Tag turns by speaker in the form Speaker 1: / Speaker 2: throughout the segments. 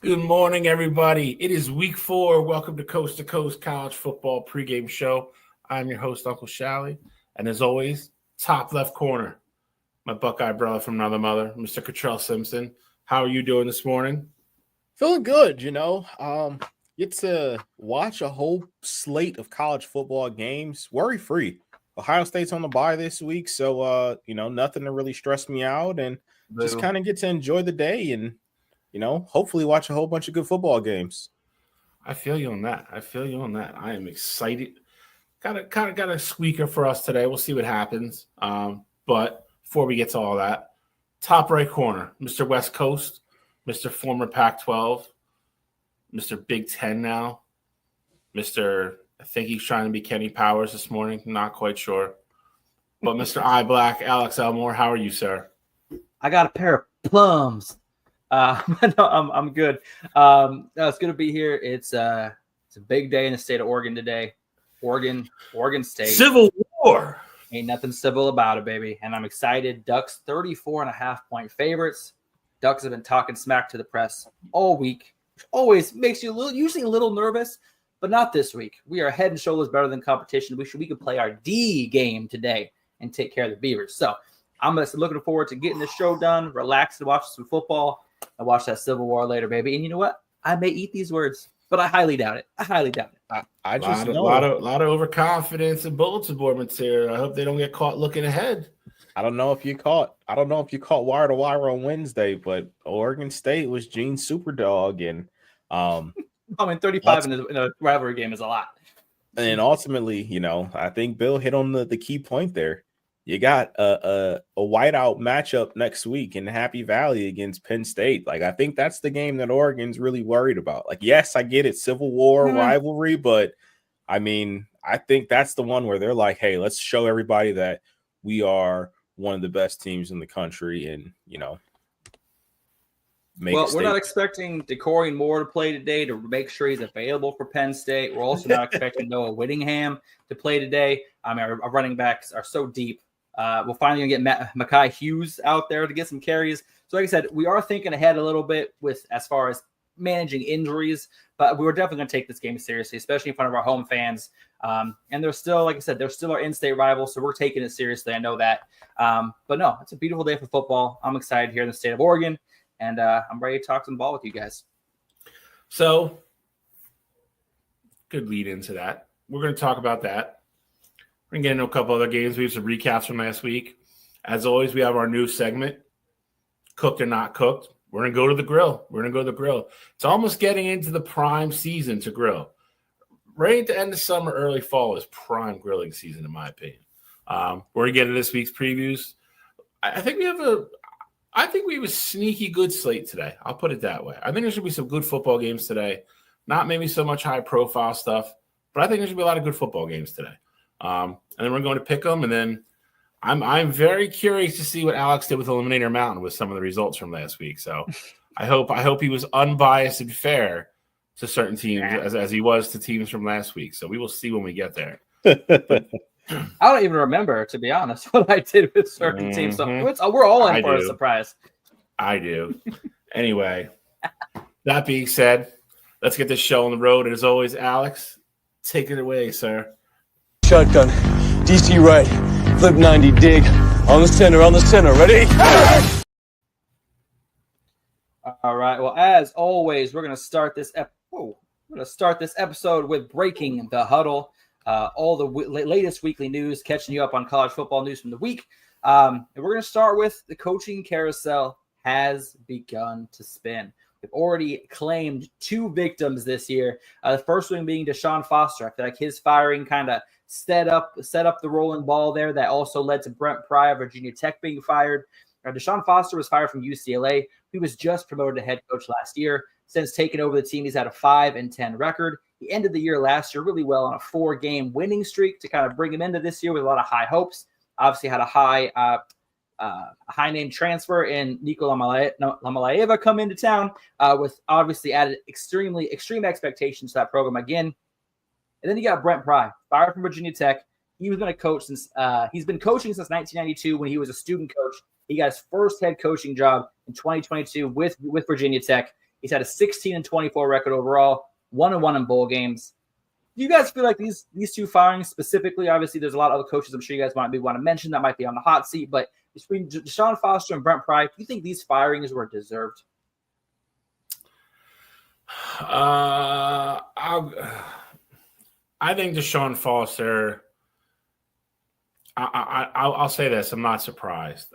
Speaker 1: Good morning, everybody. It is week 4. Welcome to Coast College Football pregame show. I'm your host, Uncle Shally. And as always, top left corner, my Buckeye brother from another mother, Mr. Cottrell Simpson. How are you doing this morning?
Speaker 2: Feeling good, Get to watch a whole slate of college football games worry-free. Ohio State's on the bye this week, so nothing to really stress me out, and just kind of get to enjoy the day and hopefully watch a whole bunch of good football games.
Speaker 1: I feel you on that. I am excited. Got a squeaker for us today. We'll see what happens. But before we get to all that, top right corner, Mr. West Coast, Mr. former Pac-12, Mr. Big Ten now, I think he's trying to be Kenny Powers this morning. Not quite sure. But Mr. Eye Black, Alex Elmore, how are you, sir?
Speaker 3: I got a pair of plums. No, I'm good. It's good to be here. It's a big day in the state of Oregon today. Oregon State.
Speaker 1: Civil War.
Speaker 3: Ain't nothing civil about it, baby. And I'm excited. Ducks 34.5-point favorites. Ducks have been talking smack to the press all week, which always makes you usually a little nervous, but not this week. We are head and shoulders better than competition. We could play our D game today and take care of the Beavers. So I'm looking forward to getting this show done, relax and watch some football. I watch that Civil War later, baby. And you know what? I may eat these words, but I highly doubt it.
Speaker 1: I just know a lot of overconfidence and bulletin board material. I hope they don't get caught looking ahead.
Speaker 2: I don't know if you caught wire to wire on Wednesday, but Oregon State was Gene's Superdog, and
Speaker 3: 35 in a rivalry game is a lot.
Speaker 2: And ultimately, I think Bill hit on the key point there. You got a whiteout matchup next week in Happy Valley against Penn State. Like, I think that's the game that Oregon's really worried about. Like, yes, I get it, Civil War rivalry, but I mean, I think that's the one where they're like, hey, let's show everybody that we are one of the best teams in the country, and
Speaker 3: we're not expecting Decory Moore to play today to make sure he's available for Penn State. We're also not expecting Noah Whittingham to play today. I mean, our running backs are so deep. We're finally going to get Mekhi Hughes out there to get some carries. So like I said, we are thinking ahead a little bit as far as managing injuries, but we were definitely going to take this game seriously, especially in front of our home fans. And they're still, like I said, they're still our in-state rivals, so we're taking it seriously. I know that. But no, it's a beautiful day for football. I'm excited here in the state of Oregon, and I'm ready to talk some ball with you guys.
Speaker 1: So, good lead into that. We're going to talk about that. We're going to get into a couple other games. We have some recaps from last week. As always, we have our new segment, Cooked or Not Cooked. We're going to go to the grill. It's almost getting into the prime season to grill. Right at the end of summer, early fall is prime grilling season, in my opinion. We're going to get into this week's previews. I think we have a sneaky good slate today. I'll put it that way. I think there should be some good football games today. Not maybe so much high-profile stuff, but I think there should be a lot of good football games today. And then we're going to pick them, and then I'm very curious to see what Alex did with Eliminator Mountain with some of the results from last week. So I hope he was unbiased and fair to certain teams as he was to teams from last week. So we will see when we get there.
Speaker 3: But, I don't even remember, to be honest, what I did with certain teams. So we're all in for a surprise.
Speaker 1: I do. Anyway, that being said, let's get this show on the road. And as always, Alex, take it away, sir.
Speaker 4: Shotgun, DC right, flip 90, dig, on the center, ready?
Speaker 3: All right, well, as always, we're going to start this episode with breaking the huddle, all the latest weekly news, catching you up on college football news from the week. And we're going to start with the coaching carousel has begun to spin. We've already claimed 2 victims this year. The first one being Deshaun Foster. I feel like his firing kind of set up the rolling ball there. That also led to Brent Pry of Virginia Tech being fired. Deshaun Foster was fired from UCLA. He was just promoted to head coach last year. Since taking over the team, he's had a 5-10 record. He ended the year last year really well on a 4-game winning streak to kind of bring him into this year with a lot of high hopes. Obviously had a high name transfer in Nico Lamalaeva come into town with obviously added extreme expectations to that program again. And then you got Brent Pry, fired from Virginia Tech. He was going to coach since he's been coaching since 1992 when he was a student coach. He got his first head coaching job in 2022 with Virginia Tech. He's had a 16-24 record overall, 1-1 in bowl games. Do you guys feel like these two firings specifically? Obviously, there's a lot of other coaches I'm sure you guys want to mention that might be on the hot seat, but between Deshaun Foster and Brent Pry, do you think these firings were deserved?
Speaker 1: I think Deshaun Foster. I'll say this: I'm not surprised.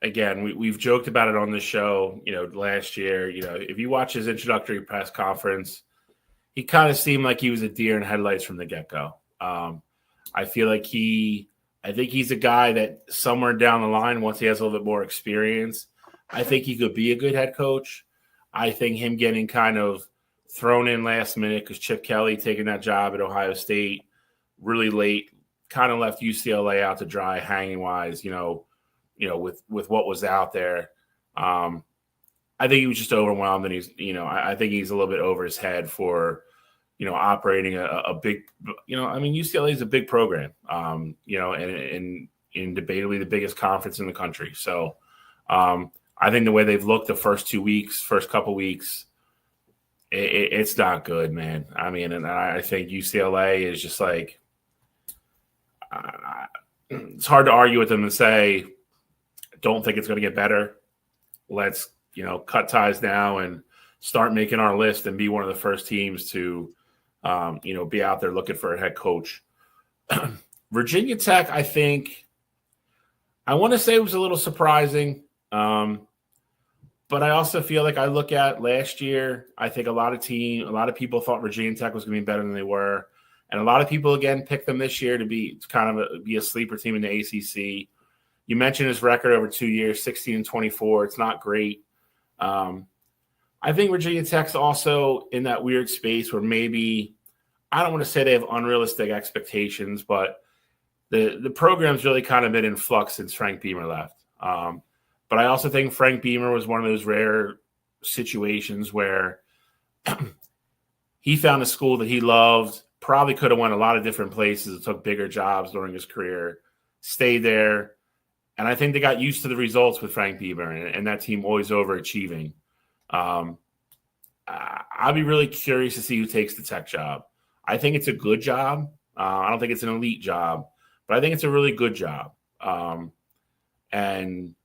Speaker 1: Again, we've joked about it on the show. Last year, if you watch his introductory press conference, he kind of seemed like he was a deer in headlights from the get-go. I feel like I think he's a guy that somewhere down the line, once he has a little bit more experience, I think he could be a good head coach. I think him getting kind of thrown in last minute because Chip Kelly taking that job at Ohio State really late kind of left UCLA out to dry hanging wise, with what was out there. I think he was just overwhelmed, and I think he's a little bit over his head for, operating a big, UCLA is a big program, and debatably the biggest conference in the country. So I think the way they've looked the first couple weeks, it's not good, man. And I think UCLA is just like, it's hard to argue with them and say, don't think it's going to get better. Let's, cut ties now and start making our list and be one of the first teams to, be out there looking for a head coach. Virginia Tech, I think, I want to say it was a little surprising. But I also feel like I look at last year, I think a lot of people thought Virginia Tech was going to be better than they were. And a lot of people, again, picked them this year to be a sleeper team in the ACC. You mentioned his record over 2 years, 16-24. It's not great. I think Virginia Tech's also in that weird space where maybe, I don't want to say they have unrealistic expectations, but the program's really kind of been in flux since Frank Beamer left. But I also think Frank Beamer was one of those rare situations where he found a school that he loved, probably could have went a lot of different places, took bigger jobs during his career, stayed there. And I think they got used to the results with Frank Beamer and that team always overachieving. I'll be really curious to see who takes the Tech job. I think it's a good job. I don't think it's an elite job, but I think it's a really good job. And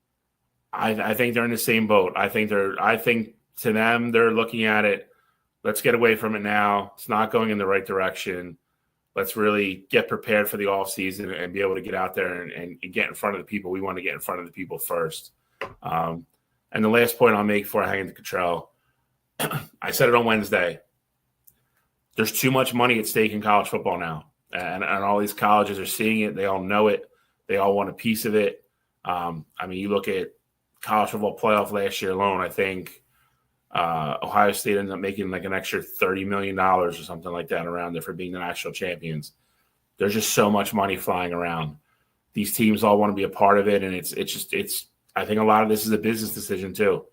Speaker 1: I think they're in the same boat. I think to them, they're looking at it. Let's get away from it now. It's not going in the right direction. Let's really get prepared for the offseason and be able to get out there and get in front of the people. We want to get in front of the people first. And the last point I'll make before I hang into Cottrell, I said it on Wednesday. There's too much money at stake in college football now. And all these colleges are seeing it. They all know it. They all want a piece of it. You look at college football playoff last year alone, I think Ohio State ended up making like an extra $30 million or something like that around there for being the national champions. There's just so much money flying around. These teams all want to be a part of it, and it's I think a lot of this is a business decision too.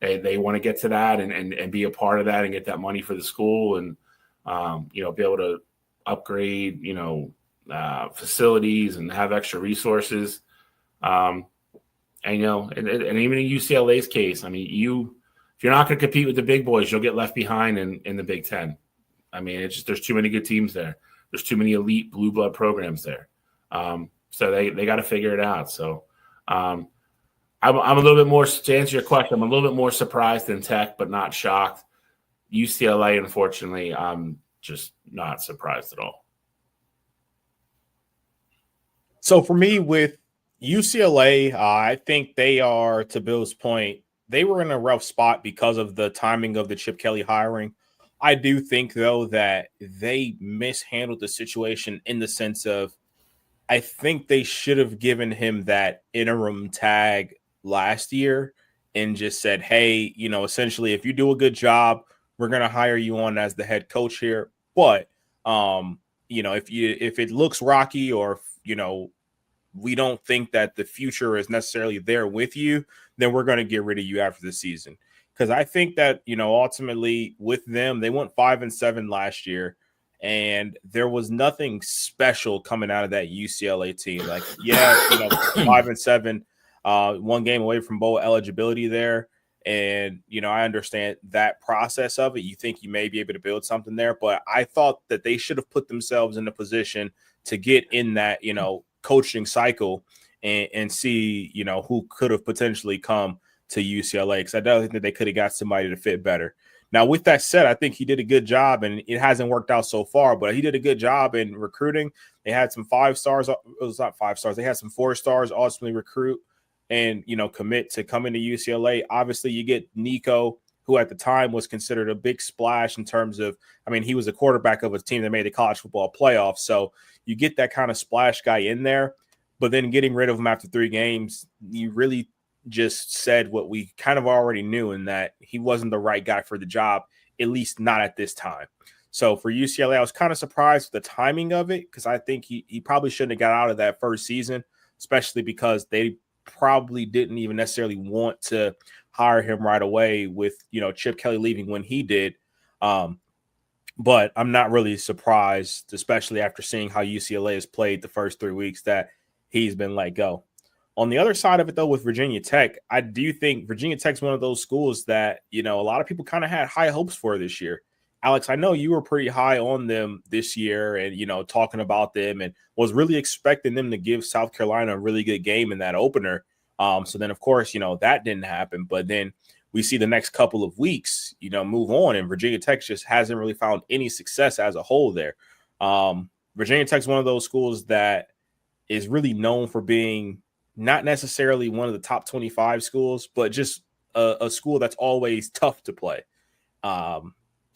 Speaker 1: They want to get to that and be a part of that and get that money for the school and be able to upgrade facilities and have extra resources. And even in UCLA's case, if you're not going to compete with the big boys, you'll get left behind in the Big Ten. There's too many good teams there. There's too many elite blue blood programs there. So they got to figure it out. So I'm a little bit more, to answer your question, I'm a little bit more surprised than Tech, but not shocked. UCLA, unfortunately, I'm just not surprised at all.
Speaker 2: So for me with UCLA, I think they are, to Bill's point, they were in a rough spot because of the timing of the Chip Kelly hiring. I do think, though, that they mishandled the situation in the sense of I think they should have given him that interim tag last year and just said, hey, essentially, if you do a good job, we're going to hire you on as the head coach here. But, if it looks rocky or, we don't think that the future is necessarily there with you, then we're going to get rid of you after the season. Because I think that, ultimately with them, they went 5-7 last year, and there was nothing special coming out of that UCLA team. 5-7, one game away from bowl eligibility there. And, I understand that process of it. You think you may be able to build something there, but I thought that they should have put themselves in a position to get in that, coaching cycle and see, who could have potentially come to UCLA. Because I don't think that they could have got somebody to fit better. Now, with that said, I think he did a good job, and it hasn't worked out so far, but he did a good job in recruiting. They had some 5 stars. It was not 5 stars. They had some 4 stars ultimately recruit and, commit to coming to UCLA. Obviously, you get Nico, who at the time was considered a big splash in terms of, he was a quarterback of a team that made the college football playoff. So you get that kind of splash guy in there, but then getting rid of him after 3 games, you really just said what we kind of already knew, in that he wasn't the right guy for the job, at least not at this time. So for UCLA, I was kind of surprised with the timing of it, because I think he probably shouldn't have got out of that first season, especially because they probably didn't even necessarily want to hire him right away with, Chip Kelly leaving when he did. But I'm not really surprised, especially after seeing how UCLA has played the first 3 weeks, that he's been let go. On the other side of it, though, with Virginia Tech, I do think Virginia Tech's one of those schools that, a lot of people kind of had high hopes for this year. Alex, I know you were pretty high on them this year and, talking about them, and was really expecting them to give South Carolina a really good game in that opener. So then, of course, that didn't happen. But then we see the next couple of weeks, move on, and Virginia Tech just hasn't really found any success as a whole there. Virginia Tech's one of those schools that is really known for being not necessarily one of the top 25 schools, but just a school that's always tough to play.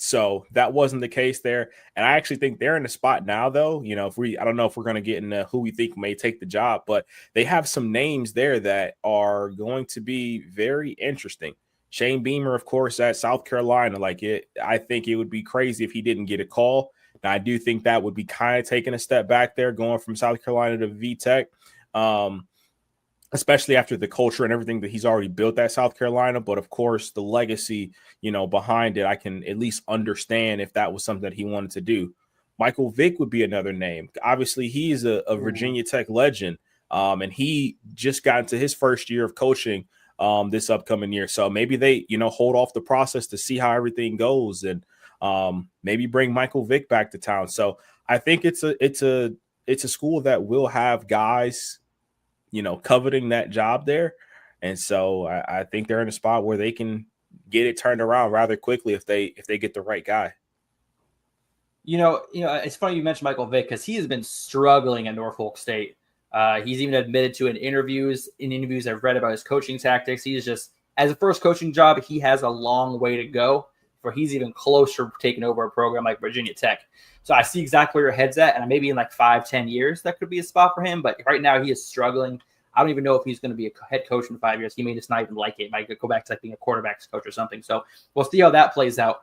Speaker 2: So that wasn't the case there. And I actually think they're in a spot now, though. I don't know if we're going to get into who we think may take the job, but they have some names there that are going to be very interesting. Shane Beamer, of course, at South Carolina. I think it would be crazy if he didn't get a call. Now, I do think that would be kind of taking a step back there, going from South Carolina to VTech. Especially after the culture and everything that he's already built at South Carolina. But of course, the legacy, behind it, I can at least understand if that was something that he wanted to do. Michael Vick would be another name. Obviously, he's a Virginia Tech legend, and he just got into his first year of coaching this upcoming year. So maybe they, hold off the process to see how everything goes, and maybe bring Michael Vick back to town. So I think it's a school that will have guys, coveting that job there. And so I think they're in a spot where they can get it turned around rather quickly if they get the right guy.
Speaker 3: It's funny you mentioned Michael Vick, because he has been struggling at Norfolk State. He's even admitted to in interviews I've read about his coaching tactics. He's just, as a first coaching job, he has a long way to go before he's even closer to taking over a program like Virginia Tech. So I see exactly where your head's at, and maybe in 5-10 years, that could be a spot for him. But right now he is struggling. I don't even know if he's going to be a head coach in 5 years. He may just not even like it. He might go back to being a quarterback's coach or something. So we'll see how that plays out.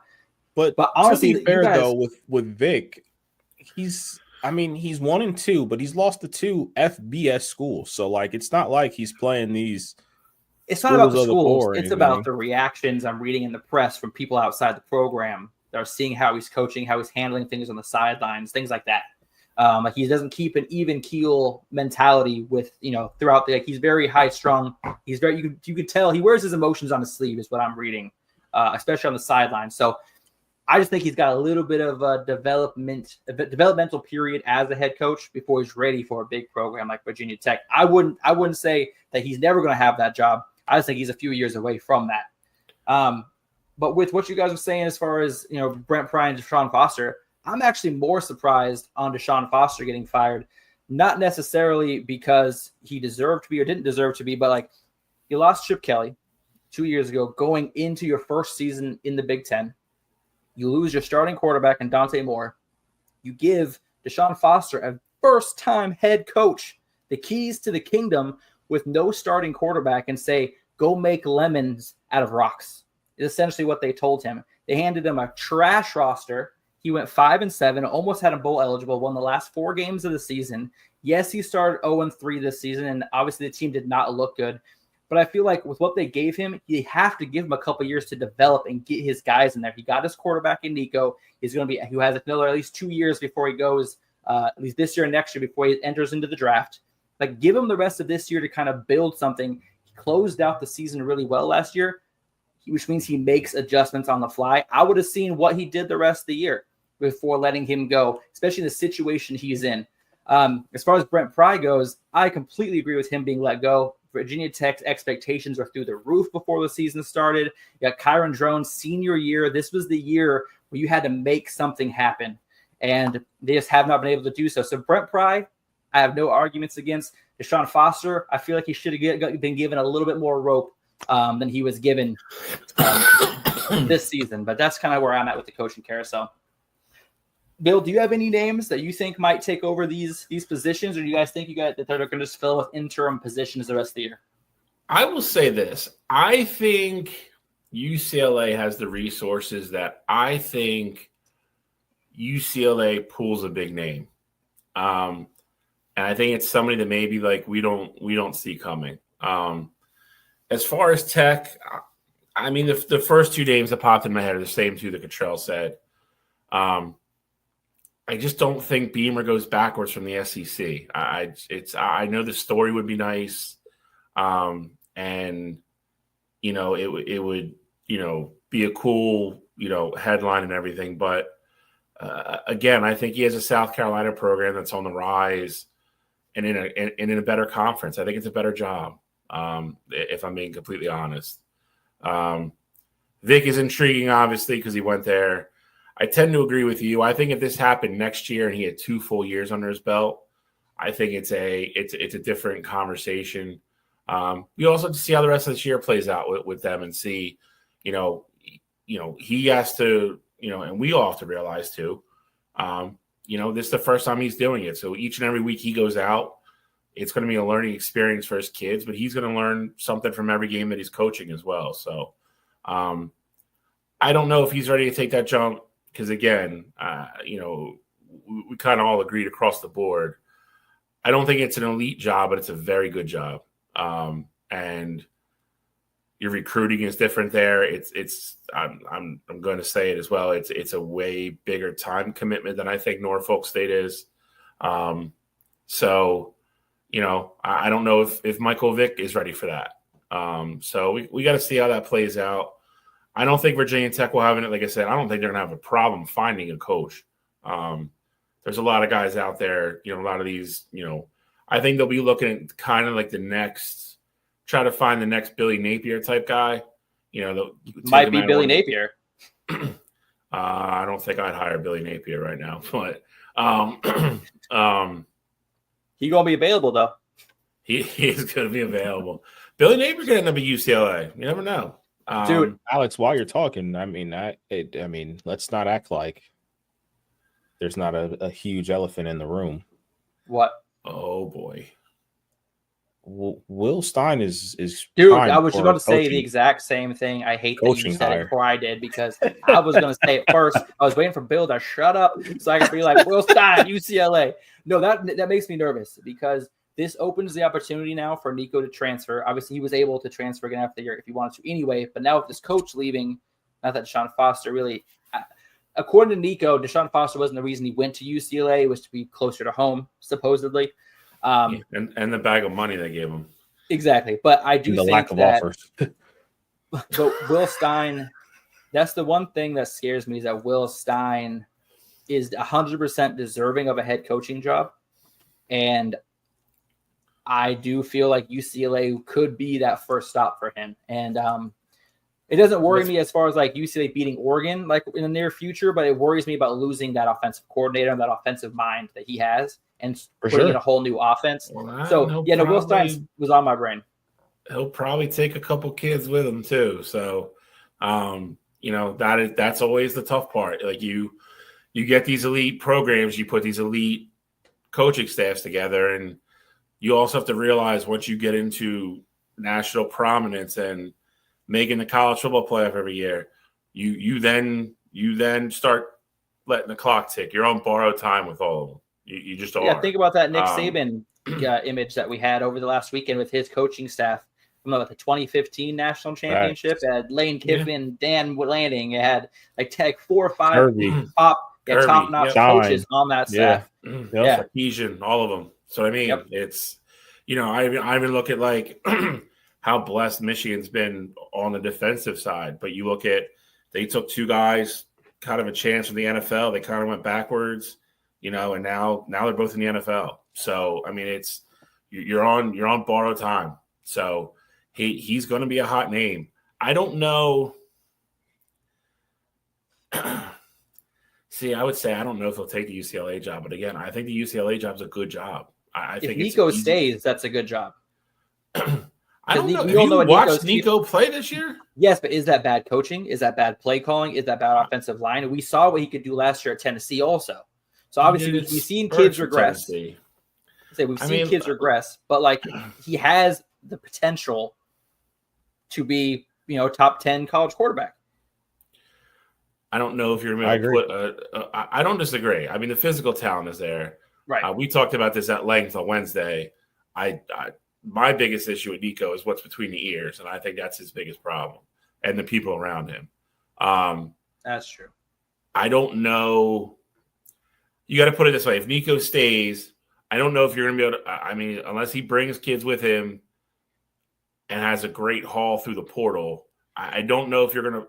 Speaker 2: But
Speaker 3: honestly,
Speaker 2: to be fair, though, with Vic, he's 1-2, but he's lost to 2 FBS schools. So it's not like he's playing these.
Speaker 3: It's not about the schools. It's about the reactions I'm reading in the press from people outside the program that are seeing how he's coaching, how he's handling things on the sidelines, things like that. He doesn't keep an even keel mentality with, throughout he's very high strung. He's very, you could tell he wears his emotions on his sleeve is what I'm reading, especially on the sidelines. So I just think he's got a little bit of a developmental period as a head coach before he's ready for a big program like Virginia Tech. I wouldn't say that he's never going to have that job. I just think he's a few years away from that. But with what you guys were saying as far as, Brent Pry and Deshaun Foster, I'm actually more surprised on Deshaun Foster getting fired, not necessarily because he deserved to be or didn't deserve to be, but you lost Chip Kelly 2 years ago going into your first season in the Big Ten. You lose your starting quarterback in Dante Moore. You give Deshaun Foster, a first-time head coach, the keys to the kingdom with no starting quarterback and say, go make lemons out of rocks. Is essentially what they told him. They handed him a trash roster. He went 5-7, almost had him bowl eligible, won the last 4 games of the season. Yes, he started 0-3 this season, and obviously the team did not look good. But I feel like with what they gave him, you have to give him a couple years to develop and get his guys in there. He got his quarterback in Nico. He has another at least 2 years before he goes, at least this year and next year before he enters into the draft. Give him the rest of this year to kind of build something. He closed out the season really well last year. which means he makes adjustments on the fly. I would have seen what he did the rest of the year before letting him go, especially in the situation he's in. As far as Brent Pry goes, I completely agree with him being let go. Virginia Tech's expectations are through the roof before the season started. You got Kyron Drones' senior year. This was the year where you had to make something happen, and they just have not been able to do so. So Brent Pry, I have no arguments against. Deshaun Foster, I feel like he should have been given a little bit more rope than he was given this season. But that's kind of where I'm at with the coaching carousel. Bill, do you have any names that you think might take over these positions, or do you guys think that they're going to just fill with interim positions the rest of the year?
Speaker 1: I will say this. I think UCLA has the resources that I think UCLA pulls a big name. And I think it's somebody that maybe like we don't see coming. As far as Tech, I mean, the first two names that popped in my head are the same two that Cottrell said. I just don't think Beamer goes backwards from the SEC. I know the story would be nice, and it would be a cool headline and everything. But again, I think he has a South Carolina program that's on the rise, and in a better conference. I think it's a better job. If I'm being completely honest, Vic is intriguing, obviously, because he went there. I tend to agree with you. I think if this happened next year and he had 2 full years under his belt, I think it's a different conversation. We also have to see how the rest of this year plays out with them and see, he has to, and we all have to realize too, this is the first time he's doing it. So each and every week he goes out, it's going to be a learning experience for his kids, but he's going to learn something from every game that he's coaching as well. So I don't know if he's ready to take that jump. Because, again, we kind of all agreed across the board. I don't think it's an elite job, but it's a very good job. And your recruiting is different there. I'm going to say it as well. It's a way bigger time commitment than I think Norfolk State is. So, I don't know if Michael Vick is ready for that. So we got to see how that plays out. I don't think Virginia Tech will have it. Like I said, I don't think they're going to have a problem finding a coach. There's a lot of guys out there, a lot of these, I think they'll be looking at kind of like try to find the next Billy Napier type guy.
Speaker 3: Might be Billy Napier.
Speaker 1: I don't think I'd hire Billy Napier right now, but
Speaker 3: He going to be available, though.
Speaker 1: He is going to be available. Billy Napier's going to end up at UCLA. You never know.
Speaker 3: Dude,
Speaker 2: Alex, while you're talking, let's not act like there's not a huge elephant in the room.
Speaker 3: What?
Speaker 1: Oh boy,
Speaker 2: Will Stein is
Speaker 3: dude. I was just about to say the exact same thing. I hate that you said it before I did, because I was going to say it first. I was waiting for Bill to shut up so I could be like, Will Stein, UCLA. No, that makes me nervous, because this opens the opportunity now for Nico to transfer. Obviously, he was able to transfer again after the year if he wanted to anyway. But now with this coach leaving, not that Deshaun Foster really, according to Nico, Deshaun Foster wasn't the reason he went to UCLA. It was to be closer to home, supposedly.
Speaker 1: And the bag of money they gave him.
Speaker 3: Exactly. But I do
Speaker 2: think the lack of offers.
Speaker 3: But Will Stein, that's the one thing that scares me, is that Will Stein is 100% deserving of a head coaching job. And I do feel like UCLA could be that first stop for him. And it doesn't worry me as far as like UCLA beating Oregon like in the near future, but it worries me about losing that offensive coordinator and that offensive mind that he has and putting in a whole new offense. Well, Will Stein was on my brain.
Speaker 1: He'll probably take a couple kids with him too. So, that's always the tough part. Like you get these elite programs, you put these elite coaching staffs together, and you also have to realize once you get into national prominence and making the college football playoff every year, you then start letting the clock tick. You're on borrowed time with all of them. You just are.
Speaker 3: Yeah, think about that Nick Saban image that we had over the last weekend with his coaching staff. The 2015 national championship. It had Lane Kiffin, Dan Lanning. It had like 4 or 5 top-notch coaches on that staff.
Speaker 1: Sarkisian, all of them. So, I mean, it's, I even look at like how blessed Michigan's been on the defensive side. But you look at, they took two guys, kind of a chance from the NFL. They kind of went backwards, and now they're both in the NFL. So I mean, you're on borrowed time. So he's going to be a hot name. I don't know. See, I would say I don't know if he'll take the UCLA job, but again, I think the UCLA job's a good job. I think
Speaker 3: if Nico stays, that's a good job.
Speaker 1: I don't know. Have
Speaker 3: you
Speaker 1: you watched Nico play this year?
Speaker 3: Yes, but is that bad coaching? Is that bad play calling? Is that bad offensive line? And we saw what he could do last year at Tennessee also. So obviously we've seen kids regress. We've seen kids regress, but like he has the potential to be, top 10 college quarterback.
Speaker 1: I don't know if you're going to put. I don't disagree. I mean, the physical talent is there.
Speaker 3: Right.
Speaker 1: We talked about this at length on Wednesday. My biggest issue with Nico is what's between the ears, and I think that's his biggest problem, and the people around him.
Speaker 3: That's true.
Speaker 1: I don't know. You got to put it this way: if Nico stays, I don't know if you're going to be able to. I mean, unless he brings kids with him and has a great haul through the portal, I don't know if you're going to.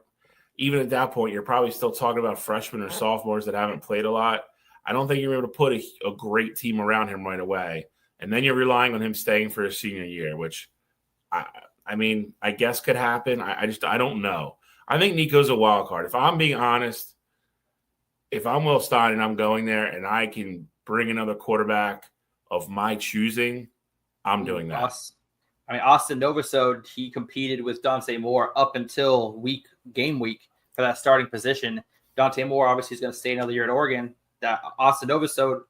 Speaker 1: Even at that point, you're probably still talking about freshmen or sophomores that haven't played a lot. I don't think you're able to put a great team around him right away. And then you're relying on him staying for his senior year, which, I mean, I guess could happen. I don't know. I think Nico's a wild card. If I'm being honest, if I'm Will Stein and I'm going there and I can bring another quarterback of my choosing, I'm doing that.
Speaker 3: Austin Novosad, he competed with Dante Moore up until game week for that starting position. Dante Moore obviously is going to stay another year at Oregon. That Austin Novosad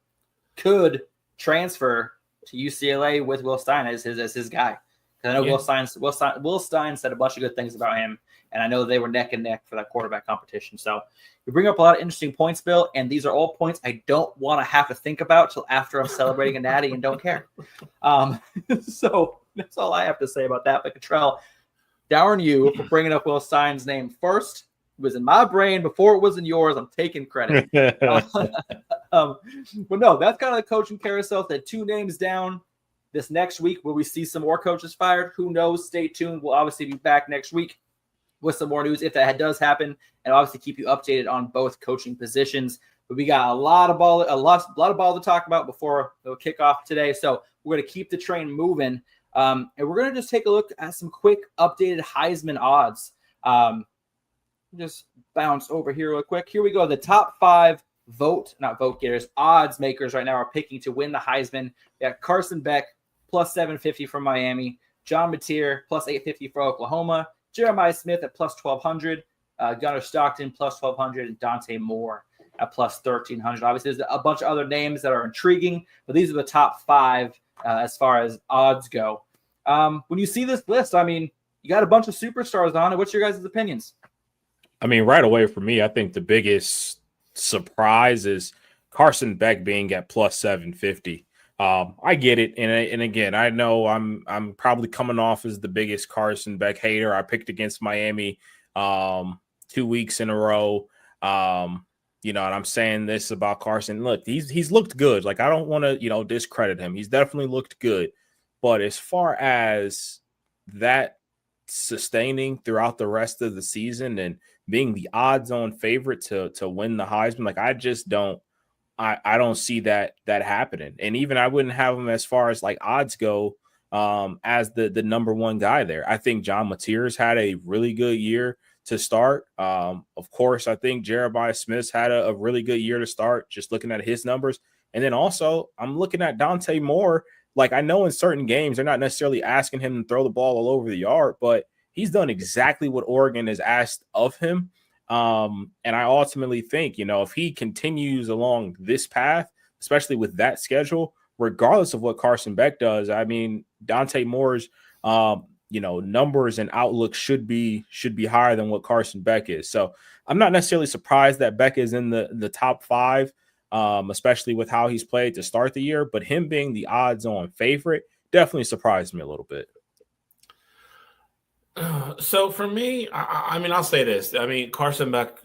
Speaker 3: could transfer to UCLA with Will Stein as his guy. Because I know Will Stein said a bunch of good things about him, and I know they were neck and neck for that quarterback competition. So you bring up a lot of interesting points, Bill, and these are all points I don't want to have to think about till after I'm celebrating a natty and don't care. So that's all I have to say about that. But Cottrell, darn you for bringing up Will Stein's name first. It was in my brain before it was in yours. I'm taking credit. But no, that's kind of the coaching carousel. That 2 names down this next week. Will we see some more coaches fired? Who knows? Stay tuned. We'll obviously be back next week with some more news if that does happen, and obviously keep you updated on both coaching positions. But we got a lot of ball to talk about before the kickoff today. So we're going to keep the train moving. And we're going to just take a look at some quick updated Heisman odds. Just bounce over here real quick. Here we go. The top 5 odds makers right now are picking to win the Heisman. We got Carson Beck plus 750 from Miami, John Mateer plus 850 for Oklahoma, Jeremiah Smith at plus 1200, Gunnar Stockton plus 1200, and Dante Moore at plus 1300. Obviously, there's a bunch of other names that are intriguing, but these are the top 5 as far as odds go. When you see this list, I mean, you got a bunch of superstars on it. What's your guys' opinions?
Speaker 2: I mean, right away for me, I think the biggest surprise is Carson Beck being at plus 750. I get it, and again, I know I'm probably coming off as the biggest Carson Beck hater. I picked against Miami 2 weeks in a row. And I'm saying this about Carson. Look, he's looked good. Like, I don't want to discredit him. He's definitely looked good, but as far as that sustaining throughout the rest of the season and being the odds-on favorite to win the Heisman, like, I just don't. I don't see that happening. And even I wouldn't have him as far as like odds go as the number one guy there. I think John Mateer's had a really good year to start. Of course, I think Jeremiah Smith's had a really good year to start, just looking at his numbers. And then also I'm looking at Dante Moore. Like, I know in certain games, they're not necessarily asking him to throw the ball all over the yard, but he's done exactly what Oregon has asked of him. And I ultimately think, if he continues along this path, especially with that schedule, regardless of what Carson Beck does, I mean, Dante Moore's, numbers and outlook should be higher than what Carson Beck is. So I'm not necessarily surprised that Beck is in the top 5, especially with how he's played to start the year, but him being the odds-on favorite definitely surprised me a little bit.
Speaker 1: So for me, I mean, I'll say this. I mean, Carson Beck,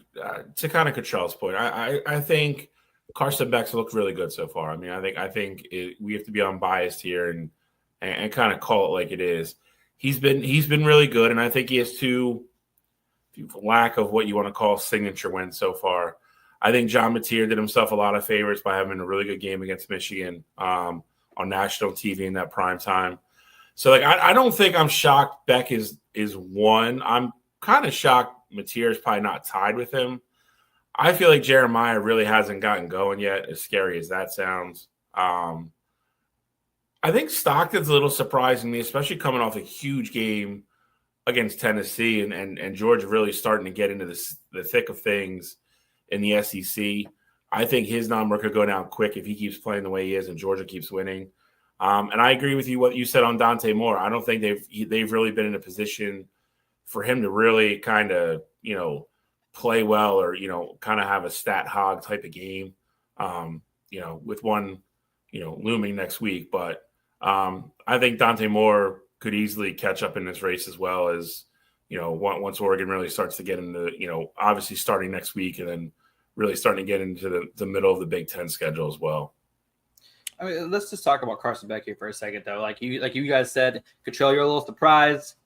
Speaker 1: to kind of Cottrell's point, I think Carson Beck's looked really good so far. I mean, I think we have to be unbiased here and kind of call it like it is. he's been really good, and I think he has two lack of what you want to call signature wins so far. I think John Mateer did himself a lot of favors by having a really good game against Michigan on national TV in that prime time. So like I don't think I'm shocked Beck is one. I'm kind of shocked Mateer is probably not tied with him. I feel like Jeremiah really hasn't gotten going yet, as scary as that sounds. I think Stockton's a little surprising me, especially coming off a huge game against Tennessee and Georgia really starting to get into the thick of things in the SEC. I think his number could go down quick if he keeps playing the way he is and Georgia keeps winning. And I agree with you what you said on Dante Moore. I don't think they've really been in a position for him to really kind of, play well or, kind of have a stat hog type of game, with one, looming next week. But I think Dante Moore could easily catch up in this race as well as, once Oregon really starts to get into, obviously starting next week and then really starting to get into the middle of the Big Ten schedule as well.
Speaker 3: I mean, let's just talk about Carson Beck here for a second, though. Like you guys said, Cottrell, you're a little surprised.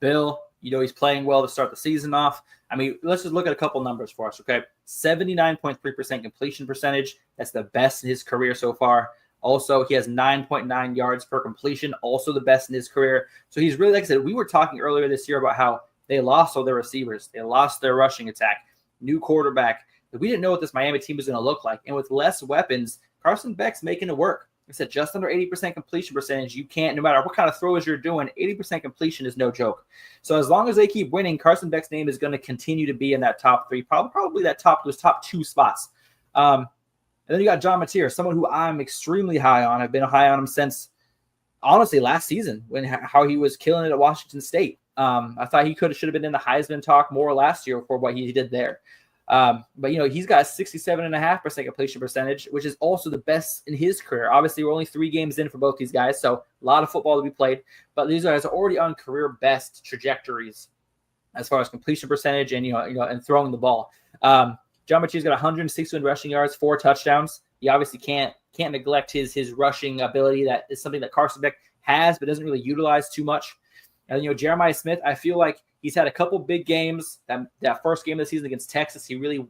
Speaker 3: Bill, he's playing well to start the season off. I mean, let's just look at a couple numbers for us, okay? 79.3% completion percentage. That's the best in his career so far. Also, he has 9.9 yards per completion, also the best in his career. So he's really, like I said, we were talking earlier this year about how they lost all their receivers. They lost their rushing attack. New quarterback. We didn't know what this Miami team was going to look like. And with less weapons, Carson Beck's making it work. I said just under 80% completion percentage. You can't, no matter what kind of throws you're doing, 80% completion is no joke. So as long as they keep winning, Carson Beck's name is going to continue to be in that top three, probably those top two spots. And then you got John Mateer, someone who I'm extremely high on. I've been high on him since, honestly, last season how he was killing it at Washington State. I thought he should have been in the Heisman talk more last year for what he did there. But he's got a 67.5% completion percentage, which is also the best in his career. Obviously, we're only 3 games in for both these guys, so a lot of football to be played. But these guys are already on career best trajectories as far as completion percentage and and throwing the ball. John Mateer's got 161 rushing yards, 4 touchdowns. He obviously can't neglect his rushing ability. That is something that Carson Beck has, but doesn't really utilize too much. And Jeremiah Smith, I feel like he's had a couple big games. That first game of the season against Texas, he really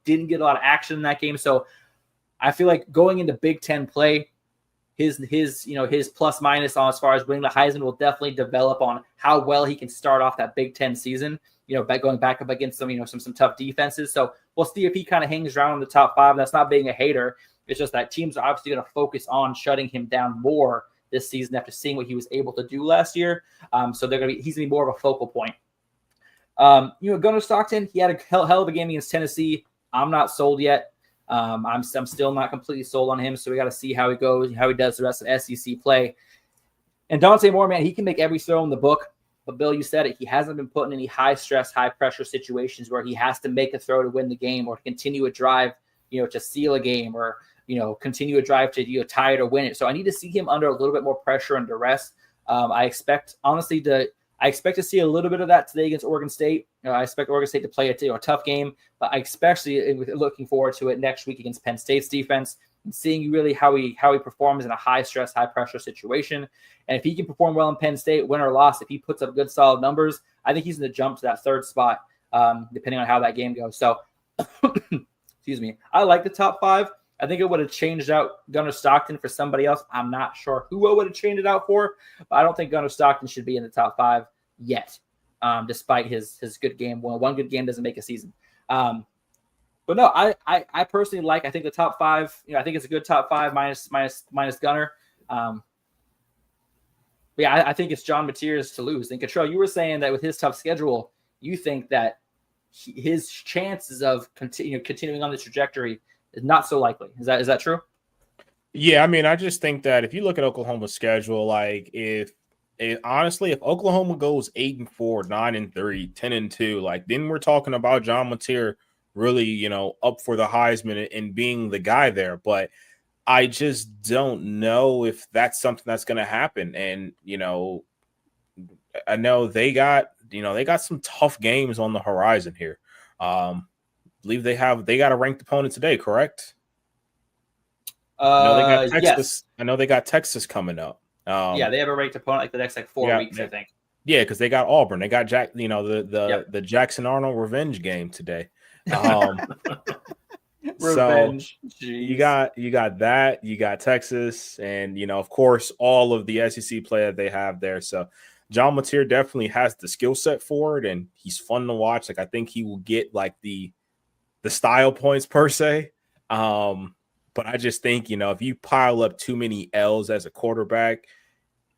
Speaker 3: didn't get a lot of action in that game. So I feel like going into Big Ten play, his plus minus on as far as winning the Heisman will definitely develop on how well he can start off that Big Ten season. By going back up against some tough defenses. So we'll see if he kind of hangs around in the top 5. That's not being a hater. It's just that teams are obviously going to focus on shutting him down more this season after seeing what he was able to do last year. So he's going to be more of a focal point. Gunnar Stockton, he had a hell of a game against Tennessee. I'm not sold yet. I'm still not completely sold on him. So we got to see how he goes, how he does the rest of SEC play. And Dante Moore, man, he can make every throw in the book. But Bill, you said it. He hasn't been put in any high-stress, high-pressure situations where he has to make a throw to win the game or to continue a drive, to seal a game or, continue a drive to tie it or win it. So I need to see him under a little bit more pressure and duress. I expect to see a little bit of that today against Oregon State. I expect Oregon State to play a tough game, but I especially looking forward to it next week against Penn State's defense and seeing really how he performs in a high-stress, high-pressure situation. And if he can perform well in Penn State, win or loss, if he puts up good, solid numbers, I think he's going to jump to that 3rd spot, depending on how that game goes. So, excuse me, I like the top 5. I think it would have changed out Gunnar Stockton for somebody else. I'm not sure who I would have changed it out for, but I don't think Gunnar Stockton should be in the top 5 yet, despite his good game. Well, one good game doesn't make a season. But no, I personally I think the top 5, I think it's a good top 5 minus Gunnar. But yeah, I think it's John Mateer's to lose. And Cottrell, you were saying that with his tough schedule, you think that his chances of continuing on the trajectory is not so likely. Is that true?
Speaker 2: Yeah, I mean, I just think that if you look at Oklahoma's schedule, like honestly, if Oklahoma goes 8-4, 9-3, 10-2, like then we're talking about John Mateer really, up for the Heisman and being the guy there. But I just don't know if that's something that's going to happen. And, I know they got some tough games on the horizon here. Believe they got a ranked opponent today, correct? I know they got Texas.
Speaker 3: Yes.
Speaker 2: I know they got Texas coming up.
Speaker 3: Yeah, they have a ranked opponent like the next 4 weeks, I think.
Speaker 2: Yeah, because they got Auburn. They got Jack. The Jackson Arnold revenge game today.
Speaker 3: Revenge.
Speaker 2: So you got that. You got Texas, and of course, all of the SEC play that they have there. So John Mateer definitely has the skill set for it, and he's fun to watch. Like I think he will get like the style points per se. But I just think if you pile up too many L's as a quarterback,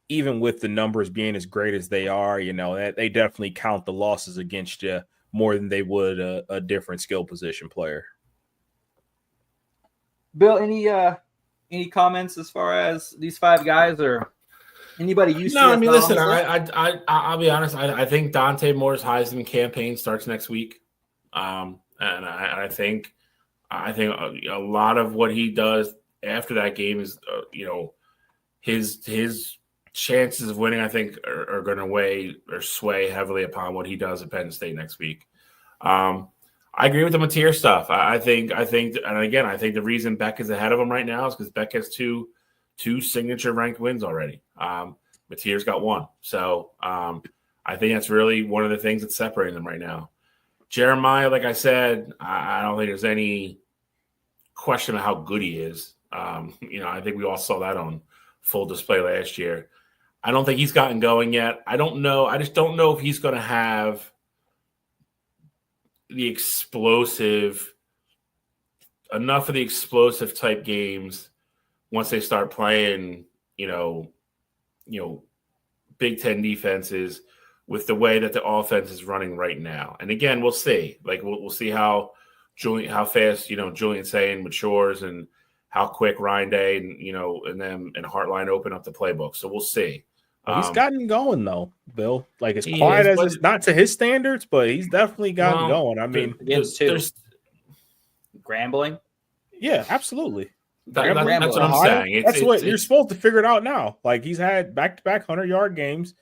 Speaker 2: even with the numbers being as great as they are, that they definitely count the losses against you more than they would a different skill position player.
Speaker 3: Bill, any comments as far as these 5 guys or anybody you see?
Speaker 1: No, I mean, listen, I'll be honest. I think Dante Moore's Heisman campaign starts next week, and I think a lot of what he does after that game is, his chances of winning, I think, are going to weigh or sway heavily upon what he does at Penn State next week. I agree with the Mateer stuff. I think, and again, I think the reason Beck is ahead of him right now is because Beck has two signature ranked wins already. Mateer's got 1. So I think that's really one of the things that's separating them right now. Jeremiah, like I said, I don't think there's any question about how good he is. I think we all saw that on full display last year. I don't think he's gotten going yet. I don't know. I just don't know if he's going to have enough of the explosive type games once they start playing, Big Ten defenses with the way that the offense is running right now. And again, we'll see. Like we'll see how fast Julian Sayin matures and how quick Ryan Day and Hartline open up the playbook. So we'll see.
Speaker 2: He's gotten going though, Bill. Like as quiet as it's not to his standards, but he's definitely gotten going. I mean,
Speaker 3: against 2. Grambling.
Speaker 2: Yeah, absolutely.
Speaker 1: That's what I'm saying.
Speaker 2: That's what you're supposed to figure it out now. Like he's had back-to-back 100-yard games.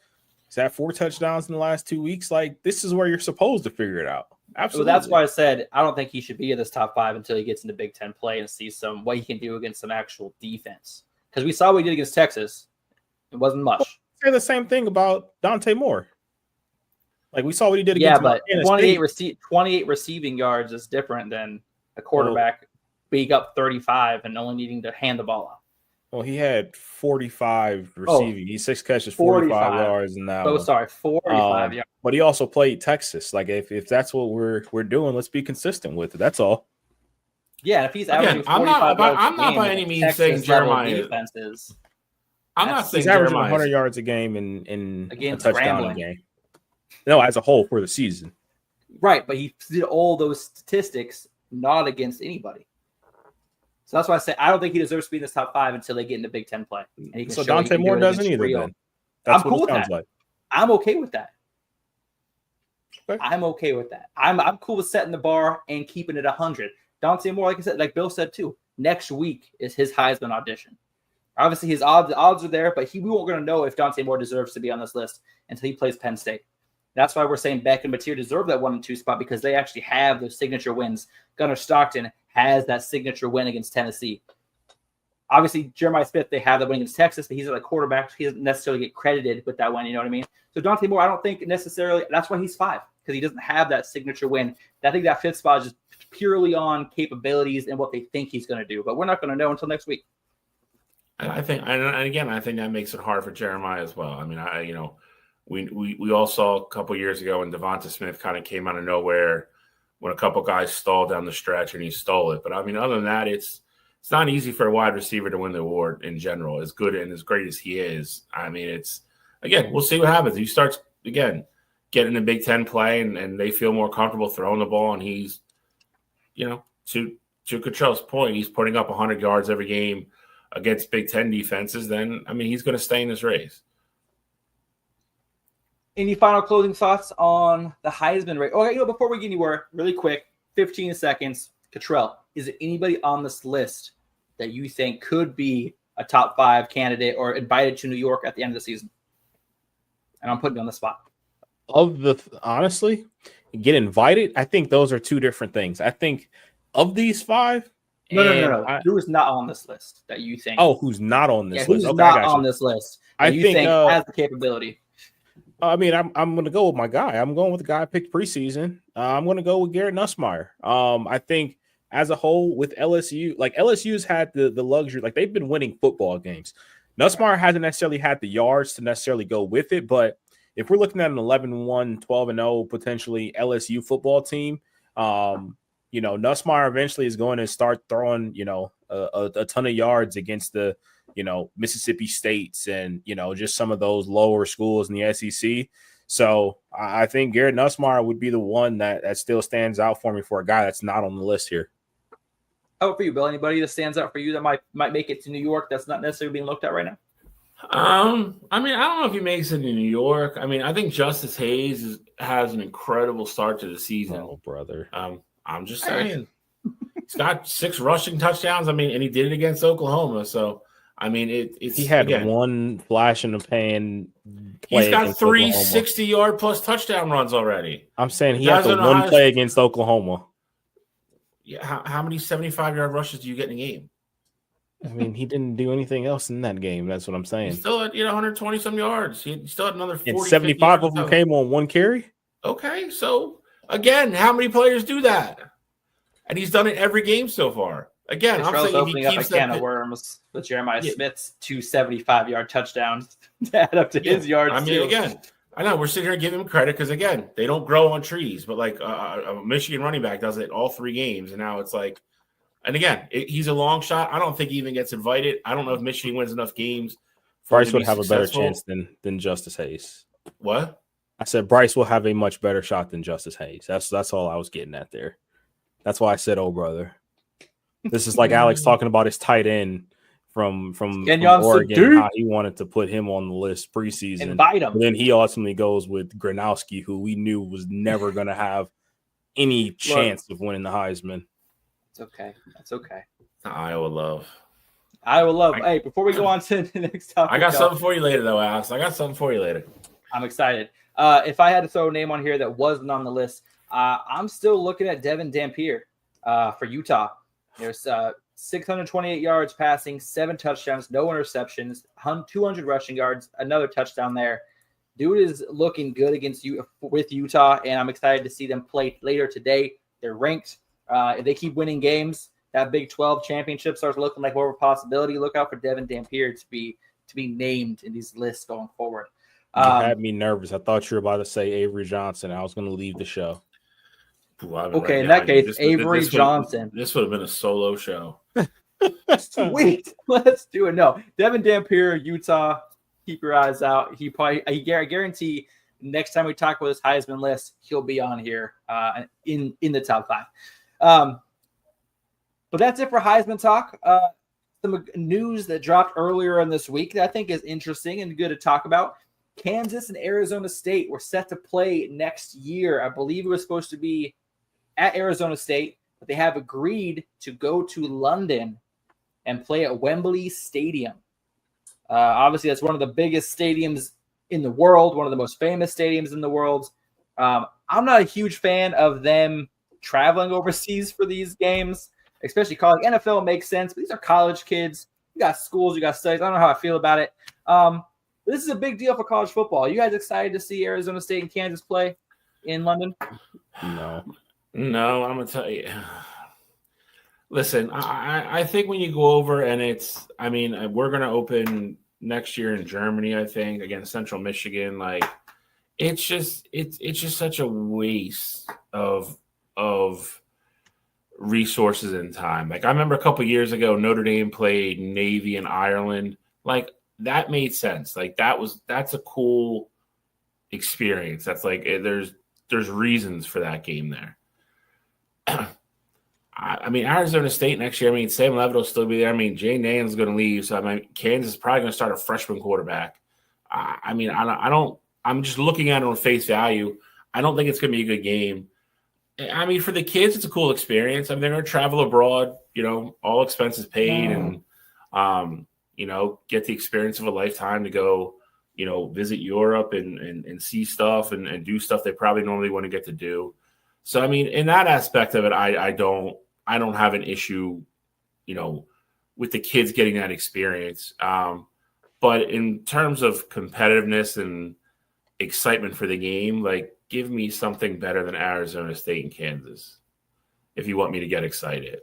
Speaker 2: He's had 4 touchdowns in the last 2 weeks. Like this is where you're supposed to figure it out. Absolutely.
Speaker 3: Well, that's why I said I don't think he should be in this top 5 until he gets into Big Ten play and sees what he can do against some actual defense. Because we saw what he did against Texas. It wasn't much.
Speaker 2: Say the same thing about Dante Moore. Like we saw what he did against.
Speaker 3: Yeah, but 28 receiving yards is different than a quarterback being up 35 and only needing to hand the ball off.
Speaker 2: Well, he had 45 receiving. He 6 catches, 45 yards in that.
Speaker 3: 45 yards.
Speaker 2: But he also played Texas. Like if that's what we're doing, let's be consistent with it. That's all.
Speaker 3: Yeah, if he's averaging 45
Speaker 1: I'm not by any means saying Jeremiah
Speaker 3: defenses.
Speaker 1: I'm not saying
Speaker 2: he's averaging 100 yards a game in a touchdown a game. No, as a whole for the season.
Speaker 3: Right, but he did all those statistics not against anybody. So that's why I say I don't think he deserves to be in this top 5 until they get into Big Ten play. And
Speaker 2: so Dante Moore doesn't either. Then
Speaker 3: I'm cool with that. I'm okay with that.
Speaker 2: Okay.
Speaker 3: I'm okay with that. I'm cool with setting the bar and keeping it 100. Dante Moore, like I said, like Bill said too, next week is his Heisman audition. Obviously, his odds are there, but we weren't going to know if Dante Moore deserves to be on this list until he plays Penn State. That's why we're saying Beck and Mateer deserve that 1 and 2 spot because they actually have those signature wins. Gunnar Stockton has that signature win against Tennessee. Obviously, Jeremiah Smith, they have that win against Texas, but he's at a quarterback. So he doesn't necessarily get credited with that win. You know what I mean? So Dante Moore, I don't think necessarily – that's why he's 5 because he doesn't have that signature win. I think that 5th spot is just purely on capabilities and what they think he's going to do. But we're not going to know until next week.
Speaker 1: I think, and again, I think that makes it hard for Jeremiah as well. I mean, we all saw a couple years ago when Devonta Smith kind of came out of nowhere when a couple guys stalled down the stretch and he stole it. But I mean, other than that, it's not easy for a wide receiver to win the award in general, as good and as great as he is. I mean, we'll see what happens. He starts again getting a Big Ten play and they feel more comfortable throwing the ball. And he's, to Cottrell's point, he's putting up 100 yards every game against Big Ten defenses. Then, I mean, he's going to stay in this race.
Speaker 3: Any final closing thoughts on the Heisman race? Okay, before we get anywhere, really quick, 15 seconds. Cottrell, is there anybody on this list that you think could be a top 5 candidate or invited to New York at the end of the season? And I'm putting you on the spot.
Speaker 2: Honestly, get invited. I think those are 2 different things. I think of these 5.
Speaker 3: No. Who is not on this list that you think?
Speaker 2: Oh, who's not on this list?
Speaker 3: Who's not on this list? I think has the capability.
Speaker 2: I mean, I'm going to go with my guy. I'm going with the guy I picked preseason. I'm going to go with Garrett Nussmeier. I think as a whole with LSU, like LSU's had the luxury, like they've been winning football games. Nussmeier hasn't necessarily had the yards to necessarily go with it, but if we're looking at an 11-1, 12-0 potentially LSU football team, Nussmeier eventually is going to start throwing, a ton of yards against the, Mississippi States and, just some of those lower schools in the SEC. So I think Garrett Nussmeier would be the one that still stands out for me for a guy that's not on the list here.
Speaker 3: How about for you, Bill? Anybody that stands out for you that might make it to New York that's not necessarily being looked at right now?
Speaker 1: I don't know if he makes it in New York. I mean, I think Justice Hayes has an incredible start to the season.
Speaker 2: Oh, brother.
Speaker 1: I'm just saying. He's got 6 rushing touchdowns. I mean, and he did it against Oklahoma. So, I mean, he had
Speaker 2: one flash in the pan.
Speaker 1: He's got 3 60-yard plus touchdown runs already.
Speaker 2: I'm saying he had the one play against Oklahoma.
Speaker 1: Yeah, how many 75-yard rushes do you get in a game?
Speaker 2: I mean, he didn't do anything else in that game. That's what I'm saying.
Speaker 1: He still had 120-some yards. He still had another 40.
Speaker 2: And 75 of them came on one carry?
Speaker 1: Okay, so, again, how many players do that? And he's done it every game so far. Again, I'm saying
Speaker 3: opening up a can of worms with Jeremiah Smith's 2 75-yard touchdowns to add up to his yards.
Speaker 1: I mean, again, I know we're sitting here giving him credit because, again, they don't grow on trees. But, like, a Michigan running back does it all 3 games. And now it's like, and again, he's a long shot. I don't think he even gets invited. I don't know if Michigan wins enough games.
Speaker 2: Bryce would have a better chance than Justice Hayes.
Speaker 1: What?
Speaker 2: I said Bryce will have a much better shot than Justice Hayes. That's all I was getting at there. That's why I said, oh, brother. This is like Alex talking about his tight end from Oregon, how he wanted to put him on the list preseason.
Speaker 3: Invite him.
Speaker 2: But then he ultimately goes with Gronowski, who we knew was never going to have any chance of winning the Heisman.
Speaker 3: It's okay. That's okay.
Speaker 1: Iowa love.
Speaker 3: Hey, before we go on to the next topic.
Speaker 1: I got something for you later, though, Alex. I'm
Speaker 3: excited. If I had to throw a name on here that wasn't on the list, I'm still looking at Devin Dampier for Utah. There's 628 yards passing, 7 touchdowns, no interceptions, 200 rushing yards, another touchdown there. Dude is looking good with Utah, and I'm excited to see them play later today. They're ranked. If they keep winning games, that Big 12 championship starts looking like more of a possibility. Look out for Devin Dampier to be named in these lists going forward.
Speaker 2: You had me nervous. I thought you were about to say Avery Johnson. I was going to leave the show.
Speaker 3: Okay, in that case, Avery Johnson.
Speaker 1: This would have been a solo show.
Speaker 3: Sweet. Let's do it. No, Devin Dampier, Utah. Keep your eyes out. I guarantee next time we talk about this Heisman list, he'll be on here in the top 5. But that's it for Heisman talk. Some news that dropped earlier in this week that I think is interesting and good to talk about. Kansas and Arizona State were set to play next year. I believe it was supposed to be at Arizona State, but they have agreed to go to London and play at Wembley Stadium. Obviously, that's one of the biggest stadiums in the world, one of the most famous stadiums in the world. I'm not a huge fan of them traveling overseas for these games, especially college. NFL makes sense, but these are college kids. You got schools, you got studies. I don't know how I feel about it. This is a big deal for college football. You guys excited to see Arizona State and Kansas play in London?
Speaker 1: No, I'm going to tell you. Listen, I think when you go over and we're going to open next year in Germany, I think, against Central Michigan. Like, it's just such a waste of resources and time. Like, I remember a couple years ago, Notre Dame played Navy in Ireland. Like, that made sense. Like, that's a cool experience. That's like, there's reasons for that game there. Arizona State next year, Sam Levitt will still be there. Jay Nan's going to leave. So, Kansas is probably going to start a freshman quarterback. I'm just looking at it on face value. I don't think it's going to be a good game. For the kids, it's a cool experience. They're going to travel abroad, all expenses paid and, get the experience of a lifetime to go, visit Europe and see stuff and do stuff they probably normally want to get to do. So, in that aspect of it, I don't have an issue, with the kids getting that experience. But in terms of competitiveness and excitement for the game, like give me something better than Arizona State and Kansas if you want me to get excited.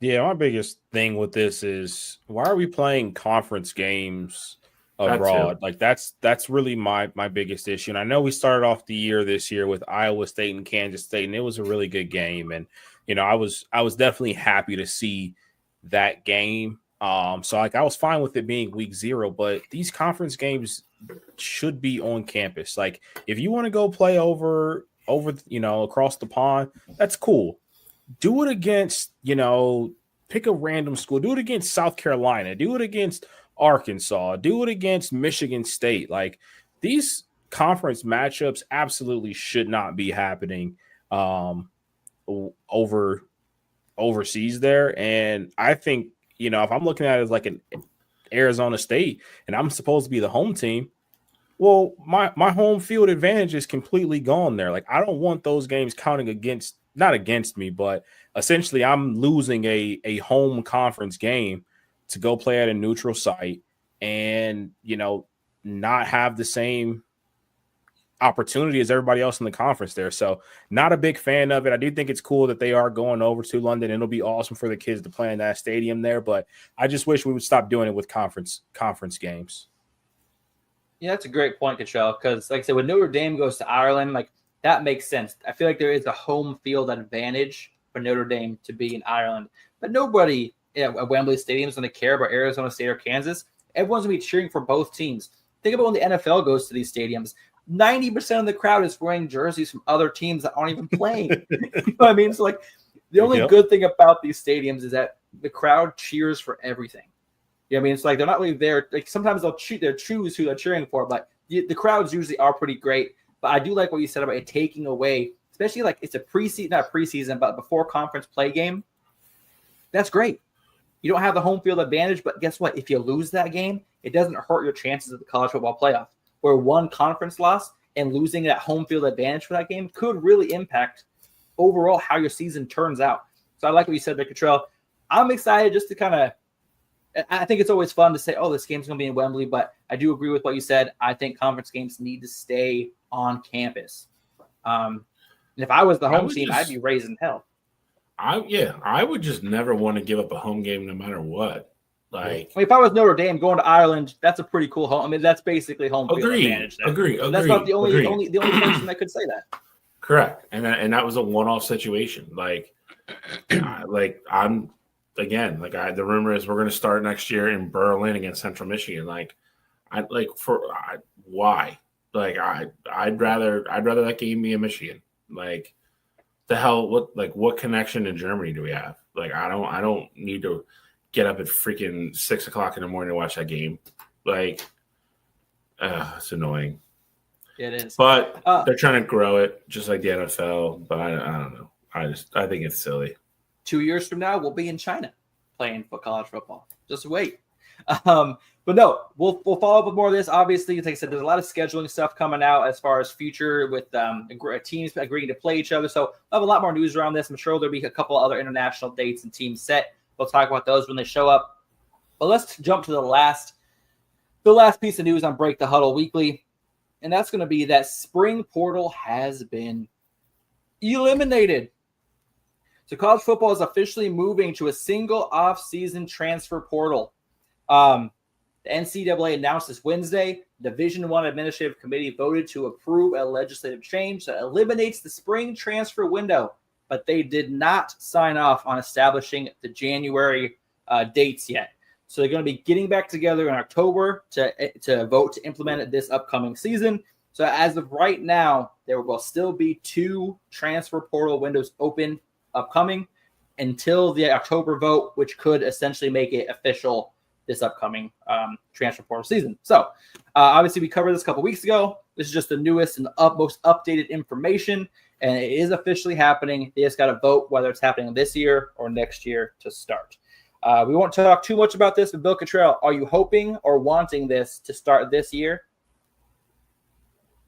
Speaker 2: Yeah, my biggest thing with this is why are we playing conference games abroad? Like that's really my biggest issue. And I know we started off the year this year with Iowa State and Kansas State, and it was a really good game. And I was definitely happy to see that game. So like I was fine with it being week 0, but these conference games should be on campus. Like if you want to go play over across the pond, that's cool. Do it against, pick a random school. Do it against South Carolina. Do it against Arkansas. Do it against Michigan State. Like these conference matchups absolutely should not be happening overseas there. And I think, if I'm looking at it as like an Arizona State and I'm supposed to be the home team, well, my home field advantage is completely gone there. Like I don't want those games counting not against me, but essentially I'm losing a home conference game to go play at a neutral site and, not have the same opportunity as everybody else in the conference there. So not a big fan of it. I do think it's cool that they are going over to London. It'll be awesome for the kids to play in that stadium there, but I just wish we would stop doing it with conference games.
Speaker 3: Yeah, that's a great point, Cottrell, because like I said, when Notre Dame goes to Ireland, like that makes sense. I feel like there is a home field advantage for Notre Dame to be in Ireland, but nobody at Wembley Stadium is going to care about Arizona State or Kansas. Everyone's going to be cheering for both teams. Think about when the NFL goes to these stadiums. 90% of the crowd is wearing jerseys from other teams that aren't even playing. You know what I mean? So like the only good thing about these stadiums is that the crowd cheers for everything. You know what I mean? It's like they're not really there. Like sometimes they'll choose who they're cheering for, but the crowds usually are pretty great. But I do like what you said about it taking away, especially like it's a not preseason, but before conference play game. That's great. You don't have the home field advantage, but guess what? If you lose that game, it doesn't hurt your chances at the college football playoff. Where one conference loss and losing that home field advantage for that game could really impact overall how your season turns out. So I like what you said there, Cottrell. I'm excited just to kind of – I think it's always fun to say, oh, this game's going to be in Wembley, but I do agree with what you said. I think conference games need to stay on campus. And if I was the home team, I'd be raising hell.
Speaker 1: I would just never want to give up a home game no matter what. Like,
Speaker 3: if I was Notre Dame going to Ireland, that's a pretty cool home. I mean, that's basically home field advantage.
Speaker 1: Agree.
Speaker 3: That's not the only person that could say that.
Speaker 1: Correct, and that was a one-off situation. The rumor is we're going to start next year in Berlin against Central Michigan. Why? I'd rather that game be in Michigan. Like, the hell? What connection to Germany do we have? Like, I don't need to get up at freaking 6 o'clock in the morning to watch that game. It's annoying.
Speaker 3: It is.
Speaker 1: But they're trying to grow it just like the NFL. But I don't know. I think it's silly.
Speaker 3: 2 years from now, we'll be in China playing for college football. Just wait. But no, we'll follow up with more of this. Obviously, like I said, there's a lot of scheduling stuff coming out as far as future with teams agreeing to play each other. So we'll have a lot more news around this. I'm sure there'll be a couple other international dates and teams set. We'll talk about those when they show up. But let's jump to the last piece of news on Break the Huddle Weekly, and that's going to be that spring portal has been eliminated. So college football is officially moving to a single off-season transfer portal. The NCAA announced this Wednesday. Division I Administrative Committee voted to approve a legislative change that eliminates the spring transfer window, but they did not sign off on establishing the January dates yet. So they're going to be getting back together in October to vote to implement it this upcoming season. So as of right now, there will still be 2 transfer portal windows open upcoming until the October vote, which could essentially make it official this upcoming transfer portal season. So obviously we covered this a couple weeks ago. This is just the newest and most updated information, and it is officially happening. They just got to vote whether it's happening this year or next year to start. We won't talk too much about this, but Bill Cottrell, are you hoping or wanting this to start this year?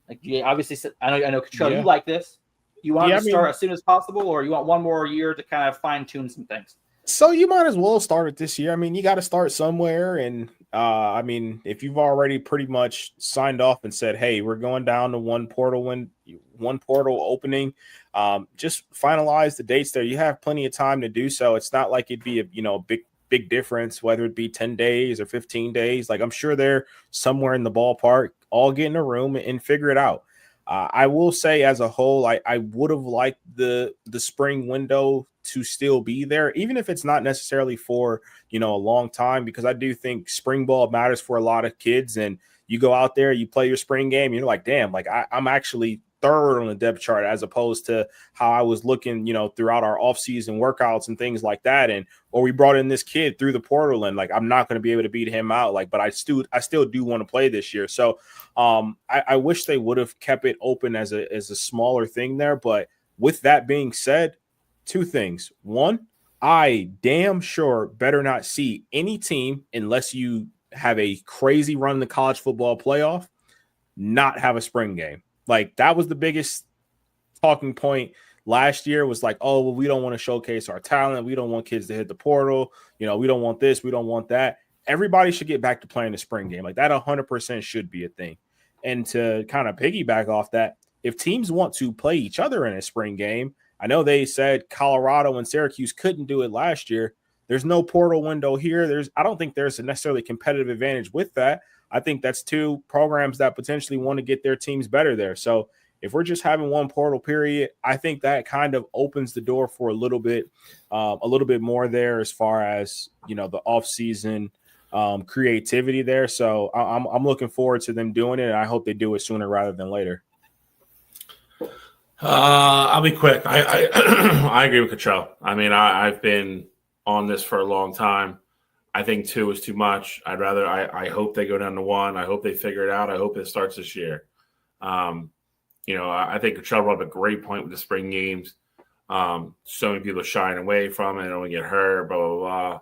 Speaker 3: Like, you obviously, I know, Cottrell, you like this. You want it to start as soon as possible, or you want one more year to kind of fine tune some things?
Speaker 2: So you might as well start it this year. I mean, you got to start somewhere, and I mean, if you've already pretty much signed off and said, "Hey, we're going down to one portal opening," just finalize the dates there. You have plenty of time to do so. It's not like it'd be a big difference whether it be 10 days or 15 days. Like, I'm sure they're somewhere in the ballpark. All get in a room and figure it out. I will say, as a whole, I would have liked the spring window to still be there, even if it's not necessarily for, a long time, because I do think spring ball matters for a lot of kids. And you go out there, you play your spring game, you're like, damn, like I'm actually third on the depth chart, as opposed to how I was looking, throughout our offseason workouts and things like that. Or we brought in this kid through the portal, and like, I'm not going to be able to beat him out. Like, but I still do want to play this year. So I wish they would have kept it open as a smaller thing there. But with that being said, two things. One, I damn sure better not see any team, unless you have a crazy run in the college football playoff, not have a spring game. Like, that was the biggest talking point last year, was like, oh, well, we don't want to showcase our talent. We don't want kids to hit the portal. We don't want this. We don't want that. Everybody should get back to playing the spring game. Like, that 100% should be a thing. And to kind of piggyback off that, if teams want to play each other in a spring game, I know they said Colorado and Syracuse couldn't do it last year. There's no portal window here. I don't think there's a necessarily competitive advantage with that. I think that's two programs that potentially want to get their teams better there. So if we're just having one portal period, I think that kind of opens the door for a little bit more there, as far as, the offseason creativity there. So I'm looking forward to them doing it, and I hope they do it sooner rather than later.
Speaker 1: I'll be quick. I agree with Cottrell. I mean, I've been on this for a long time. I think 2 is too much. I hope they go down to 1. I hope they figure it out. I hope it starts this year. I think Cottrell brought up a great point with the spring games. So many people are shying away from it. Don't want to get hurt, blah, blah, blah.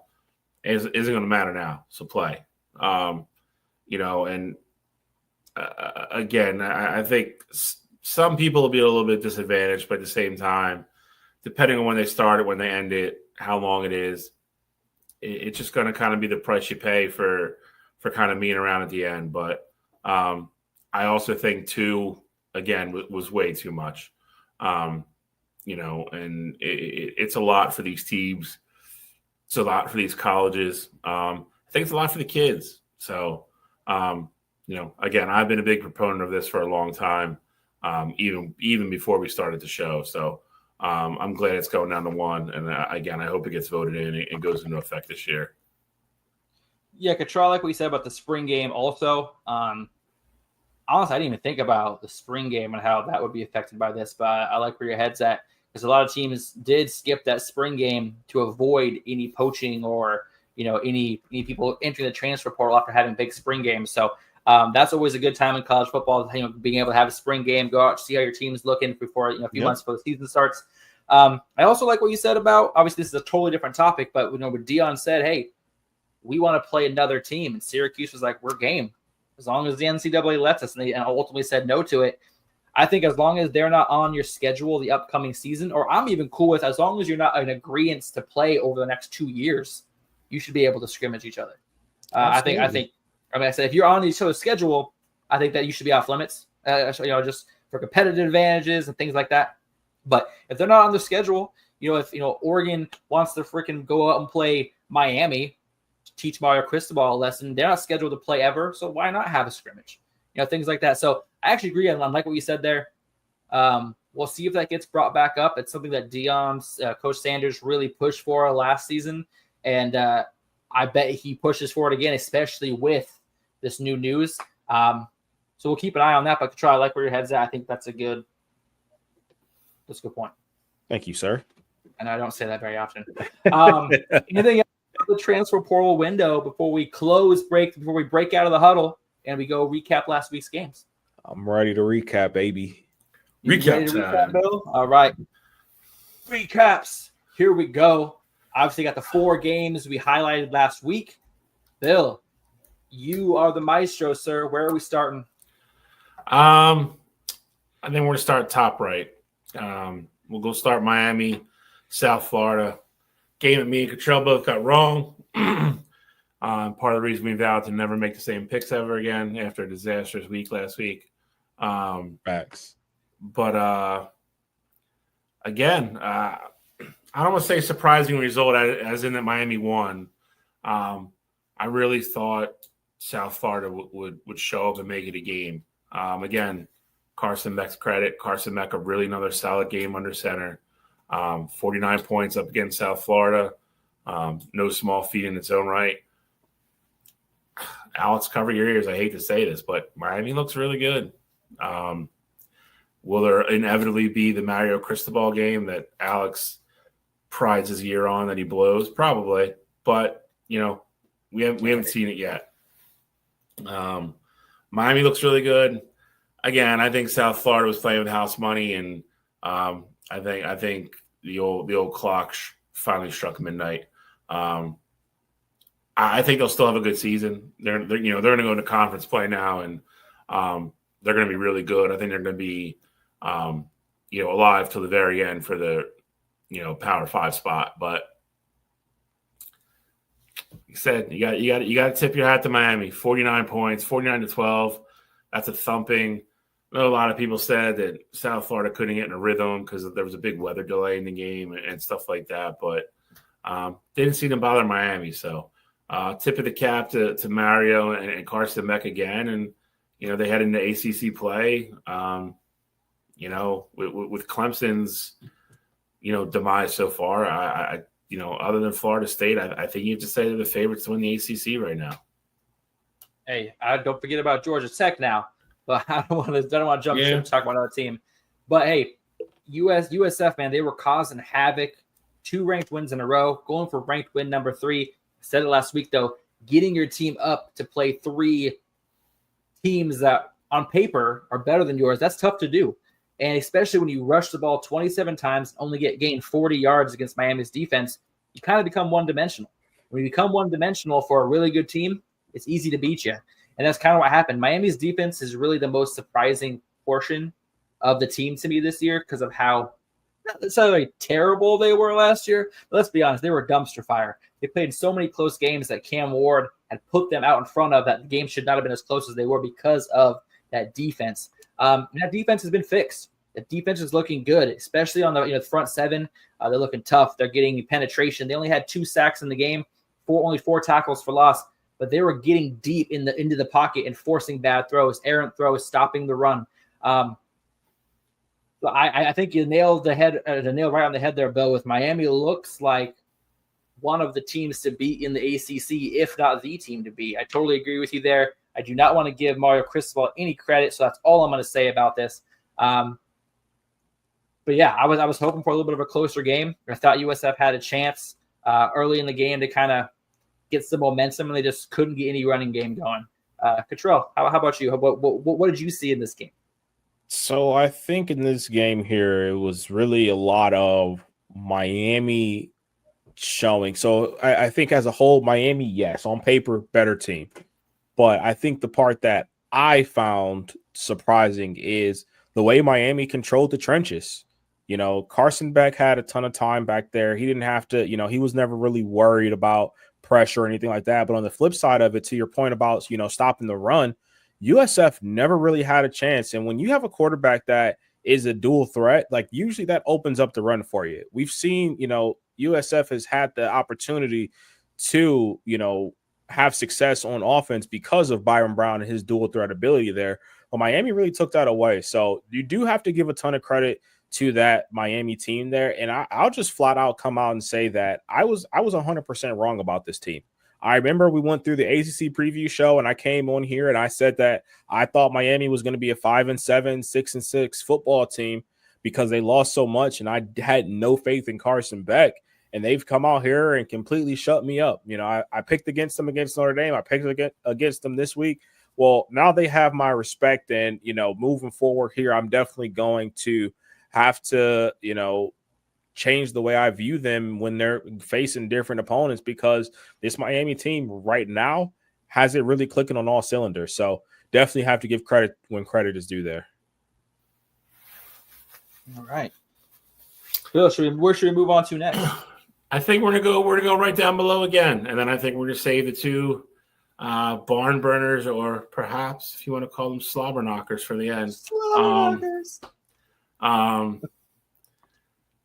Speaker 1: It isn't going to matter now. So play. Again, I think some people will be a little bit disadvantaged, but at the same time, depending on when they start it, when they end it, how long it is, it's just going to kind of be the price you pay for kind of being around at the end. But I also think 2, again, was way too much. And it's a lot for these teams. It's a lot for these colleges. I think it's a lot for the kids. So, again, I've been a big proponent of this for a long time, even before we started the show. So I'm glad it's going down to 1. And again, I hope it gets voted in and goes into effect this year.
Speaker 3: Yeah, Cottrell, like we said about the spring game also. Honestly, I didn't even think about the spring game and how that would be affected by this, but I like where your head's at, because a lot of teams did skip that spring game to avoid any poaching or, any people entering the transfer portal after having big spring games. So that's always a good time in college football, being able to have a spring game, go out, see how your team's looking before, a few months before the season starts. I also like what you said about, obviously this is a totally different topic, but when Dion said, hey, we want to play another team, and Syracuse was like, we're game, as long as the NCAA lets us, and they ultimately said no to it. I think as long as they're not on your schedule the upcoming season, or I'm even cool with, as long as you're not in agreement to play over the next 2 years, you should be able to scrimmage each other. I said, if you're on each other's schedule, I think that you should be off limits, just for competitive advantages and things like that. But if they're not on the schedule, if Oregon wants to freaking go out and play Miami, teach Mario Cristobal a lesson, they're not scheduled to play ever, so why not have a scrimmage? Things like that. So I actually agree on like what you said there. We'll see if that gets brought back up. It's something that Coach Sanders really pushed for last season, and I bet he pushes for it again, especially with this new news. So we'll keep an eye on that. But I like where your head's at. I think that's a good point.
Speaker 2: Thank you, sir.
Speaker 3: And I don't say that very often. Anything else about the transfer portal window before we break out of the huddle and we go recap last week's games?
Speaker 2: I'm ready to recap, baby.
Speaker 1: Recap,
Speaker 3: Bill? All right. Recaps. Here we go. Obviously got the 4 games we highlighted last week. Bill, you are the maestro, sir. Where are we starting?
Speaker 1: I think we're going to start top right. We'll go start Miami, South Florida. Game that me and Cottrell both got wrong. Part of the reason we vowed to never make the same picks ever again after a disastrous week last week.
Speaker 2: Facts.
Speaker 1: But again, I don't want to say surprising result as in that Miami won. I really thought South Florida would show up and make it a game. Again, Carson Beck's credit. Carson Beck, a really another solid game under center. 49 points up against South Florida. No small feat in its own right. Alex, cover your ears. I hate to say this, but Miami looks really good. Will there inevitably be the Mario Cristobal game that Alex prides his year on that he blows? Probably, but we haven't seen it yet. Miami looks really good. Again, I think South Florida was playing with house money, and I think the old clock finally struck midnight. I think they'll still have a good season. They're going to go into conference play now, and they're going to be really good. I think they're going to be alive till the very end for the Power 5 spot. But like I said, you got to tip your hat to Miami. 49 points, 49-12. That's a thumping. I know a lot of people said that South Florida couldn't get in a rhythm because there was a big weather delay in the game and stuff like that. But didn't seem to bother Miami. So tip of the cap to Mario and Carson Beck again. And, they head into ACC play, with Clemson's, demise so far. I other than Florida State, I think you have to say they're the favorites to win the ACC right now.
Speaker 3: Hey, don't forget about Georgia Tech now. But I don't want to jump ship and talk about another team. But hey, USF, man, they were causing havoc. 2 ranked wins in a row, going for ranked win number 3. I said it last week, though, getting your team up to play 3 teams that on paper are better than yours, that's tough to do. And especially when you rush the ball 27 times, only gain 40 yards against Miami's defense, you kind of become one-dimensional. When you become one-dimensional for a really good team, it's easy to beat you. And that's kind of what happened. Miami's defense is really the most surprising portion of the team to me this year because of how not necessarily terrible they were last year. But let's be honest, they were dumpster fire. They played so many close games that Cam Ward had put them out in front of that the game should not have been as close as they were because of that defense. That defense has been fixed. The defense is looking good, especially on the front 7. They're looking tough. They're getting penetration. They only had 2 sacks in the game, only 4 tackles for loss. But they were getting deep into the pocket and forcing bad throws, errant throws, stopping the run. I think you nailed the nail right on the head there, Bill. With Miami, looks like one of the teams to beat in the ACC, if not the team to beat. I totally agree with you there. I do not want to give Mario Cristobal any credit, so that's all I'm going to say about this. But yeah, I was hoping for a little bit of a closer game. I thought USF had a chance early in the game to kind of get some momentum, and they just couldn't get any running game going. Cottrell, how about you? What did you see in this game?
Speaker 2: So I think in this game here, it was really a lot of Miami showing. So I think as a whole, Miami, yes, on paper, better team. But I think the part that I found surprising is the way Miami controlled the trenches. Carson Beck had a ton of time back there. He didn't have to, he was never really worried about pressure or anything like that. But on the flip side of it, to your point about, stopping the run, USF never really had a chance. And when you have a quarterback that is a dual threat, like usually that opens up the run for you. We've seen, USF has had the opportunity to, have success on offense because of Byron Brown and his dual threat ability there. Well, Miami really took that away. So you do have to give a ton of credit to that Miami team there. And I'll just flat out come out and say that I was 100% wrong about this team. I remember we went through the ACC preview show and I came on here and I said that I thought Miami was going to be a 5-7, 6-6 football team because they lost so much. And I had no faith in Carson Beck, and they've come out here and completely shut me up. I picked against them against Notre Dame. I picked against them this week. Well, now they have my respect, and, moving forward here, I'm definitely going to have to, change the way I view them when they're facing different opponents, because this Miami team right now has it really clicking on all cylinders. So definitely have to give credit when credit is due there.
Speaker 3: All right. Bill, where should we move on to next?
Speaker 1: I think we're gonna go right down below again, and then I think we're gonna save the two barn burners, or perhaps if you want to call them slobber knockers, for the end.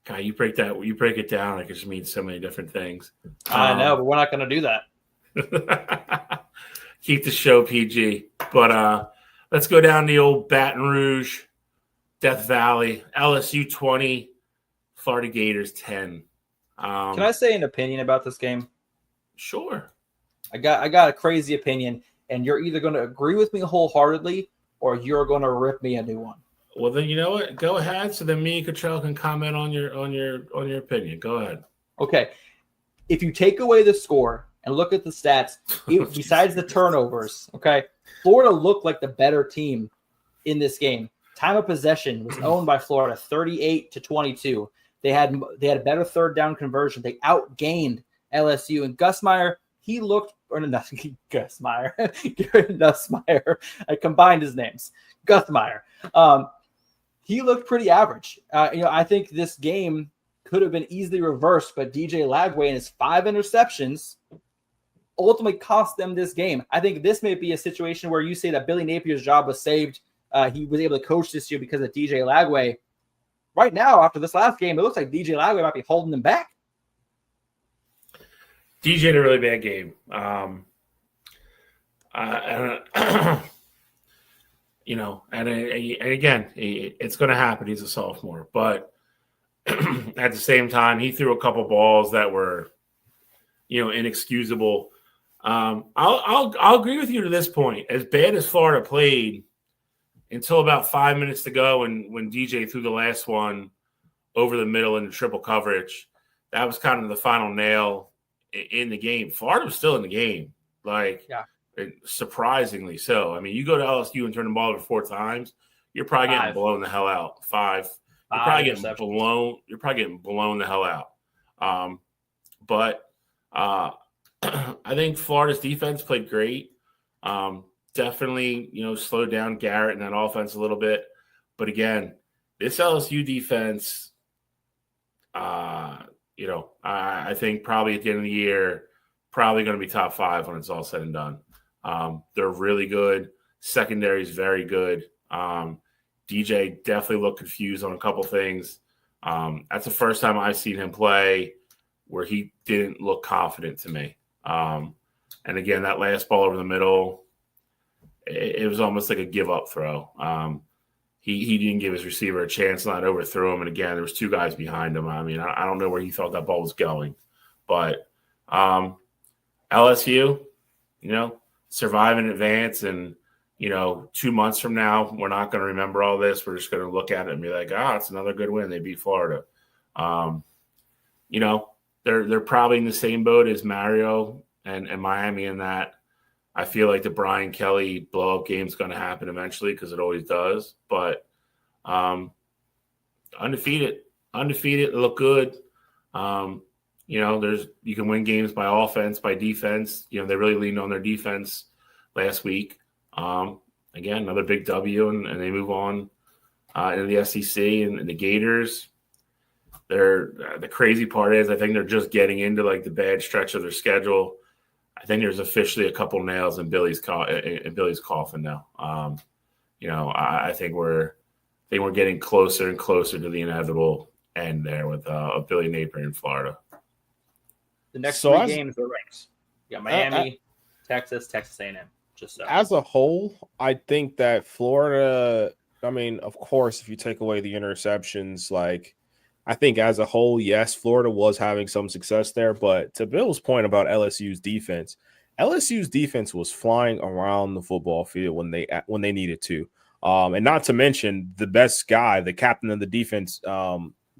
Speaker 1: God, you break it down like it just means so many different things.
Speaker 3: I know, but we're not going to do that.
Speaker 1: Keep the show PG. But let's go down the old Baton Rouge, Death Valley, LSU 20, Florida Gators 10.
Speaker 3: Can I say an opinion about this game?
Speaker 1: Sure.
Speaker 3: I got a crazy opinion, and you're either going to agree with me wholeheartedly or you're going to rip me a new one.
Speaker 1: Well, then you know what? Go ahead. So then me and Cottrell can comment on your opinion. Go ahead.
Speaker 3: Okay. If you take away the score and look at the stats, besides the turnovers, okay, Florida looked like the better team in this game. Time of possession was owned by Florida, 38-22. They had a better third down conversion. They outgained LSU, and Gus Meyer, he looked, or not Gus Meyer, Nussmeyer. I combined his names. Gus Meyer. He looked pretty average. I think this game could have been easily reversed, but DJ Lagway and his 5 interceptions ultimately cost them this game. I think this may be a situation where you say that Billy Napier's job was saved. He was able to coach this year because of DJ Lagway. Right now, after this last game, it looks like DJ Lagway might be holding them back.
Speaker 1: DJ had a really bad game. And again, it's going to happen. He's a sophomore, but at the same time, he threw a couple balls that were, inexcusable. I'll agree with you to this point. As bad as Florida played until about 5 minutes to go, and when DJ threw the last one over the middle into triple coverage, that was kind of the final nail in the game. Florida was still in the game, surprisingly so. I mean, you go to LSU and turn the ball over 4 times, you're probably getting blown the hell out. 5. You're probably getting blown the hell out. But I think Florida's defense played great. Definitely, slowed down Garrett and that offense a little bit. But again, this LSU defense, I think probably at the end of the year, probably going to be top 5 when it's all said and done. They're really good. Secondary is very good. DJ definitely looked confused on a couple things. That's the first time I've seen him play where he didn't look confident to me. And again, that last ball over the middle, it was almost like a give-up throw. He didn't give his receiver a chance, not overthrow him. And again, there was 2 guys behind him. I mean, I don't know where he thought that ball was going. But LSU, survive in advance. And, 2 months from now, we're not going to remember all this. We're just going to look at it and be like, it's another good win. They beat Florida. They're probably in the same boat as Mario and Miami in that I feel like the Brian Kelly blow-up game is going to happen eventually because it always does. But undefeated, they look good. You can win games by offense, by defense. They really leaned on their defense last week. Again, another big W, and they move on into the SEC and the Gators. The crazy part is I think they're just getting into like the bad stretch of their schedule. I think there's officially a couple nails in Billy's coffin now. I think we're getting closer and closer to the inevitable end there with Billy Napier in Florida.
Speaker 3: The next 3 games are ranked. You got Miami, Texas A&M.
Speaker 2: As a whole, I think that Florida, I mean, of course, if you take away the interceptions, I think as a whole, yes, Florida was having some success there. But to Bill's point about LSU's defense was flying around the football field when they needed to. And not to mention the best guy, the captain of the defense,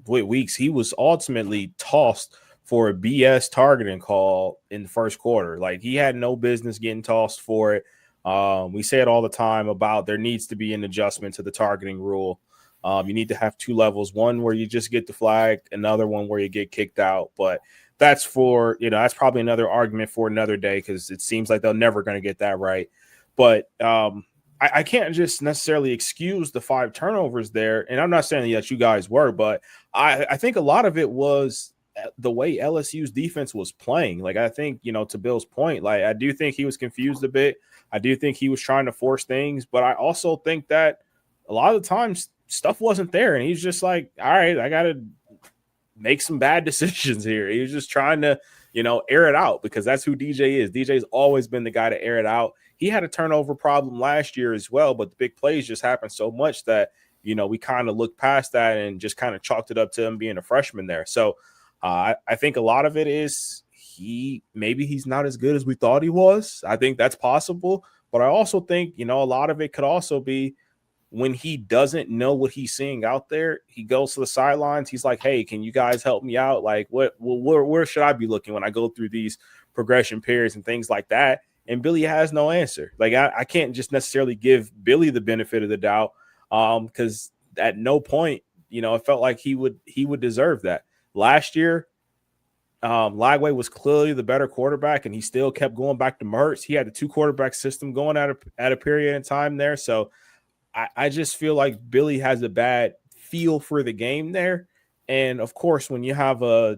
Speaker 2: Weeks, he was ultimately tossed for a BS targeting call in the first quarter. He had no business getting tossed for it. We say it all the time about there needs to be an adjustment to the targeting rule. You need to have 2 levels, one where you just get the flag, another one where you get kicked out. But that's that's probably another argument for another day because it seems like they're never going to get that right. But I can't just necessarily excuse the 5 turnovers there. And I'm not saying that you guys were, but I think a lot of it was the way LSU's defense was playing. Like, I think, to Bill's point, like, I do think he was confused a bit. I do think he was trying to force things, but I also think that a lot of the times stuff wasn't there. And he's just like, all right, I got to make some bad decisions here. He was just trying to, air it out, because that's who DJ is. DJ's always been the guy to air it out. He had a turnover problem last year as well, but the big plays just happened so much that, we kind of looked past that and just kind of chalked it up to him being a freshman there. So I think a lot of it is maybe he's not as good as we thought he was. I think that's possible. But I also think, a lot of it could also be when he doesn't know what he's seeing out there, he goes to the sidelines. He's like, hey, can you guys help me out? Like, where should I be looking when I go through these progression periods and things like that? And Billy has no answer. Like, I can't just necessarily give Billy the benefit of the doubt, because at no point, it felt like he would deserve that. Last year, Lagway was clearly the better quarterback, and he still kept going back to Mertz. He had the 2-quarterback system going at a period in time there. So I just feel like Billy has a bad feel for the game there. And of course, when you have a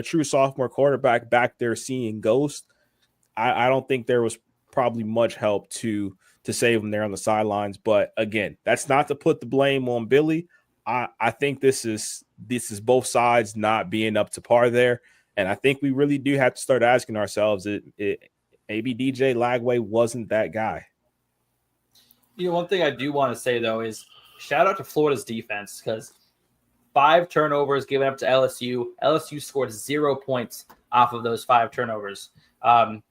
Speaker 2: true sophomore quarterback back there seeing ghosts, I don't think there was probably much help to save him there on the sidelines. But again, that's not to put the blame on Billy. I think this is both sides not being up to par there. And I think we really do have to start asking ourselves, maybe DJ Lagway wasn't that guy.
Speaker 3: One thing I do want to say, though, is shout out to Florida's defense, because 5 turnovers given up to LSU. LSU scored 0 points off of those 5 turnovers.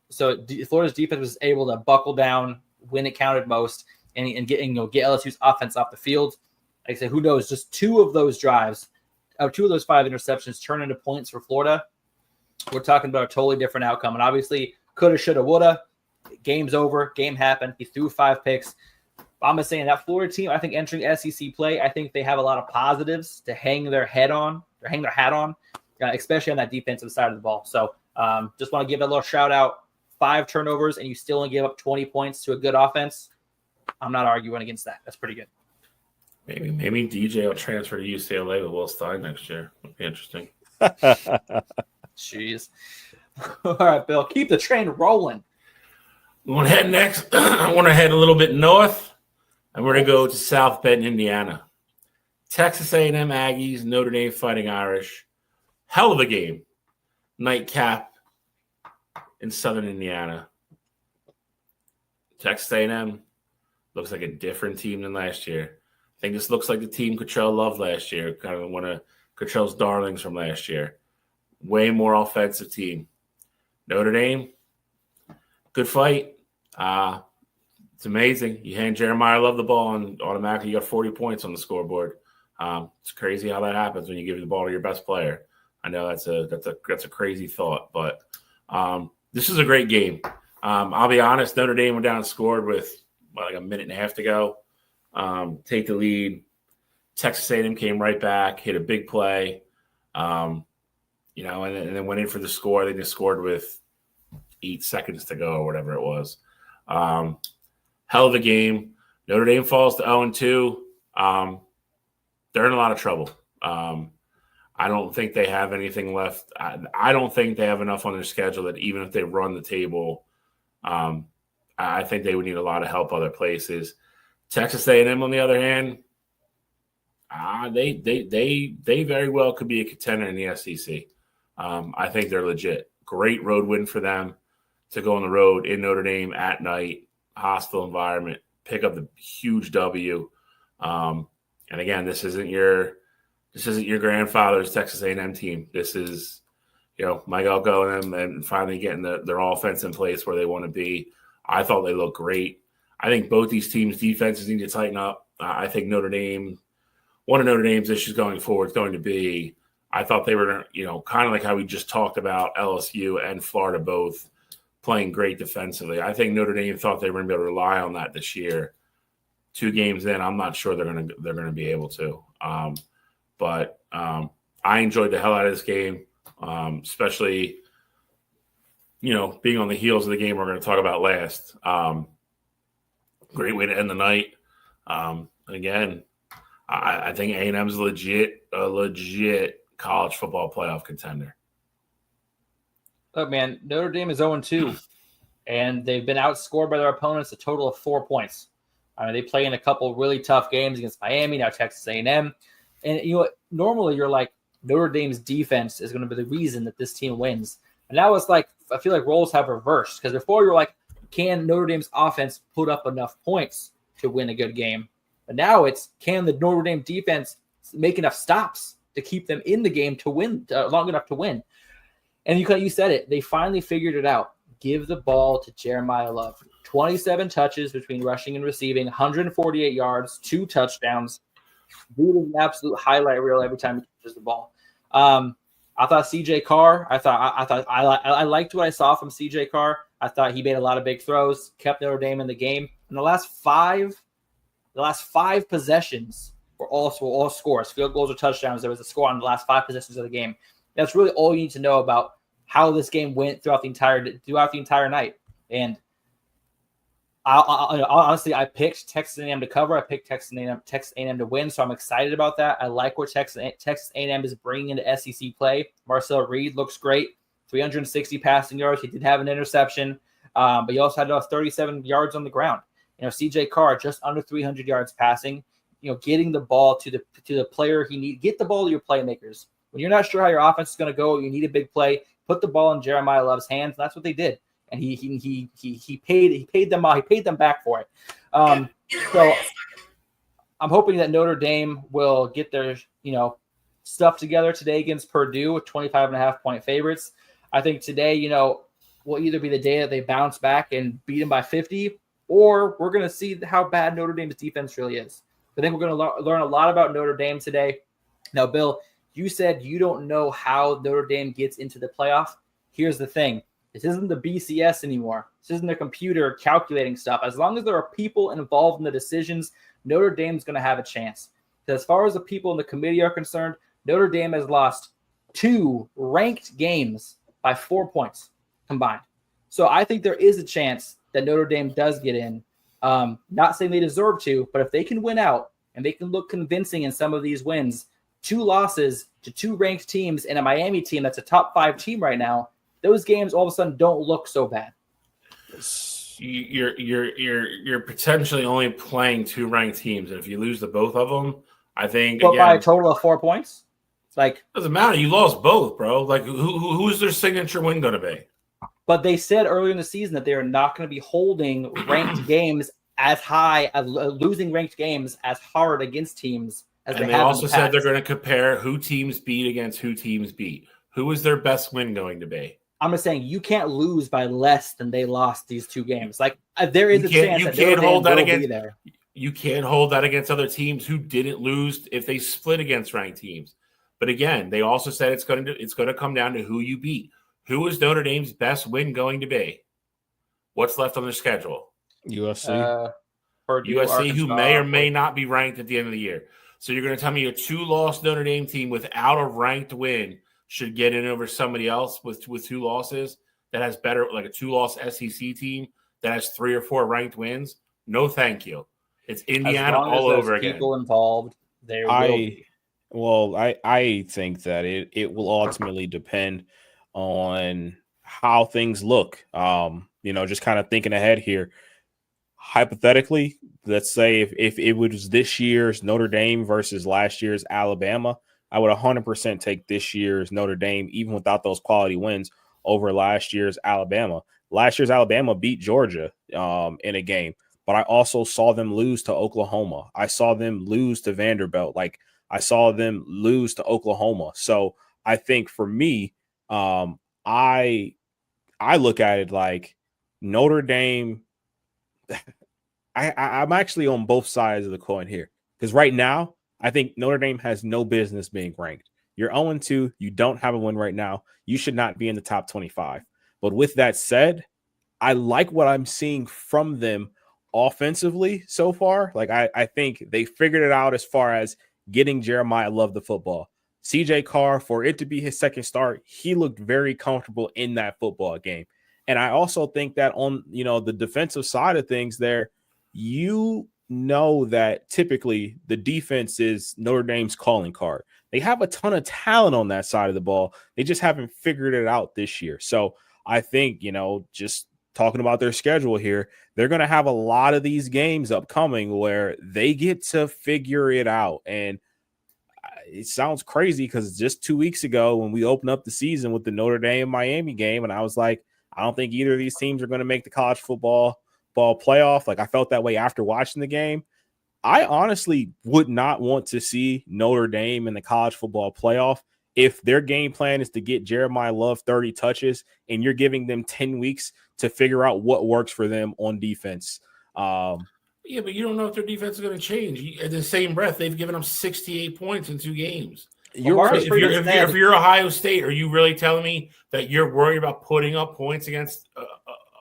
Speaker 3: So Florida's defense was able to buckle down when it counted most and get LSU's offense off the field. Like I said, who knows? Just 2 of those drives, 2 of those 5 interceptions turn into points for Florida. We're talking about a totally different outcome. And obviously, coulda, shoulda, woulda. Game's over. Game happened. He threw 5 picks. I'm just saying that Florida team, I think entering SEC play, I think they have a lot of positives to hang their hat on, especially on that defensive side of the ball. So just want to give a little shout out. 5 turnovers and you still only give up 20 points to a good offense. I'm not arguing against that. That's pretty good.
Speaker 1: Maybe DJ will transfer to UCLA with Will Stein next year. Would be interesting.
Speaker 3: Jeez. All right, Bill, keep the train rolling.
Speaker 1: We want to head next. I want to head a little bit north, and we're going to go to South Bend, Indiana. Texas A&M Aggies, Notre Dame Fighting Irish. Hell of a game. Nightcap in Southern Indiana. Texas A&M looks like a different team than last year. I think this looks like the team Cottrell loved last year, kind of one of Cottrell's darlings from last year. Way more offensive team. Notre Dame, good fight. It's amazing. You hand Jeremiah Love the ball, and automatically you got 40 points on the scoreboard. It's crazy how that happens when you give the ball to your best player. I know that's a crazy thought, but this is a great game. I'll be honest. Notre Dame went down and scored with like a minute and a half to go. Take the lead. Texas A&M came right back, hit a big play, and then went in for the score. They just scored with 8 seconds to go or whatever it was. Hell of a game. Notre Dame falls to 0-2. They're in a lot of trouble. I don't think they have anything left. I don't think they have enough on their schedule that even if they run the table, I think they would need a lot of help other places. Texas A&M, on the other hand, they very well could be a contender in the SEC. I think they're legit. Great road win for them to go on the road in Notre Dame at night, hostile environment, pick up the huge W. And again, this isn't your grandfather's Texas A&M team. This is, Mike Elko and them, and finally getting their offense in place where they want to be. I thought they looked great. I think both these teams' defenses need to tighten up. I think one of Notre Dame's issues going forward is going to be, I thought they were, kind of like how we just talked about LSU and Florida both playing great defensively. I think Notre Dame thought they were going to be able to rely on that this year. 2 games in, I'm not sure they're going to be able to. But I enjoyed the hell out of this game, especially, being on the heels of the game we're going to talk about last. Great way to end the night. Again, I think A&M's a legit college football playoff contender.
Speaker 3: Look, man, Notre Dame is 0-2, and they've been outscored by their opponents a total of 4 points. I mean, they play in a couple really tough games against Miami, now Texas A&M. And you know what? Normally you're like, Notre Dame's defense is going to be the reason that this team wins. And now it's like, I feel like roles have reversed, because before you're like, can Notre Dame's offense put up enough points to win a good game? But now it's, can the Notre Dame defense make enough stops to keep them in the game to win, long enough to win? And you said it. They finally figured it out. Give the ball to Jeremiah Love. 27 touches between rushing and receiving, 148 yards, 2 touchdowns. Dude is an absolute highlight reel every time he catches the ball. I thought CJ Carr. I liked what I saw from CJ Carr. I thought he made a lot of big throws, kept Notre Dame in the game. In the last five possessions were all scores, field goals or touchdowns. There was a score on the last 5 possessions of the game. That's really all you need to know about how this game went throughout the entire night. And honestly, I picked Texas A&M to cover. I picked Texas A&M to win, so I'm excited about that. I like what Texas A&M is bringing into SEC play. Marcel Reed looks great, 360 passing yards. He did have an interception, but he also had 37 yards on the ground. You know, CJ Carr just under 300 yards passing. You know, getting the ball to the player he needs. Get the ball to your playmakers. When you're not sure how your offense is going to go, you need a big play. Put the ball in Jeremiah Love's hands. And that's what they did. And he paid them back for it. So I'm hoping that Notre Dame will get their stuff together today against Purdue with 25.5-point favorites. I think today will either be the day that they bounce back and beat them by 50, or we're going to see how bad Notre Dame's defense really is. I think we're going to learn a lot about Notre Dame today. Now, Bill, you said you don't know how Notre Dame gets into the playoff. Here's the thing. This isn't the BCS anymore. This isn't a computer calculating stuff. As long as there are people involved in the decisions, Notre Dame's going to have a chance. As far as the people in the committee are concerned, Notre Dame has lost 2 ranked games by 4 points combined. So I think there is a chance that Notre Dame does get in. Not saying they deserve to, but if they can win out and they can look convincing in some of these wins, 2 losses to 2 ranked teams and a Miami team that's a top 5 team right now, those games all of a sudden don't look so bad.
Speaker 1: You're potentially only playing 2 ranked teams, and if you lose to both of them, I think
Speaker 3: by a total of 4 points. Like,
Speaker 1: doesn't matter. You lost both, bro. Like, who's their signature win going to be?
Speaker 3: But they said earlier in the season that they are not going to be holding ranked games as high, losing ranked games as hard against teams as they have. And they also said
Speaker 1: they're going to compare who teams beat against who teams beat. Who is their best win going to be?
Speaker 3: I'm just saying you can't lose by less than they lost these 2 games. Like, there is a chance that Notre Dame will be there.
Speaker 1: You can't hold that against other teams who didn't lose if they split against ranked teams. But again, they also said it's going to come down to who you beat. Who is Notre Dame's best win going to be? What's left on their schedule?
Speaker 2: USC.
Speaker 3: Purdue,
Speaker 1: USC,
Speaker 3: Arkansas,
Speaker 1: who may or may not be ranked at the end of the year. So you're going to tell me a 2-loss Notre Dame team without a ranked win should get in over somebody else with 2 losses that has better, like a 2-loss SEC team that has 3 or 4 ranked wins? No, thank you. It's Indiana all over again.
Speaker 3: People involved.
Speaker 2: I think that it will ultimately depend on how things look. Just kind of thinking ahead here. Hypothetically, let's say if it was this year's Notre Dame versus last year's Alabama, I would 100% take this year's Notre Dame, even without those quality wins, over last year's Alabama. Last year's Alabama beat Georgia in a game, but I also saw them lose to Oklahoma. I saw them lose to Vanderbilt. Like, I saw them lose to Oklahoma. So I think for me, I look at it like Notre Dame. I'm actually on both sides of the coin here, because right now I think Notre Dame has no business being ranked. You're 0-2. You don't have a win right now. You should not be in the top 25. But with that said, I like what I'm seeing from them offensively so far. Like, I think they figured it out as far as getting Jeremiah Love the football. CJ Carr, for it to be his second start, he looked very comfortable in that football game. And I also think that on, the defensive side of things there, you know that typically the defense is Notre Dame's calling card. They have a ton of talent on that side of the ball. They just haven't figured it out this year. So I think, just talking about their schedule here, they're going to have a lot of these games upcoming where they get to figure it out. And it sounds crazy because just 2 weeks ago when we opened up the season with the Notre Dame Miami game, and I was like, I don't think either of these teams are going to make the college football playoff. Like, I felt that way after watching the game. I honestly would not want to see Notre Dame in the college football playoff if their game plan is to get Jeremiah Love 30 touches and you're giving them 10 weeks to figure out what works for them on defense.
Speaker 1: Yeah, but you don't know if their defense is going to change. In the same breath, they've given them 68 points in 2 games.
Speaker 2: You're right.
Speaker 1: If you're Ohio State, are you really telling me that you're worried about putting up points against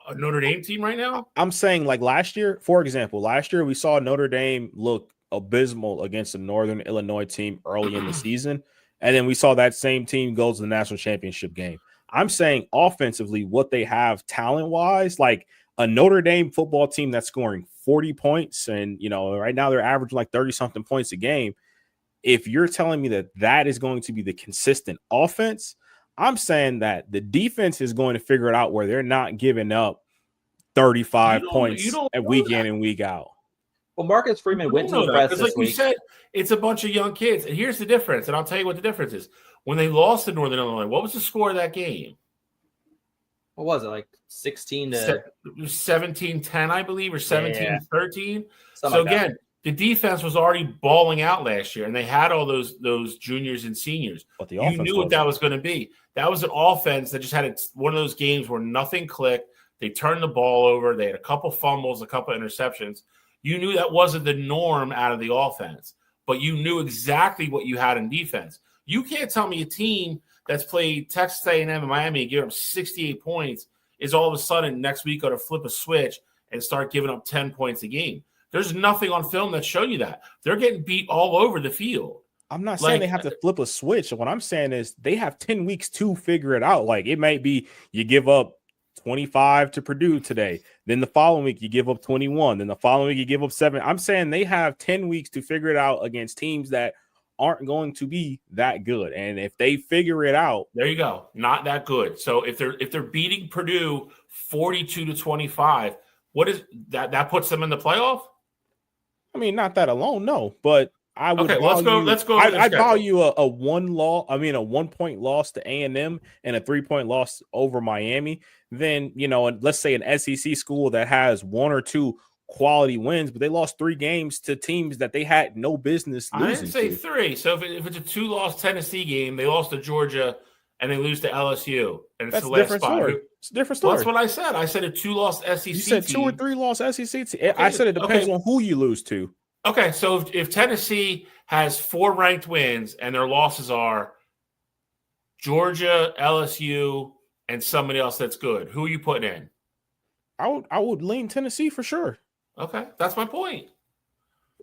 Speaker 1: a Notre Dame team right now?
Speaker 2: I'm saying, like, last year, for example, we saw Notre Dame look abysmal against a Northern Illinois team early in the season, and then we saw that same team go to the national championship game. I'm saying offensively, what they have talent-wise, like a Notre Dame football team that's scoring 40 points, and, right now they're averaging like 30-something points a game. If you're telling me that is going to be the consistent offense, I'm saying that the defense is going to figure it out where they're not giving up 35 points week in and week out.
Speaker 3: Well, Marcus Freeman went to the press this
Speaker 1: week. Like you said, it's a bunch of young kids. And here's the difference, and I'll tell you what the difference is. When they lost to Northern Illinois, what was the score of that game?
Speaker 3: What was it, like 16 to
Speaker 1: 17-10, I believe, or 17-13? So again, the defense was already balling out last year, and they had all those juniors and seniors.
Speaker 2: But
Speaker 1: you knew what that was going to be. That was an offense that just had one of those games where nothing clicked. They turned the ball over. They had a couple fumbles, a couple interceptions. You knew that wasn't the norm out of the offense, but you knew exactly what you had in defense. You can't tell me a team that's played Texas A&M and Miami and give them 68 points is all of a sudden next week going to flip a switch and start giving up 10 points a game. There's nothing on film that show you that. They're getting beat all over the field.
Speaker 2: I'm not saying they have to flip a switch. What I'm saying is they have 10 weeks to figure it out. Like, it might be you give up 25 to Purdue today. Then the following week you give up 21. Then the following week you give up 7. I'm saying they have 10 weeks to figure it out against teams that aren't going to be that good. And if they figure it out,
Speaker 1: there you go. Not that good. So if they're beating Purdue 42-25, what is that? That puts them in the playoff?
Speaker 2: I mean, not that alone, no. But I would.
Speaker 1: Okay, let's go.
Speaker 2: I'd value a 1-point loss to A&M and a 3-point loss over Miami. Then, let's say an SEC school that has 1 or 2 quality wins, but they lost 3 games to teams that they had no business losing.
Speaker 1: I didn't say 3. So if it's a 2-loss Tennessee game, they lost to Georgia and they lose to LSU, and it's the last spot.
Speaker 2: It's a different story.
Speaker 1: Well, that's what I said. I said a 2-loss SEC team.
Speaker 2: You said 2 or 3-loss SEC team. Okay, I said it depends on who you lose to.
Speaker 1: Okay, so if Tennessee has 4 ranked wins and their losses are Georgia, LSU, and somebody else that's good, who are you putting in?
Speaker 2: I would lean Tennessee for sure.
Speaker 1: Okay, that's my point.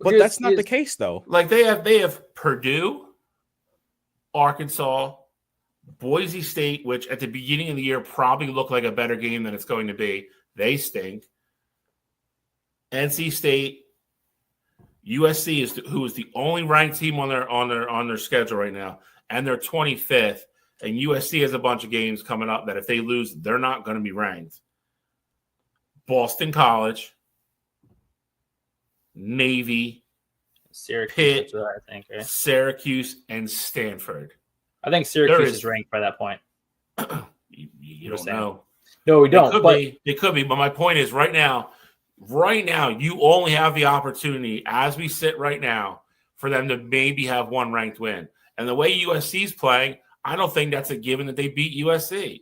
Speaker 2: But that's not the case, though.
Speaker 1: Like, they have Purdue, Arkansas, Boise State, which at the beginning of the year probably looked like a better game than it's going to be. They stink. NC State, USC who is the only ranked team on their schedule right now, and they're 25th. And USC has a bunch of games coming up that if they lose, they're not going to be ranked. Boston College, Navy,
Speaker 3: Syracuse,
Speaker 1: Pitt,
Speaker 3: I think, right?
Speaker 1: Syracuse, and Stanford.
Speaker 3: I think Syracuse is ranked by that point.
Speaker 1: You don't know.
Speaker 3: No, we don't.
Speaker 1: It could be. But my point is, right now, you only have the opportunity, as we sit right now, for them to maybe have 1 ranked win. And the way USC is playing, I don't think that's a given that they beat USC.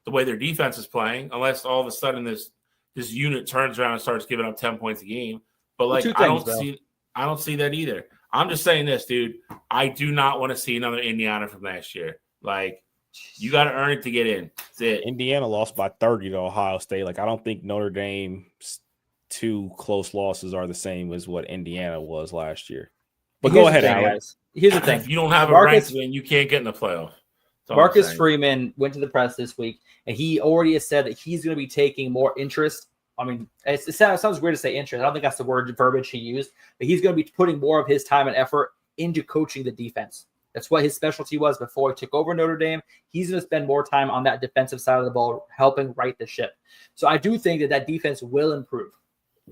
Speaker 1: The way their defense is playing, unless all of a sudden this unit turns around and starts giving up 10 points a game. But I don't see that either. I'm just saying this, dude. I do not want to see another Indiana from last year. Like, you got to earn it to get in. That's it.
Speaker 2: Indiana lost by 30 to Ohio State. Like, I don't think Notre Dame's 2 close losses are the same as what Indiana was last year. But go ahead, guys.
Speaker 3: Here's the thing.
Speaker 1: If you don't have a ranked win, you can't get in the playoff.
Speaker 3: Marcus Freeman went to the press this week, and he already has said that he's going to be taking more interest I mean, it sounds weird to say interest. I don't think that's the word verbiage he used, but he's going to be putting more of his time and effort into coaching the defense. That's what his specialty was before he took over Notre Dame. He's going to spend more time on that defensive side of the ball, helping right the ship. So I do think that defense will improve.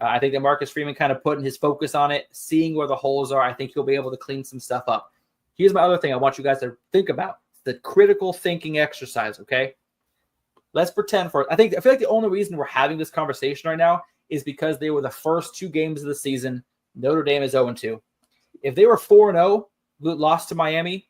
Speaker 3: I think that Marcus Freeman kind of putting his focus on it, seeing where the holes are. I think he'll be able to clean some stuff up. Here's my other thing I want you guys to think about, the critical thinking exercise, okay? Let's pretend I feel like the only reason we're having this conversation right now is because they were the first 2 games of the season. Notre Dame is 0-2. If they were 4-0, lost to Miami,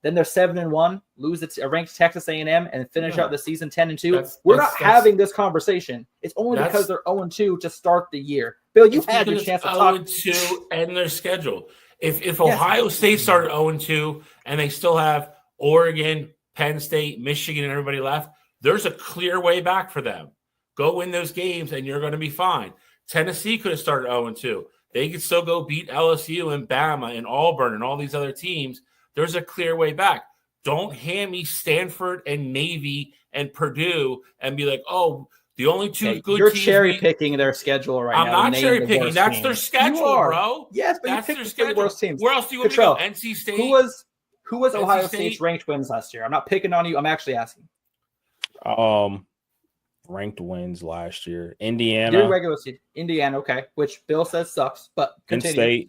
Speaker 3: then they're 7-1, lose a ranked Texas A&M, and finish out the season 10-2. We're not having this conversation. It's only because they're 0-2 to start the year. Bill, you've had your chance to talk.
Speaker 1: 0-2 and their schedule. If Ohio State started 0-2 and they still have Oregon, Penn State, Michigan, and everybody left, there's a clear way back for them. Go win those games, and you're going to be fine. Tennessee could have started 0-2. They could still go beat LSU and Bama and Auburn and all these other teams. There's a clear way back. Don't hand me Stanford and Navy and Purdue and be like, oh, the only 2 good
Speaker 3: you're
Speaker 1: teams.
Speaker 3: You're cherry picking their schedule right now.
Speaker 1: I'm not cherry picking. That's their schedule, bro.
Speaker 3: Yes, but
Speaker 1: that's
Speaker 3: you picked the 3 worst teams.
Speaker 1: Where else do you want to go? NC State?
Speaker 3: Who was Ohio State's ranked wins last year? I'm not picking on you. I'm actually asking.
Speaker 2: Ranked wins last year. Indiana.
Speaker 3: During regular season. Indiana, okay. Which Bill says sucks, but continue.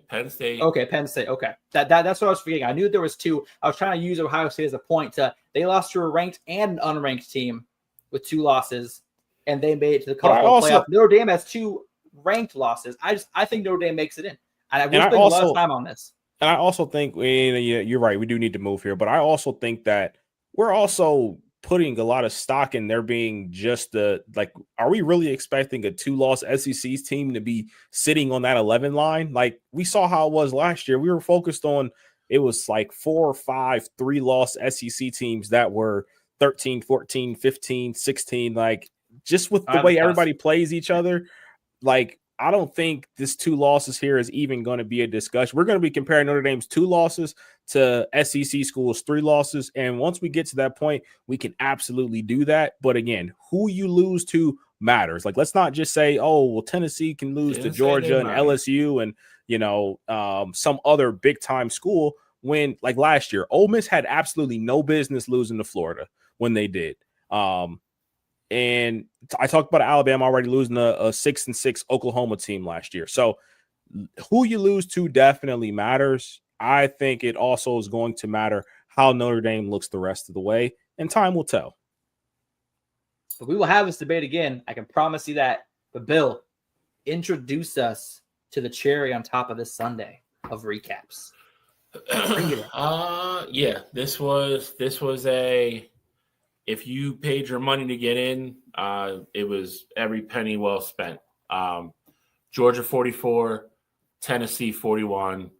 Speaker 1: Penn State.
Speaker 3: Okay, Penn State. Okay. That's what I was forgetting. I knew there was 2. I was trying to use Ohio State as a point they lost to a ranked and an unranked team with 2 losses, and they made it to the college playoff. Notre Dame has 2 ranked losses. I think Notre Dame makes it in. And we're spending a lot of time on this.
Speaker 2: And I also think you're right. We do need to move here, but I also think that we're also putting a lot of stock in there being just are we really expecting a 2-loss SEC team to be sitting on that 11 line? Like we saw how it was last year. We were focused on it was like 4 or 5 3-loss SEC teams that were 13, 14, 15, 16. Like just with the way everybody plays each other, like I don't think this 2 losses here is even going to be a discussion. We're going to be comparing Notre Dame's 2 losses to SEC schools' 3 losses. And once we get to that point, we can absolutely do that. But again, who you lose to matters. Like, let's not just say, oh, well, Tennessee can lose to Georgia and LSU and, some other big time school when like last year, Ole Miss had absolutely no business losing to Florida when they did. And I talked about Alabama already losing a 6-6 Oklahoma team last year. So who you lose to definitely matters. I think it also is going to matter how Notre Dame looks the rest of the way, and time will tell.
Speaker 3: But we will have this debate again. I can promise you that. But Bill, introduce us to the cherry on top of this Sunday of recaps.
Speaker 1: Yeah, this was a. If you paid your money to get in, it was every penny well spent. Georgia 44, Tennessee 41.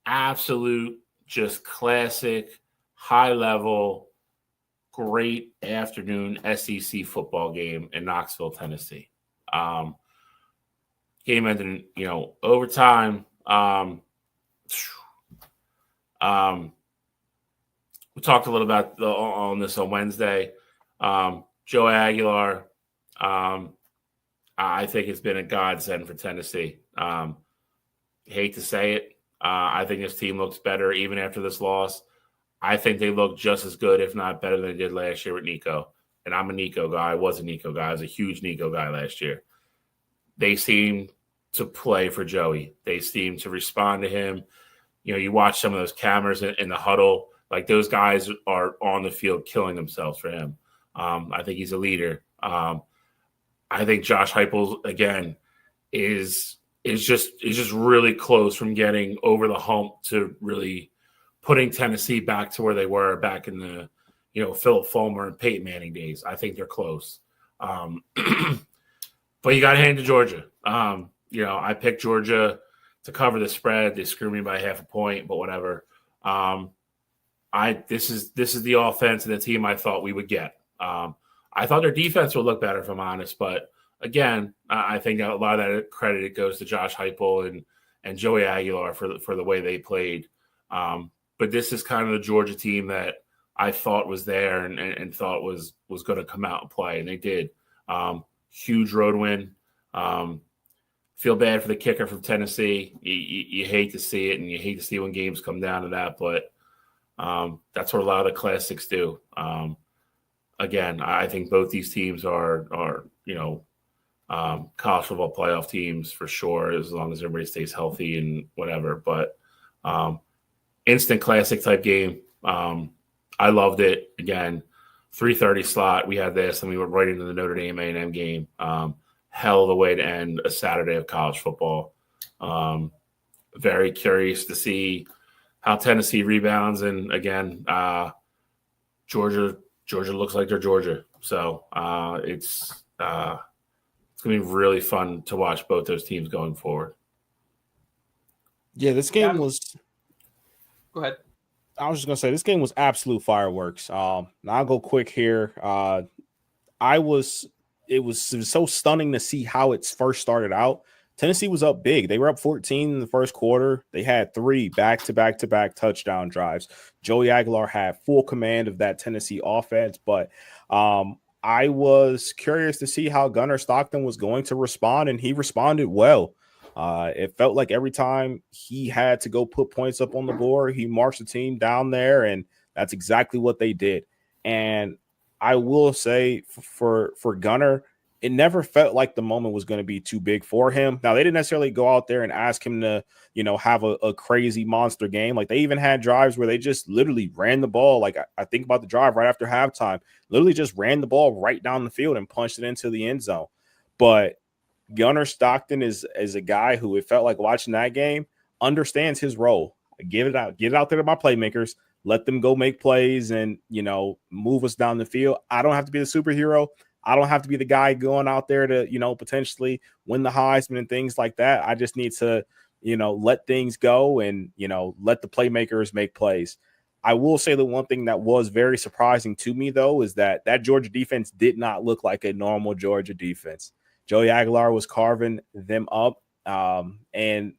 Speaker 1: Absolute, just classic, high level, great afternoon SEC football game in Knoxville, Tennessee. Game ended in, overtime. We talked a little about on this on Wednesday. Joe Aguilar, I think it's been a godsend for Tennessee. Hate to say it. I think this team looks better even after this loss. I think they look just as good, if not better, than they did last year with Nico. And I'm a Nico guy. I was a Nico guy. I was a huge Nico guy last year. They seem to play for Joey. They seem to respond to him. You watch some of those cameras in the huddle. Like, those guys are on the field killing themselves for him. I think he's a leader. I think Josh Heupel, again, is just really close from getting over the hump to really putting Tennessee back to where they were back in the, Philip Fulmer and Peyton Manning days. I think they're close. But you got to hand it to Georgia. I picked Georgia to cover the spread. They screwed me by half a point, but whatever. This is the offense and the team I thought we would get. I thought their defense would look better, if I'm honest, but again, I think a lot of that credit goes to Josh Heupel and Joey Aguilar for the way they played. But this is kind of the Georgia team that I thought was there and thought was going to come out and play, and they did. huge road win. Feel bad for the kicker from Tennessee. You hate to see it, and you hate to see when games come down to that, but that's what a lot of the classics do. Again, I think both these teams are college football playoff teams for sure, as long as everybody stays healthy and whatever. But instant classic type game. I loved it. Again, 3:30 slot. We had this, and we were right into the Notre Dame A&M game. Hell of a way to end a Saturday of college football. Very curious to see how Tennessee rebounds. And again, Georgia looks like they're Georgia. So it's going to be really fun to watch both those teams going forward.
Speaker 2: Yeah, this game was
Speaker 3: – Go ahead.
Speaker 2: I was just going to say, this game was absolute fireworks. I'll go quick here. It was so stunning to see how it first started out. Tennessee was up big. They were up 14 in the first quarter. They had 3 back-to-back touchdown drives. Joey Aguilar had full command of that Tennessee offense, but I was curious to see how Gunnar Stockton was going to respond, and he responded well. It felt like every time he had to go put points up on the board, he marched the team down there, and that's exactly what they did. And I will say for Gunnar, it never felt like the moment was going to be too big for him. Now, they didn't necessarily go out there and ask him to, have a crazy monster game. Like, they even had drives where they just literally ran the ball. Like, I think about the drive right after halftime, literally just ran the ball right down the field and punched it into the end zone. But Gunnar Stockton is a guy who, it felt like watching that game, understands his role. Get it out there to my playmakers. Let them go make plays and, move us down the field. I don't have to be the superhero. I don't have to be the guy going out there to, potentially win the Heisman and things like that. I just need to, let things go and, let the playmakers make plays. I will say the one thing that was very surprising to me, though, is that Georgia defense did not look like a normal Georgia defense. Joey Aguilar was carving them up. And,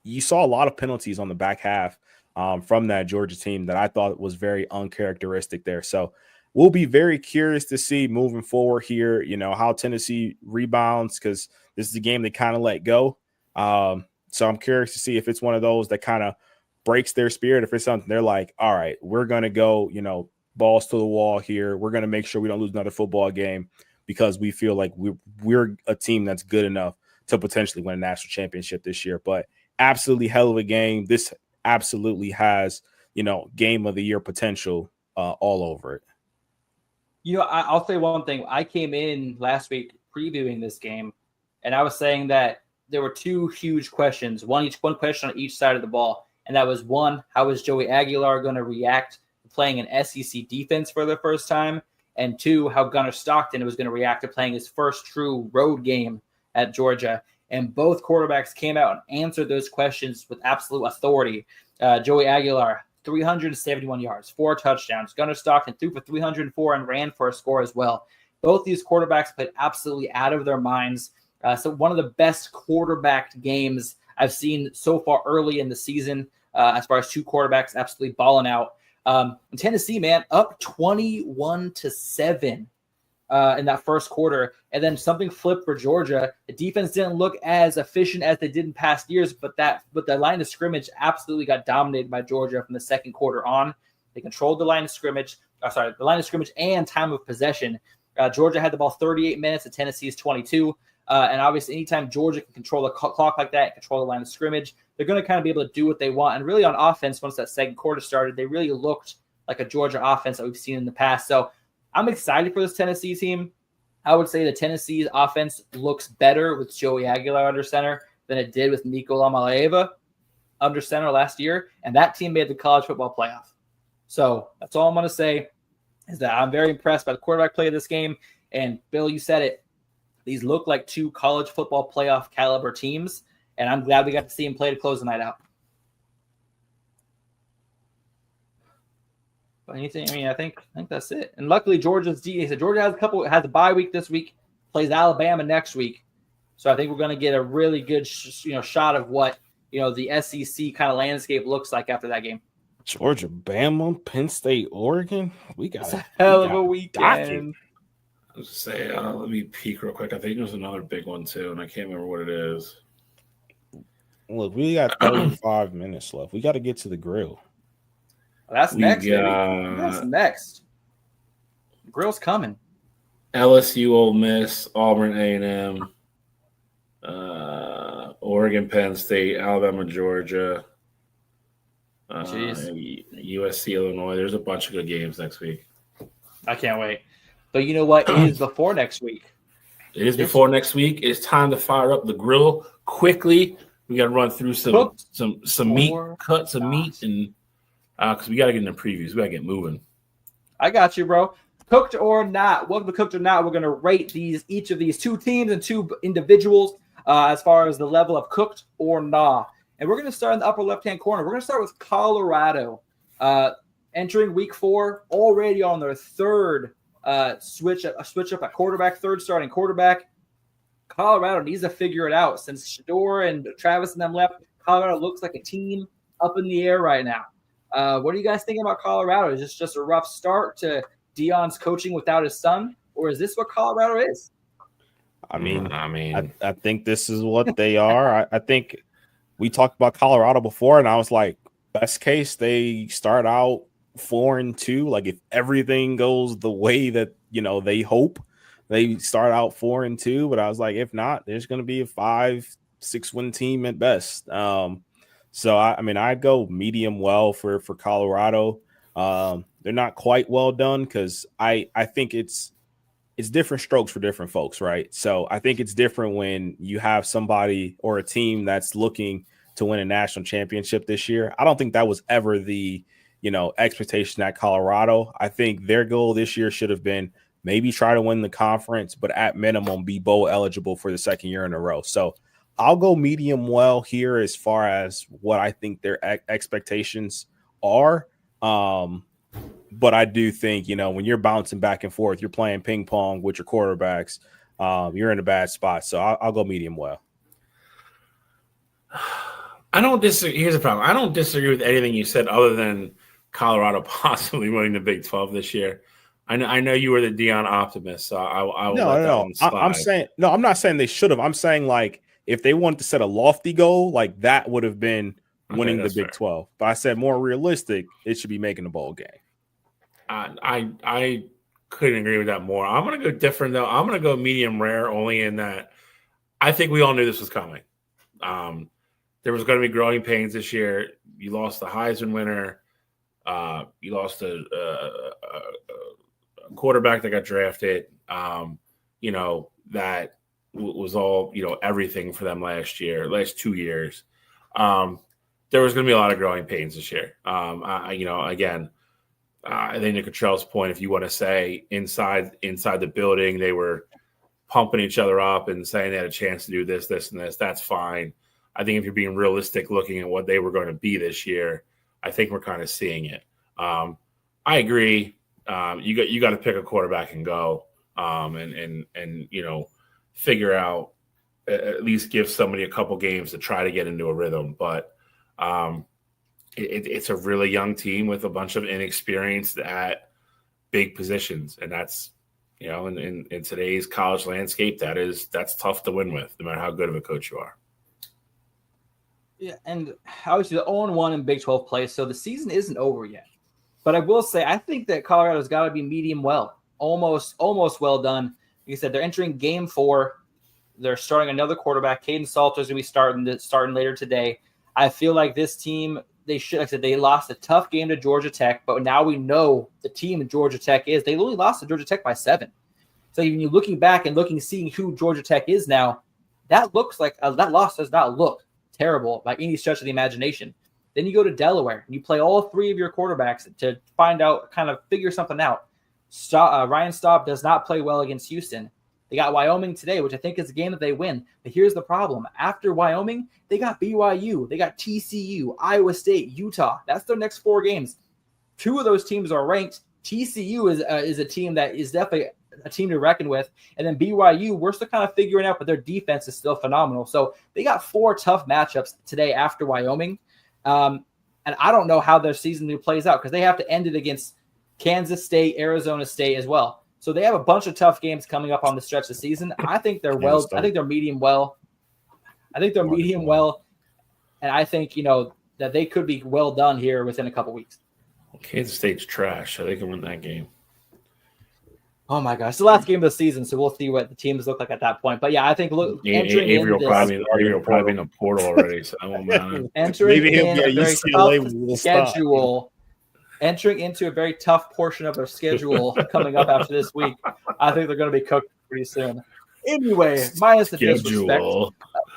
Speaker 2: you saw a lot of penalties on the back half from that Georgia team that I thought was very uncharacteristic there. So we'll be very curious to see moving forward here, how Tennessee rebounds, because this is a game they kind of let go. So I'm curious to see if it's one of those that kind of breaks their spirit, if it's something they're like, all right, we're going to go, balls to the wall here. We're going to make sure we don't lose another football game because we feel like we're a team that's good enough to potentially win a national championship this year. But absolutely hell of a game. This absolutely has, game of the year potential all over it.
Speaker 3: I'll say one thing. I came in last week previewing this game, and I was saying that there were 2 huge questions, one question on each side of the ball. And that was, one, how is Joey Aguilar going to react to playing an SEC defense for the first time? And 2, how Gunnar Stockton was going to react to playing his first true road game at Georgia. And both quarterbacks came out and answered those questions with absolute authority. Joey Aguilar, 371 yards, 4 touchdowns. Gunnar Stockton threw for 304 and ran for a score as well. Both these quarterbacks played absolutely out of their minds. So one of the best quarterbacked games I've seen so far early in the season, as far as 2 quarterbacks absolutely balling out. Tennessee, man, up 21-7 in that first quarter. And then something flipped for Georgia. The defense didn't look as efficient as they did in past years, but the line of scrimmage absolutely got dominated by Georgia from the second quarter on. They controlled the line of scrimmage. The line of scrimmage and time of possession. Georgia had the ball 38 minutes at Tennessee's 22. And obviously, anytime Georgia can control the clock like that, control the line of scrimmage, they're going to kind of be able to do what they want. And really on offense, once that second quarter started, they really looked like a Georgia offense that we've seen in the past. So I'm excited for this Tennessee team. I would say the Tennessee's offense looks better with Joey Aguilar under center than it did with Nico Lamalaeva under center last year. And that team made the college football playoff. So that's all I'm going to say is that I'm very impressed by the quarterback play of this game. And Bill, you said it. These look like 2 college football playoff caliber teams. And I'm glad we got to see them play to close the night out. But anything, I think that's it. And luckily, Georgia has a bye week this week, plays Alabama next week. So I think we're going to get a really good, shot of what, the SEC kind of landscape looks like after that game.
Speaker 2: Georgia, Bama, Penn State, Oregon. We got
Speaker 3: a hell of a weekend.
Speaker 1: I was just saying, let me peek real quick. I think there's another big one too, and I can't remember what it is.
Speaker 2: Look, we got 35 minutes left. We got to get to the grill.
Speaker 3: That's next, baby. That's next. The grill's coming.
Speaker 1: LSU, Ole Miss, Auburn, A&M, Oregon, Penn State, Alabama, Georgia, USC, Illinois. There's a bunch of good games next week.
Speaker 3: I can't wait. But you know what? It is before next week.
Speaker 1: It is before next week. It's time to fire up the grill quickly. We got to run through some meat, cut some meat, and because we got to get in the previews. We got to get moving.
Speaker 3: I got you, bro. Cooked or not. Welcome to Cooked or Not. We're going to rate each of these two teams and two individuals as far as the level of cooked or not. And we're going to start in the upper left-hand corner. We're going to start with Colorado. Entering week 4, already on their third switch up at quarterback, third starting quarterback. Colorado needs to figure it out. Since Shador and Travis and them left, Colorado looks like a team up in the air right now. What are you guys thinking about Colorado? Is this just a rough start to Deion's coaching without his son, or is this what Colorado is?
Speaker 2: I think this is what they are. I think we talked about Colorado before, and I was like, best case, they start out 4-2. Like if everything goes the way that they hope, they start out 4-2. But I was like, if not, there's going to be a 5-6 win team at best. So I'd go medium well for Colorado. They're not quite well done because I think it's different strokes for different folks, right? So I think it's different when you have somebody or a team that's looking to win a national championship this year. I don't think that was ever the expectation at Colorado. I think their goal this year should have been maybe try to win the conference, but at minimum be bowl eligible for the second year in a row. So I'll go medium well here as far as what I think their expectations are. But I do think, when you're bouncing back and forth, you're playing ping pong with your quarterbacks, you're in a bad spot. So I'll go medium well.
Speaker 1: I don't disagree. Here's the problem. I don't disagree with anything you said other than Colorado possibly winning the Big 12 this year. I know you were the Deion optimist, so I will let that one slide.
Speaker 2: I'm not saying they should have. I'm saying, like, if they wanted to set a lofty goal, like that would have been winning the Big 12. But I said more realistic, it should be making a bowl game.
Speaker 1: I couldn't agree with that more. I'm going to go different, though. I'm going to go medium rare only in that I think we all knew this was coming. There was going to be growing pains this year. You lost the Heisman winner. You lost a quarterback that got drafted. That was all, everything for them last 2 years. There was going to be a lot of growing pains this year. I think to Cottrell's point, if you want to say inside the building, they were pumping each other up and saying they had a chance to do this, and this, that's fine. I think if you're being realistic looking at what they were going to be this year, I think we're kind of seeing it. I agree. You got to pick a quarterback and go and figure out, at least give somebody a couple games to try to get into a rhythm. But it's a really young team with a bunch of inexperienced at big positions. And that's, in today's college landscape, that's tough to win with, no matter how good of a coach you are.
Speaker 3: Yeah, and obviously the 0-1 in Big 12 play, so the season isn't over yet. But I will say, I think that Colorado's got to be medium well, almost well done. Like I said, they're entering Game 4. They're starting another quarterback. Caden Salter's going to be starting later today. I feel like this team, they lost a tough game to Georgia Tech, but now we know the team Georgia Tech is. They only lost to Georgia Tech by 7. So even you looking back and seeing who Georgia Tech is now, that looks like that loss does not look terrible by any stretch of the imagination. Then you go to Delaware and you play all 3 of your quarterbacks to find out, kind of figure something out. Ryan Staub does not play well against Houston. They got Wyoming today, which I think is a game that they win. But here's the problem. After Wyoming, they got BYU, they got TCU, Iowa State, Utah. That's their next 4 games. 2 of those teams are ranked. TCU is a team that is definitely a team to reckon with. And then BYU, we're still kind of figuring out, but their defense is still phenomenal. So they got 4 tough matchups today after Wyoming. And I don't know how their season plays out because they have to end it against Kansas State, Arizona State as well. So they have a bunch of tough games coming up on the stretch of the season. I think they're well. I think they're medium well. And I think, that they could be well done here within a couple weeks.
Speaker 1: Well, Kansas State's trash, so they can win that game.
Speaker 3: Oh my gosh, it's the last game of the season, so we'll see what the teams look like at that point. But yeah, I think
Speaker 1: Avery will probably be in the portal already, so that won't matter.
Speaker 3: Entering into a very tough schedule, entering into a very tough portion of their schedule coming up after this week. I think they're going to be cooked pretty soon. Anyway, minus the disrespect,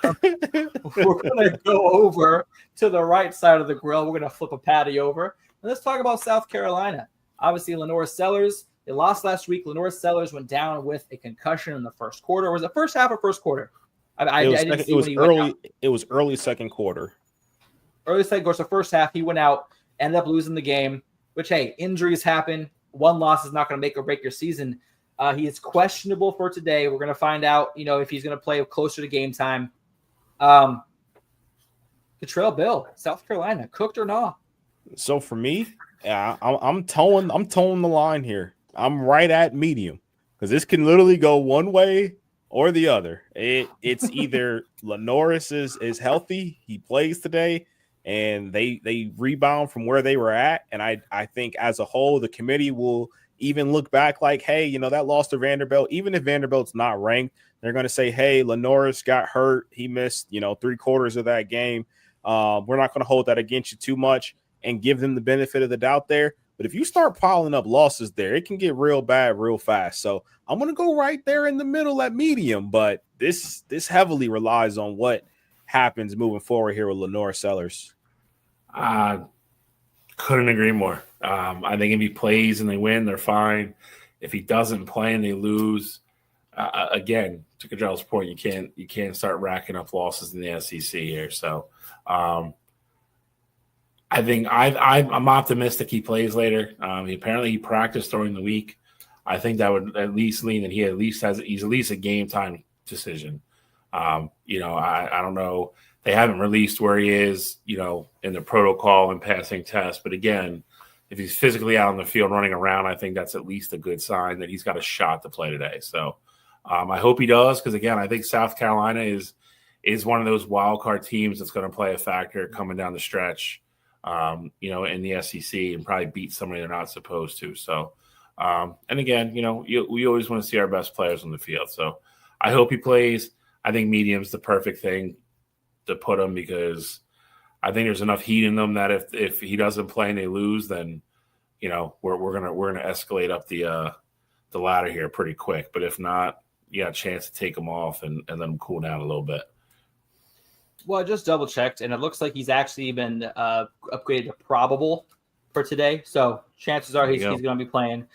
Speaker 3: we're going to go over to the right side of the grill. We're going to flip a patty over, and let's talk about South Carolina. Obviously, Lenore Sellers. They lost last week. Lenore Sellers went down with a concussion in the first quarter. Was it first half or first quarter?
Speaker 2: It was early second quarter.
Speaker 3: Early second quarter. So first half, he went out, ended up losing the game. Which, hey, injuries happen. One loss is not going to make or break your season. He is questionable for today. We're going to find out, if he's going to play closer to game time. Cottrell Bill, South Carolina, cooked or not?
Speaker 2: So for me, I'm towing the line here. I'm right at medium because this can literally go one way or the other. It's either Lenoris is healthy, he plays today, and they rebound from where they were at. And I think as a whole, the committee will even look back like, hey, that loss to Vanderbilt, even if Vanderbilt's not ranked, they're going to say, hey, Lenoris got hurt. He missed, 3/4 of that game. We're not going to hold that against you too much and give them the benefit of the doubt there. But if you start piling up losses there, it can get real bad real fast. So I'm going to go right there in the middle at medium. But this heavily relies on what happens moving forward here with Lenore Sellers.
Speaker 1: Couldn't agree more. I think if he plays and they win, they're fine. If he doesn't play and they lose, again, to Cottrell's point, you can't start racking up losses in the SEC here. So I think I'm optimistic he plays later. He practiced during the week. I think that would at least lean that he's at least a game time decision. I don't know. They haven't released where he is, in the protocol and passing tests. But again, if he's physically out on the field running around, I think that's at least a good sign that he's got a shot to play today. So I hope he does because, again, I think South Carolina is one of those wild card teams that's going to play a factor coming down the stretch. In the SEC and probably beat somebody they're not supposed to. So, and again, we always want to see our best players on the field. So I hope he plays. I think medium's the perfect thing to put him because I think there's enough heat in them that if he doesn't play and they lose, then, we're gonna escalate up the ladder here pretty quick. But if not, you got a chance to take him off and let him cool down a little bit.
Speaker 3: Well, I just double checked, and it looks like he's actually been upgraded to probable for today. So chances are he's going to be playing.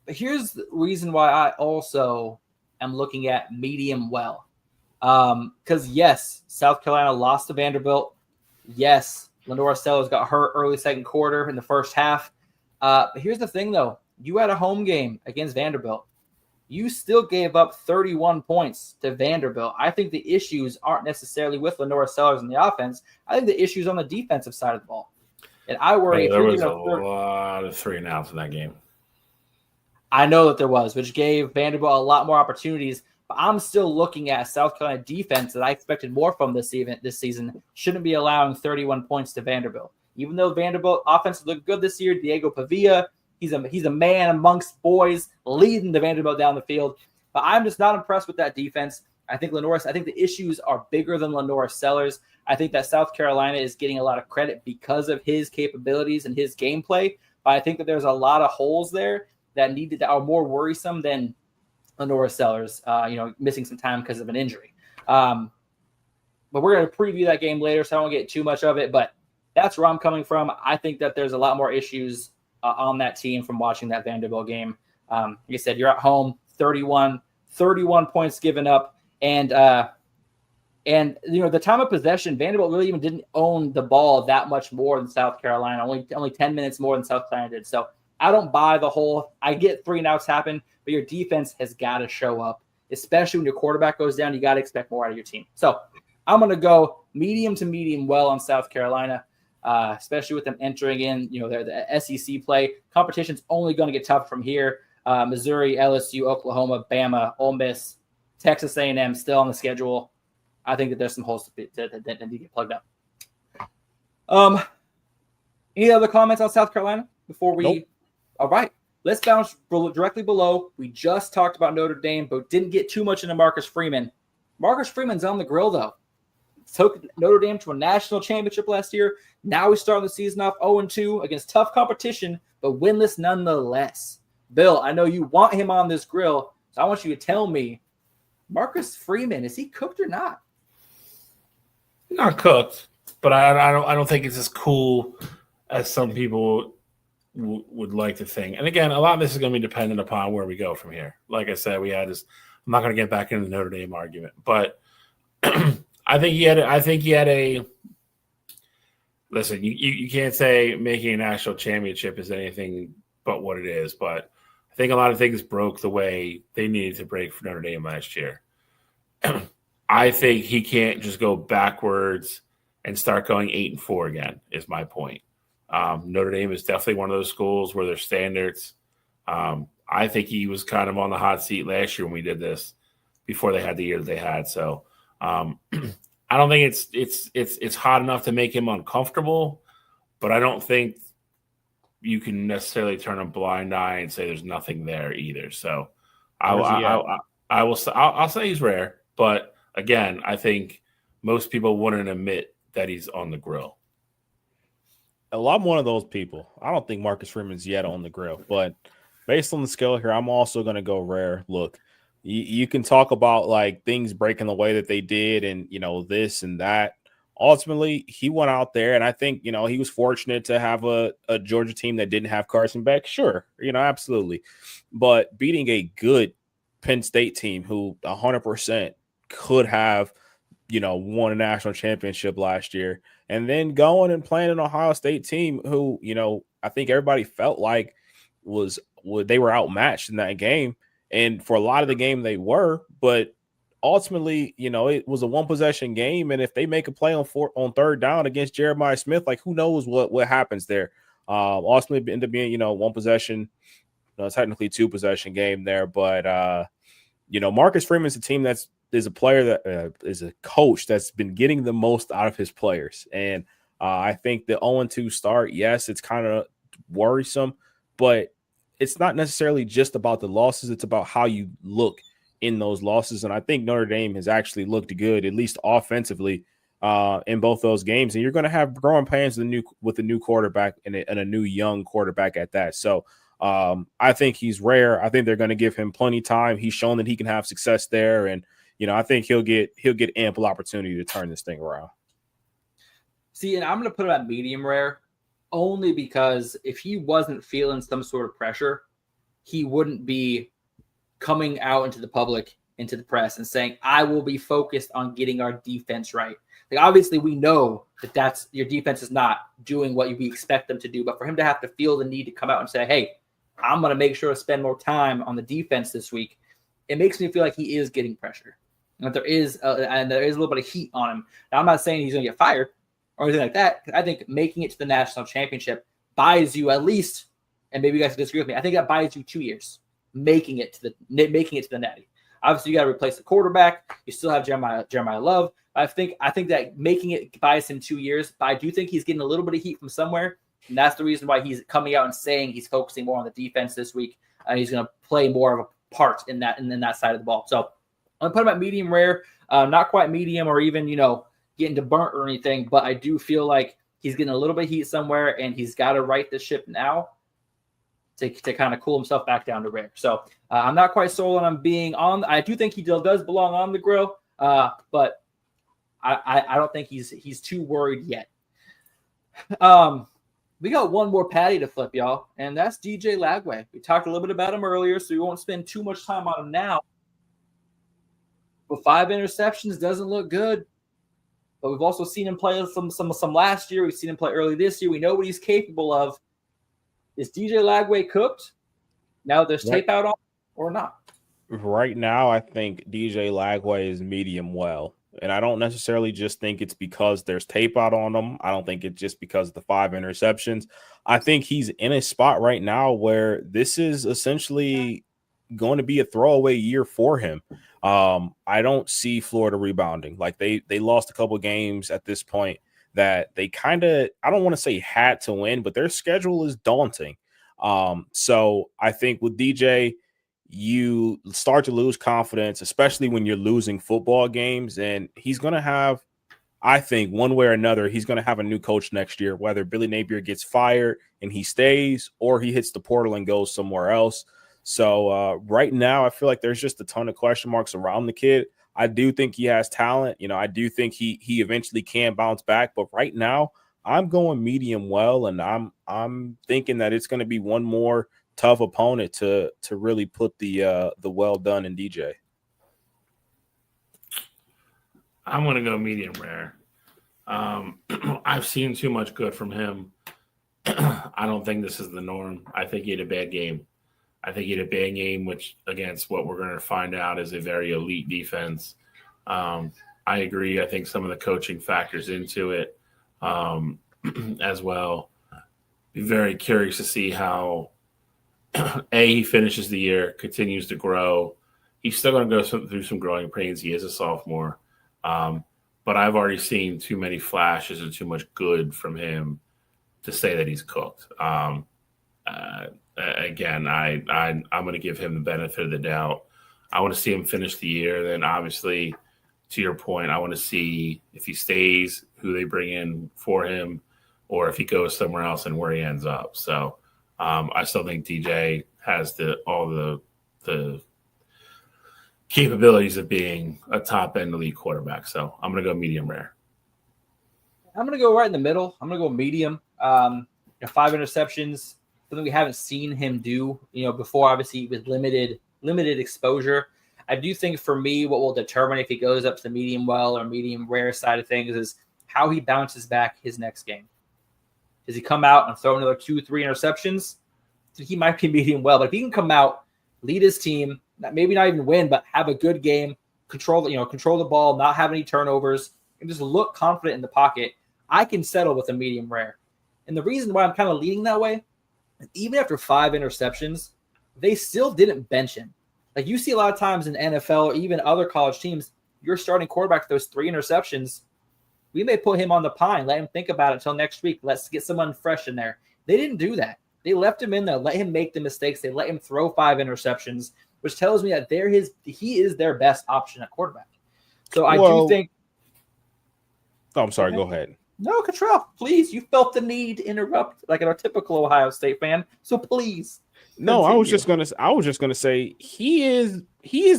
Speaker 3: Here's the reason why I also am looking at medium well. Because, yes, South Carolina lost to Vanderbilt. Yes, Lenore Sellers got hurt early second quarter in the first half. But here's the thing, though. You had a home game against Vanderbilt. You still gave up 31 points to Vanderbilt. I think the issues aren't necessarily with Lenore Sellers in the offense. I think the issues on the defensive side of the ball. And I worry.
Speaker 1: There was a lot of 3-and-outs in that game.
Speaker 3: I know that there was, which gave Vanderbilt a lot more opportunities. But I'm still looking at South Carolina defense that I expected more from this season. Shouldn't be allowing 31 points to Vanderbilt. Even though Vanderbilt offense looked good this year, Diego Pavia, he's a man amongst boys leading the Vanderbilt down the field. But I'm just not impressed with that defense. I think the issues are bigger than Lenore Sellers. I think that South Carolina is getting a lot of credit because of his capabilities and his gameplay. But I think that there's a lot of holes there that are more worrisome than Lenore Sellers, missing some time because of an injury. But we're going to preview that game later, so I won't get too much of it. But that's where I'm coming from. I think that there's a lot more issues on that team from watching that Vanderbilt game. Like I said, you're at home, 31 points given up. And the time of possession, Vanderbilt really even didn't own the ball that much more than South Carolina, only 10 minutes more than South Carolina did. So I don't buy the whole, I get 3-and-outs happen, but your defense has got to show up, especially when your quarterback goes down. You got to expect more out of your team. So I'm going to go medium to medium well on South Carolina. Especially with them entering in, the SEC play. Competition's only going to get tough from here. Missouri, LSU, Oklahoma, Bama, Ole Miss, Texas A&M still on the schedule. I think that there's some holes that need to get plugged up. Any other comments on South Carolina before we?
Speaker 2: Nope.
Speaker 3: All right, let's bounce directly below. We just talked about Notre Dame, but didn't get too much into Marcus Freeman. Marcus Freeman's on the grill, though. Took Notre Dame to a national championship last year. Now we start the season off 0-2 against tough competition, but winless nonetheless. Bill, I know you want him on this grill, so I want you to tell me, Marcus Freeman, is he cooked or not?
Speaker 1: Not cooked, but I don't think it's as cool as some people would like to think. And again, a lot of this is going to be dependent upon where we go from here. Like I said, we had this. I'm not going to get back into the Notre Dame argument, but I think he had a. Listen, you can't say making a national championship is anything but what it is, but I think a lot of things broke the way they needed to break for Notre Dame last year. I think he can't just go backwards and start going 8-4 again, is my point. Notre Dame is definitely one of those schools where their standards. I think he was kind of on the hot seat last year when we did this before they had the year that they had. So I don't think it's hot enough to make him uncomfortable, but I don't think you can necessarily turn a blind eye and say there's nothing there either. So I'll say he's rare, but again, I think most people wouldn't admit that he's on the grill.
Speaker 2: Well, I'm one of those people. I don't think Marcus Freeman's yet on the grill, but based on the scale here, I'm also going to go rare. Look, you can talk about like things breaking the way that they did and, this and that. Ultimately, he went out there, and I think, he was fortunate to have a Georgia team that didn't have Carson Beck. Sure, absolutely. But beating a good Penn State team who 100% could have, won a national championship last year, and then going and playing an Ohio State team who, I think everybody felt like they were outmatched in that game. And for a lot of the game they were, but ultimately, it was a one possession game. And if they make a play on third down against Jeremiah Smith, like who knows what happens there. Ultimately it ended up being, one possession, technically two possession game there. But, Marcus Freeman's a team is a player that is a coach that's been getting the most out of his players. And I think the 0-2 start, yes, it's kind of worrisome, but it's not necessarily just about the losses. It's about how you look in those losses. And I think Notre Dame has actually looked good, at least offensively, in both those games. And you're going to have growing pains with a new quarterback and a new young quarterback at that. So I think he's rare. I think they're going to give him plenty of time. He's shown that he can have success there. And, I think he'll get ample opportunity to turn this thing around.
Speaker 3: See, and I'm going to put him at medium rare only because if he wasn't feeling some sort of pressure, he wouldn't be coming out into the public, into the press and saying, I will be focused on getting our defense right. Like, obviously we know that's your defense is not doing what we expect them to do, but for him to have to feel the need to come out and say, hey, I'm going to make sure to spend more time on the defense this week, it makes me feel like he is getting pressure. And there is a little bit of heat on him. Now, I'm not saying he's going to get fired or anything like that. I think making it to the national championship buys you at least, and maybe you guys can disagree with me, I think that buys you 2 years making it to the Natty. Obviously, you got to replace the quarterback. You still have Jeremiah Love. I think that making it buys him 2 years, but I do think he's getting a little bit of heat from somewhere, and that's the reason why he's coming out and saying he's focusing more on the defense this week. He's going to play more of a part in that side of the ball. So I'm putting him at medium rare, not quite medium or even getting to burnt or anything, but I do feel like he's getting a little bit of heat somewhere, and he's got to right the ship now to kind of cool himself back down to rare. So I'm not quite sold on him being on. I do think he does belong on the grill, but I don't think he's too worried yet. We got one more patty to flip, y'all, and that's DJ Lagway. We talked a little bit about him earlier, so we won't spend too much time on him now. But 5 interceptions doesn't look good. But we've also seen him play some last year. We've seen him play early this year. We know what he's capable of. Is DJ Lagway cooked? Now there's tape out on or not?
Speaker 2: Right now, I think DJ Lagway is medium well. And I don't necessarily just think it's because there's tape out on him. I don't think it's just because of the 5 interceptions. I think he's in a spot right now where this is essentially going to be a throwaway year for him. I don't see Florida rebounding. Like they lost a couple games at this point that they kind of, I don't want to say had to win, but their schedule is daunting. So I think with DJ, you start to lose confidence, especially when you're losing football games. And he's going to have, I think, one way or another, he's going to have a new coach next year, whether Billy Napier gets fired and he stays or he hits the portal and goes somewhere else. So right now, I feel like there's just a ton of question marks around the kid. I do think he has talent. You know, I do think he eventually can bounce back. But right now, I'm going medium well, and I'm thinking that it's going to be one more tough opponent to really put the well done in DJ.
Speaker 1: I'm going to go medium rare. I've seen too much good from him. I don't think this is the norm. I think he had a bad game. Which against what we're going to find out is a very elite defense. I agree. I think some of the coaching factors into it as well. Be very curious to see how he finishes the year, continues to grow. He's still going to go through some growing pains. He is a sophomore. But I've already seen too many flashes and too much good from him to say that he's cooked. Again, I'm going to give him the benefit of the doubt. I want to see him finish the year. Then, obviously, to your point, I want to see if he stays, who they bring in for him, or if he goes somewhere else and where he ends up. So, I still think DJ has all the capabilities of being a top-end elite quarterback. So, I'm going to go medium rare.
Speaker 3: I'm going to go right in the middle. I'm going to go medium. 5 interceptions. Something we haven't seen him do, before, obviously, with limited exposure. I do think for me, what will determine if he goes up to the medium well or medium rare side of things is how he bounces back his next game. Does he come out and throw another 2-3 interceptions? He might be medium well, but if he can come out, lead his team, maybe not even win, but have a good game, control the ball, not have any turnovers, and just look confident in the pocket, I can settle with a medium rare. And the reason why I'm kind of leaning that way, even after 5 interceptions, they still didn't bench him. Like you see a lot of times in NFL or even other college teams, your starting quarterback, those 3 interceptions, we may put him on the pine, let him think about it until next week. Let's get someone fresh in there. They didn't do that. They left him in there, let him make the mistakes. They let him throw 5 interceptions, which tells me that he is their best option at quarterback. So I do think.
Speaker 2: Oh, I'm sorry. Go ahead.
Speaker 3: No, Cottrell, please. You felt the need to interrupt like a typical Ohio State fan. So please.
Speaker 2: No, I was just gonna say he is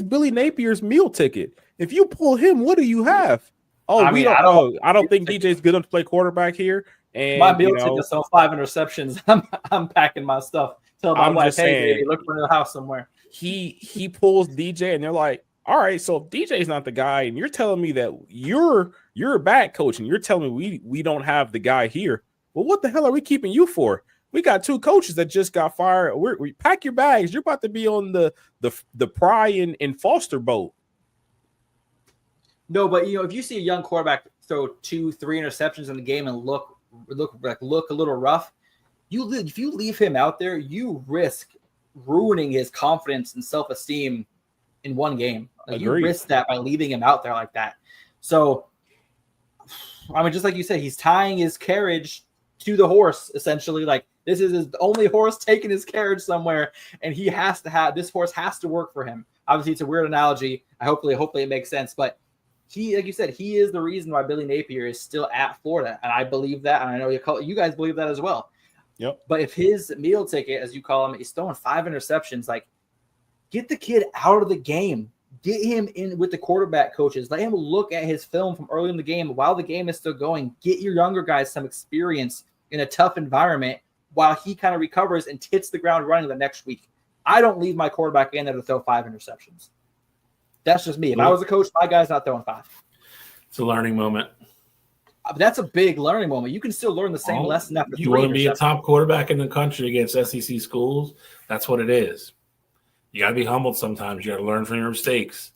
Speaker 2: Billy Napier's meal ticket. If you pull him, what do you have? Oh, I don't think DJ's good enough to play quarterback here. And
Speaker 3: my meal ticket is 5 interceptions. I'm packing my stuff. Tell my wife, hey, baby, look for the house somewhere.
Speaker 2: He pulls DJ, and they're like, all right, so if DJ's not the guy, and you're telling me that you're a bad coach, and you're telling me we don't have the guy here, well, what the hell are we keeping you for? We got 2 coaches that just got fired. We pack your bags. You're about to be on the Pry and Foster boat.
Speaker 3: No, but if you see a young quarterback throw 2-3 interceptions in the game and look a little rough, if you leave him out there, you risk ruining his confidence and self-esteem in one game. Like you risk that by leaving him out there like that. So, I mean, just like you said, he's tying his carriage to the horse, essentially. Like this is his only horse taking his carriage somewhere, and this horse has to work for him. Obviously, it's a weird analogy. Hopefully it makes sense. But he, like you said, he is the reason why Billy Napier is still at Florida, and I believe that, and I know you guys believe that as well.
Speaker 2: Yep.
Speaker 3: But if his meal ticket, as you call him, is throwing 5 interceptions, like get the kid out of the game. Get him in with the quarterback coaches. Let him look at his film from early in the game while the game is still going. Get your younger guys some experience in a tough environment while he kind of recovers and hits the ground running the next week. I don't leave my quarterback in there to throw 5 interceptions. That's just me. If I was a coach, my guy's not throwing 5.
Speaker 1: It's a learning moment.
Speaker 3: That's a big learning moment. You can still learn the same lesson after 3
Speaker 1: You want to be a top quarterback in the country against SEC schools? That's what it is. You got to be humbled sometimes. You got to learn from your mistakes.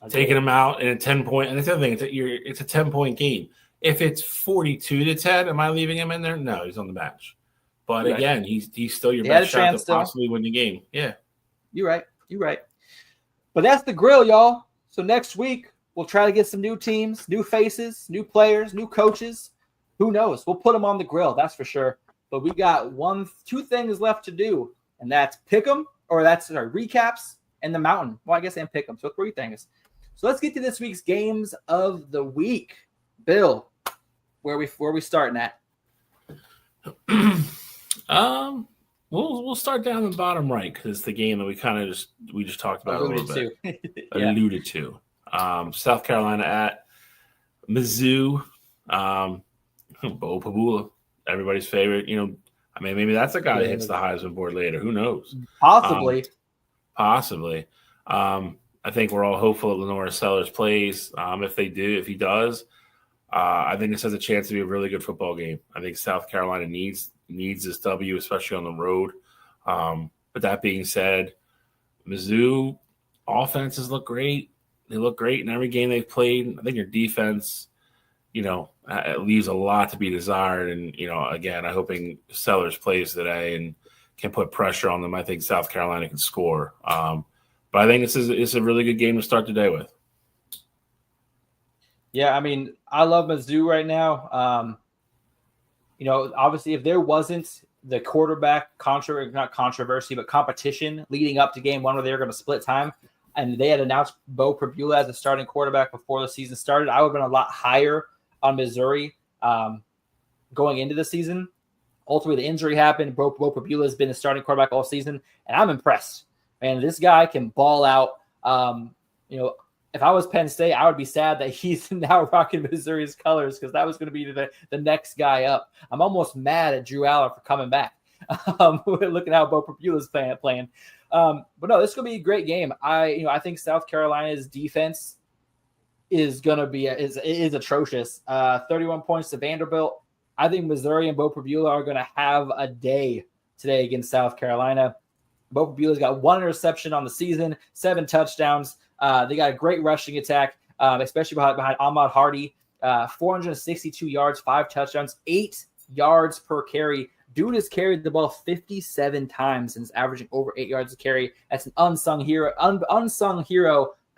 Speaker 1: taking them out in a 10-point. And the other thing, it's a 10-point game. If it's 42-10, am I leaving him in there? No, he's on the bench. But again, he's still your best shot to possibly win the game. Yeah.
Speaker 3: You're right. But that's the grill, y'all. So next week, we'll try to get some new teams, new faces, new players, new coaches. Who knows? We'll put them on the grill, that's for sure. But we got two things left to do, and that's recaps and the mountain. Well, I guess and pick them. So 3 things. So let's get to this week's games of the week. Bill, where we starting at?
Speaker 1: We'll start down the bottom right because it's the game that we just talked about a little bit. Alluded to. South Carolina at Mizzou. Bo Pabula, everybody's favorite. Maybe that's a guy that hits the Heisman board later. Who knows?
Speaker 3: Possibly.
Speaker 1: I think we're all hopeful that Lenora Sellers plays. If he does, I think this has a chance to be a really good football game. I think South Carolina needs this W, especially on the road. But that being said, Mizzou offenses look great. They look great in every game they've played. I think your defense, it leaves a lot to be desired. And, again, I'm hoping Sellers plays today and can put pressure on them. I think South Carolina can score. But I think it's a really good game to start the day with.
Speaker 3: Yeah, I love Mizzou right now. Obviously, if there wasn't the quarterback not controversy, but competition leading up to game 1 where they were going to split time, and they had announced Bo Pabula as a starting quarterback before the season started, I would have been a lot higher on Missouri going into the season. Ultimately, the injury happened. Bo Pabula has been the starting quarterback all season, and I'm impressed. Man, this guy can ball out. If I was Penn State, I would be sad that he's now rocking Missouri's colors because that was going to be the next guy up. I'm almost mad at Drew Allen for coming back. Looking how Bo Pabula's playing. But no, this is going to be a great game. I think South Carolina's defense is going to be is atrocious. 31 points to Vanderbilt. I think Missouri and Bo Pabula are going to have a day today against South Carolina. Bo Pabula's got 1 interception on the season, 7 touchdowns. They got a great rushing attack, especially behind Ahmad Hardy. 462 yards, 5 touchdowns, 8 yards per carry. Dude has carried the ball 57 times and is averaging over 8 yards a carry. That's an unsung hero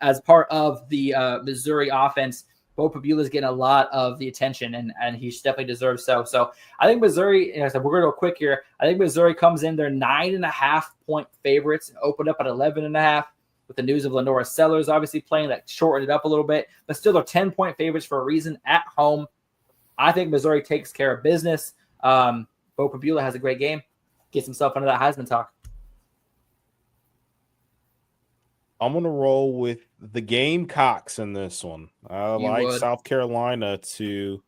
Speaker 3: as part of the Missouri offense. Bo Pabula is getting a lot of the attention, and he definitely deserves so. So I think Missouri, and I said we're going to go quick here. I think Missouri comes in, they're 9.5-point favorites and opened up at 11.5 with the news of Lenora Sellers obviously playing. That shortened it up a little bit, but still they're 10-point favorites for a reason at home. I think Missouri takes care of business. Bo Pabula has a great game, gets himself into that Heisman talk.
Speaker 2: I'm going to roll with the Gamecocks in this one. I like South Carolina to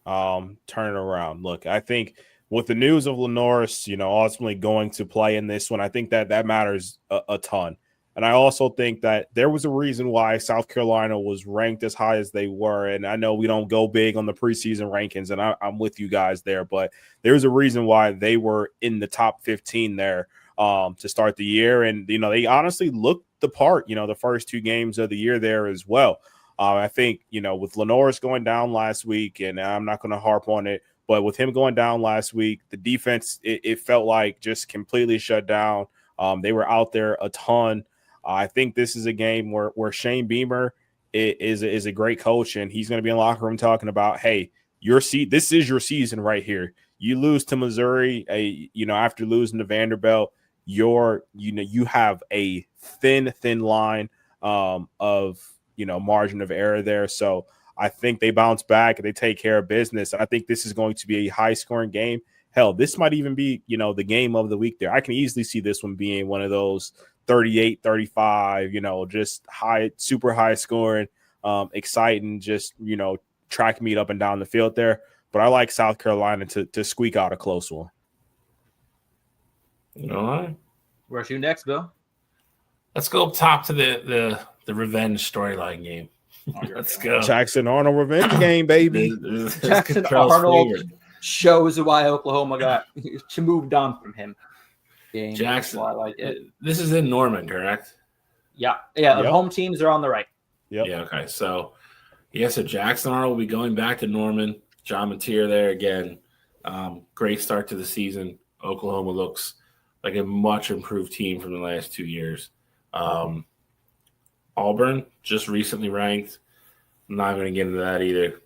Speaker 2: turn it around. Look, I think with the news of Lenoris, ultimately going to play in this one, I think that matters a ton. And I also think that there was a reason why South Carolina was ranked as high as they were. And I know we don't go big on the preseason rankings, and I'm with you guys there, but there's a reason why they were in the top 15 there to start the year. And, they honestly looked the part, the first 2 games of the year there as well. I think, with Lenoris going down last week, and I'm not going to harp on it, but with him going down last week, the defense, it felt like just completely shut down. They were out there a ton. I think this is a game where Shane Beamer is a great coach, and he's going to be in the locker room talking about, hey, this is your season right here. You lose to Missouri, after losing to Vanderbilt, you have a thin line of margin of error there. So I think they bounce back and they take care of business. I think this is going to be a high scoring game. Hell, this might even be the game of the week there. I can easily see this one being one of those 38-35, just super high scoring, exciting, just track meet up and down the field there. But I like South Carolina to squeak out a close one.
Speaker 1: All right.
Speaker 3: Where's you next, Bill?
Speaker 1: Let's go up top to the revenge storyline game. Let's go.
Speaker 2: Jackson Arnold revenge game, baby.
Speaker 3: Jackson Arnold shows why Oklahoma got moved on from him.
Speaker 1: Jackson,
Speaker 3: I like it.
Speaker 1: This is in Norman, correct?
Speaker 3: Yeah. The home teams are on the right.
Speaker 2: Yep.
Speaker 1: Yeah, okay. So Jackson Arnold will be going back to Norman. John Mateer there again. Great start to the season. Oklahoma looks like a much improved team from the last 2 years. Auburn just recently ranked. I'm not going to get into that either.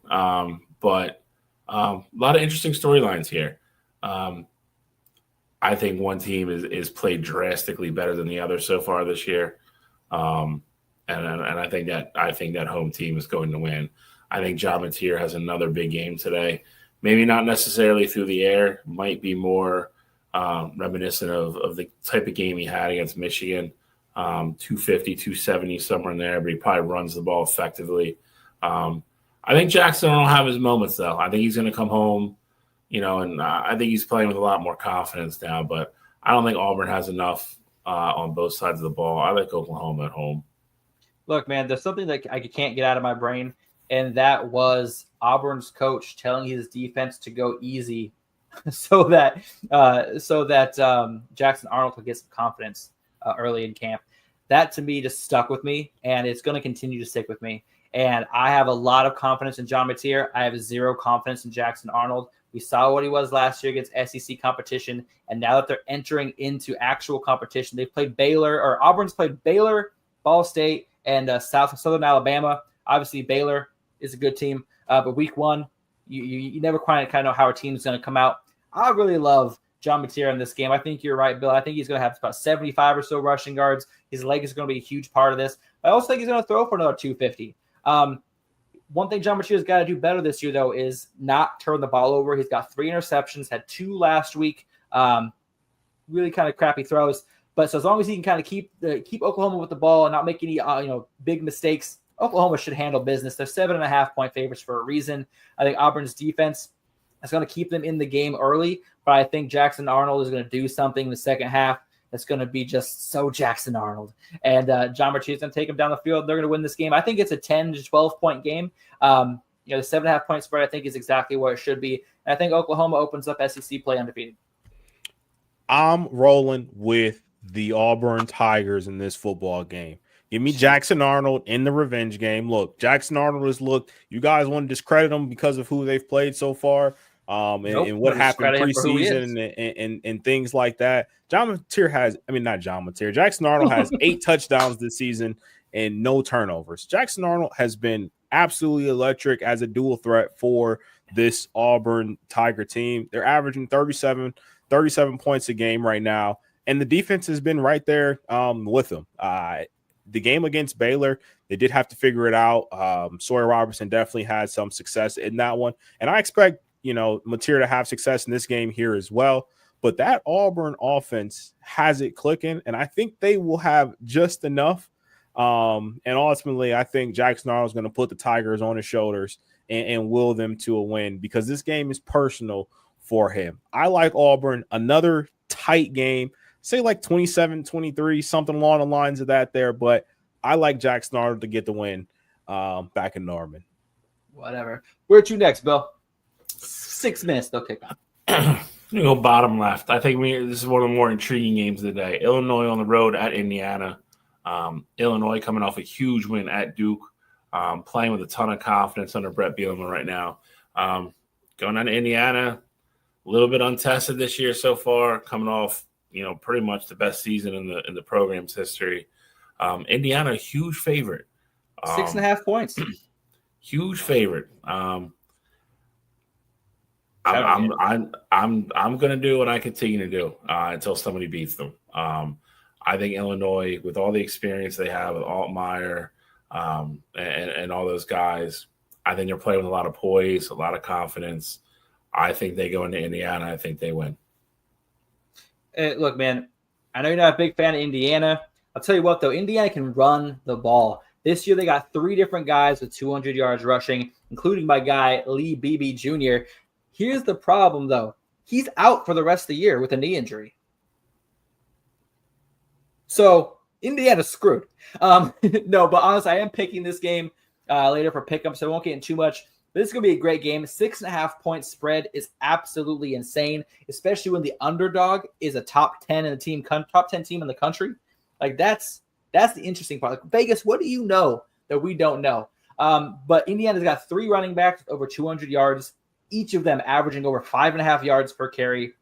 Speaker 1: But a lot of interesting storylines here. I think one team is played drastically better than the other so far this year. And I think that home team is going to win. I think John Mateer has another big game today. Maybe not necessarily through the air. Might be more reminiscent of the type of game he had against Michigan. 250, 270, somewhere in there, but he probably runs the ball effectively. I think Jackson will have his moments, though. I think he's going to come home, and I think he's playing with a lot more confidence now, but I don't think Auburn has enough on both sides of the ball. I like Oklahoma at home.
Speaker 3: Look, man, there's something that I can't get out of my brain, and that was Auburn's coach telling his defense to go easy so that Jackson Arnold could get some confidence early in camp. That, to me, just stuck with me, and it's going to continue to stick with me. And I have a lot of confidence in John Mateer. I have zero confidence in Jackson Arnold. We saw what he was last year against SEC competition, and now that they're entering into actual competition, they've played Auburn's played Baylor, Ball State, and Southern Alabama. Obviously, Baylor is a good team, but week one, you never quite know how a team's going to come out. I really love John Mateer in this game. I think you're right, Bill. I think he's going to have about 75 or so rushing yards. His leg is going to be a huge part of this. I also think he's going to throw for another 250. One thing John Mateer's got to do better this year, though, is not turn the ball over. He's got 3 interceptions, had 2 last week. Really kind of crappy throws. But so as long as he can kind of keep Oklahoma with the ball and not make any big mistakes, Oklahoma should handle business. They're 7.5-point favorites for a reason. I think Auburn's defense is going to keep them in the game early, but I think Jackson Arnold is going to do something in the second half that's going to be just so Jackson Arnold. And John Mateer is going to take them down the field. They're going to win this game. I think it's a 10 to 12-point game. The 7.5-point spread, I think, is exactly what it should be. And I think Oklahoma opens up SEC play undefeated.
Speaker 2: I'm rolling with the Auburn Tigers in this football game. Give me Jackson Arnold in the revenge game. Look, Jackson Arnold has looked. You guys want to discredit them because of who they've played so far, and what happened preseason and things like that. Jackson Arnold has 8 touchdowns this season and no turnovers. Jackson Arnold has been absolutely electric as a dual threat for this Auburn Tiger team. They're averaging 37 points a game right now, and the defense has been right there with them. The game against Baylor, they did have to figure it out. Sawyer Robertson definitely had some success in that one. And I expect, Mateer to have success in this game here as well. But that Auburn offense has it clicking, and I think they will have just enough. And ultimately, I think Jackson Arnold is going to put the Tigers on his shoulders and will them to a win because this game is personal for him. I like Auburn, another tight game. Say like 27-23, something along the lines of that there. But I like Jackson Arnold to get the win back in Norman.
Speaker 3: Whatever. Where to next, Bill? 6 minutes, they'll kick on.
Speaker 1: I'm going to go bottom left. I think this is one of the more intriguing games of the day. Illinois on the road at Indiana. Illinois coming off a huge win at Duke, playing with a ton of confidence under Brett Bielema right now. Going on to Indiana, a little bit untested this year so far, coming off pretty much the best season in the program's history. Indiana, a huge favorite.
Speaker 3: 6.5 points.
Speaker 1: Huge favorite. I'm gonna do what I continue to do until somebody beats them. I think Illinois, with all the experience they have with Altmaier and all those guys, I think they're playing with a lot of poise, a lot of confidence. I think they go into Indiana. I think they win.
Speaker 3: Look, man, I know you're not a big fan of Indiana. I'll tell you what, though, Indiana can run the ball. This year they got 3 different guys with 200 yards rushing, including my guy, Lee Beebe Jr. Here's the problem, though. He's out for the rest of the year with a knee injury. So Indiana's screwed. No, but honestly, I am picking this game later for pick 'em, so I won't get in too much. But this is going to be a great game. 6.5-point spread is absolutely insane, especially when the underdog is a top 10 team in the country. Like that's the interesting part. Like, Vegas, what do you know that we don't know. But Indiana's got 3 running backs with over 200 yards, each of them averaging over 5.5 yards per carry.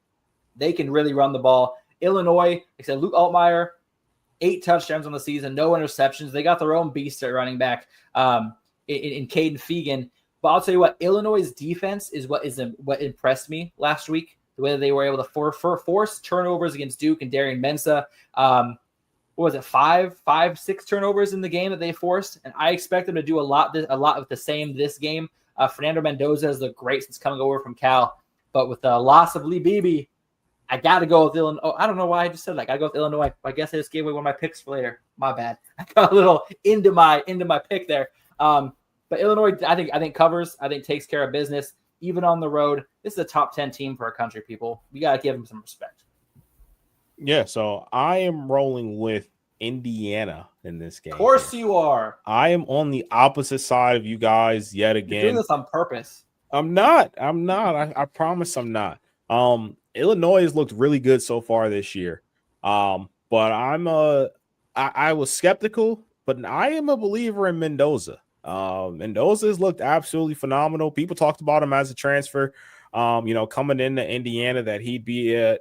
Speaker 3: They can really run the ball. Illinois, like I said, Luke Altmaier, 8 touchdowns on the season, no interceptions. They got their own beast at running back in Caden Fegan. But I'll tell you what, Illinois' defense is what impressed me last week. The way that they were able to force turnovers against Duke and Darian Mensah. What was it, 6 turnovers in the game that they forced? And I expect them to do a lot of the same this game. Fernando Mendoza has looked great since coming over from Cal. But with the loss of Lee Beebe, I got to go with Illinois. Oh, I don't know why I just said that. I got to go with Illinois. I guess I just gave away one of my picks for later. My bad. I got a little into my pick there. But Illinois, I think covers. I think takes care of business, even on the road. This is a top 10 team for our country, people. We got to give them some respect.
Speaker 2: Yeah, so I am rolling with Indiana in this game.
Speaker 3: Of course you are.
Speaker 2: I am on the opposite side of you guys yet again.
Speaker 3: You're doing this on purpose.
Speaker 2: I'm not. I promise I'm not. Illinois has looked really good so far this year. But I was skeptical, but I am a believer in Mendoza. Mendoza has looked absolutely phenomenal. People talked about him as a transfer, coming into Indiana, that he'd be a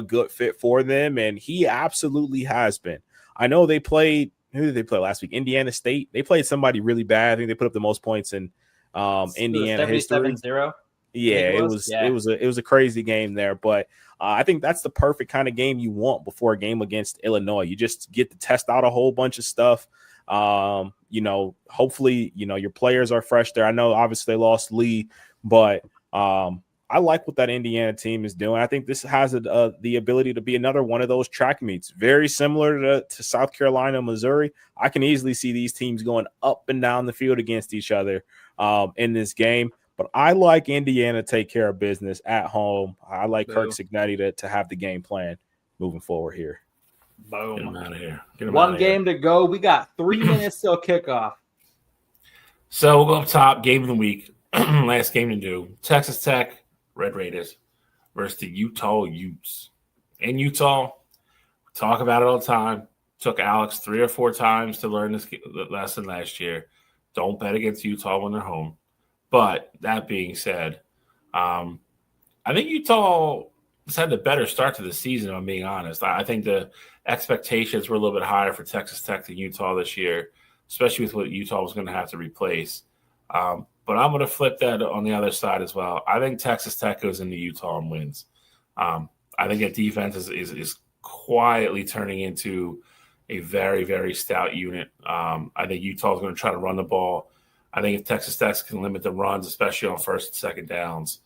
Speaker 2: good fit for them, and he absolutely has been. I know they played – who did they play last week? Indiana State. They played somebody really bad. I think they put up the most points in Indiana history.
Speaker 3: 77-0.
Speaker 2: Yeah, it was a crazy game there, but I think that's the perfect kind of game you want before a game against Illinois. You just get to test out a whole bunch of stuff. Hopefully, your players are fresh there. I know obviously they lost Lee, but I like what that Indiana team is doing. I think this has the ability to be another one of those track meets, very similar to South Carolina, Missouri. I can easily see these teams going up and down the field against each other in this game. But I like Indiana to take care of business at home. I like Kirk Cignetti to have the game plan moving forward here.
Speaker 3: Boom.
Speaker 1: Get him out of here.
Speaker 3: One game to go. We got 3 minutes till kickoff.
Speaker 1: So we'll go up top. Game of the week. Last game to do. Texas Tech, Red Raiders versus the Utah Utes. In Utah, we talk about it all the time. Took Alex 3 or 4 times to learn this lesson last year. Don't bet against Utah when they're home. But that being said, I think Utah has had the better start to the season, if I'm being honest. I think the expectations were a little bit higher for Texas Tech than Utah this year, especially with what Utah was going to have to replace. But I'm going to flip that on the other side as well. I think Texas Tech goes into Utah and wins. I think that defense is quietly turning into a very, very stout unit. I think Utah is going to try to run the ball. I think if Texas Tech can limit the runs, especially on first and second downs,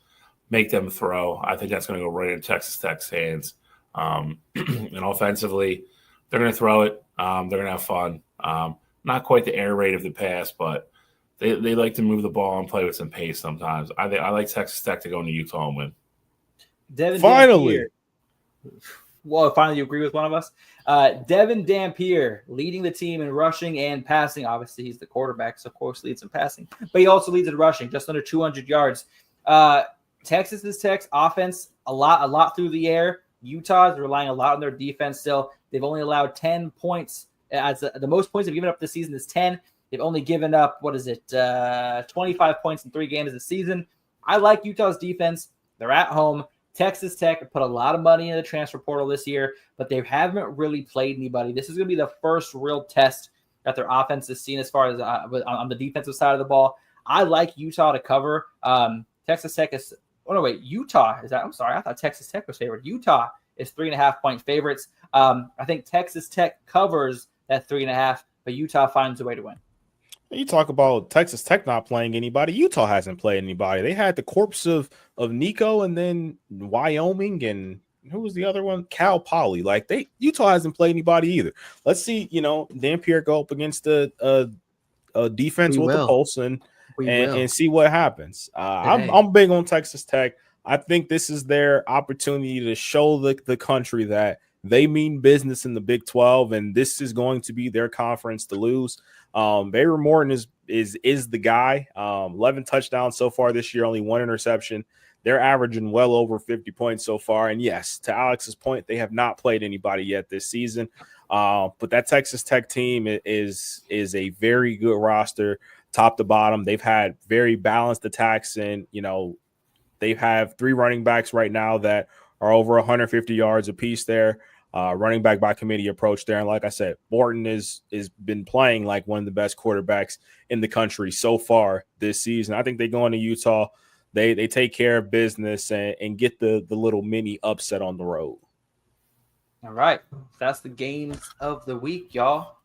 Speaker 1: make them throw, I think that's going to go right into Texas Tech's hands. And offensively, they're going to throw it. They're going to have fun. Not quite the air raid of the past, but they like to move the ball and play with some pace sometimes. I like Texas Tech to go into Utah and win.
Speaker 3: Devin
Speaker 2: Finally.
Speaker 3: Dampier. Well, finally you agree with one of us. Devin Dampier leading the team in rushing and passing. Obviously, he's the quarterback, so of course leads in passing. But he also leads in rushing, just under 200 yards. Texas Tech's offense, a lot through the air. Utah is relying a lot on their defense still. They've only allowed 10 points. As the most points they've given up this season is 10. They've only given up, 25 points in 3 games this season. I like Utah's defense. They're at home. Texas Tech put a lot of money in the transfer portal this year, but they haven't really played anybody. This is going to be the first real test that their offense has seen as far as on the defensive side of the ball. I like Utah to cover. Texas Tech is – oh, no, wait. Utah is that – I'm sorry. I thought Texas Tech was favored. Utah is 3.5-point favorites. I think Texas Tech covers that 3.5, but Utah finds a way to win.
Speaker 2: You talk about Texas Tech not playing anybody. Utah hasn't played anybody. They had the corpse of Nico and then Wyoming and who was the other one? Cal Poly. Utah hasn't played anybody either. Let's see, Dampier go up against a defense with the pulse and see what happens. I'm big on Texas Tech. I think this is their opportunity to show the country that they mean business in the Big 12, and this is going to be their conference to lose. Bayer Morton is the guy. 11 touchdowns so far this year, only 1 interception. They're averaging well over 50 points so far. And yes, to Alex's point, they have not played anybody yet this season. But that Texas Tech team is a very good roster, top to bottom. They've had very balanced attacks, and they have 3 running backs right now that are over 150 yards apiece there. Running back by committee approach there. And like I said, Morton is been playing like one of the best quarterbacks in the country so far this season. I think they go into Utah. They take care of business and get the little mini upset on the road.
Speaker 3: All right. That's the games of the week, y'all.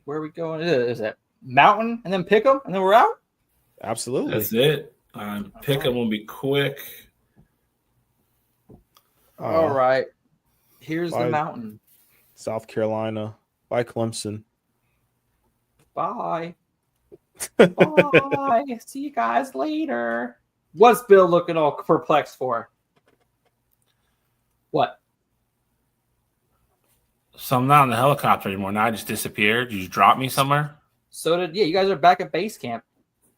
Speaker 3: Where are we going? Is that Mountain and then pick 'em and then we're out?
Speaker 2: Absolutely.
Speaker 1: That's it. Pick 'em will be quick.
Speaker 3: All right. Here's the Mountain.
Speaker 2: South Carolina. By Clemson.
Speaker 3: Bye. Bye. See you guys later. What's Bill looking all perplexed for? What?
Speaker 1: So I'm not on the helicopter anymore. Now I just disappeared. You just dropped me somewhere?
Speaker 3: You guys are back at base camp.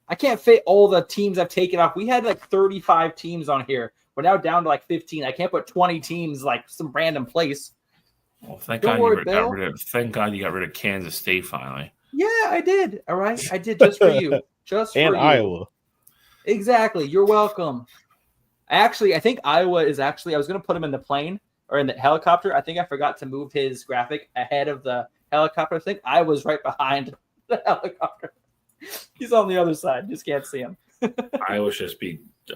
Speaker 3: I can't fit all the teams I've taken off. We had like 35 teams on here. We're now down to like 15. I can't put 20 teams like some random place.
Speaker 1: Well, thank
Speaker 3: Don't
Speaker 1: God
Speaker 3: worry,
Speaker 1: you
Speaker 3: Bill.
Speaker 1: got rid of Kansas State finally.
Speaker 3: Yeah, I did. All right. I did just for you. Just for
Speaker 2: and
Speaker 3: you.
Speaker 2: Iowa.
Speaker 3: Exactly. You're welcome. Actually, I think Iowa is I was going to put him in the plane or in the helicopter. I think I forgot to move his graphic ahead of the helicopter. I think Iowa's right behind the helicopter. He's on the other side. Just can't see him.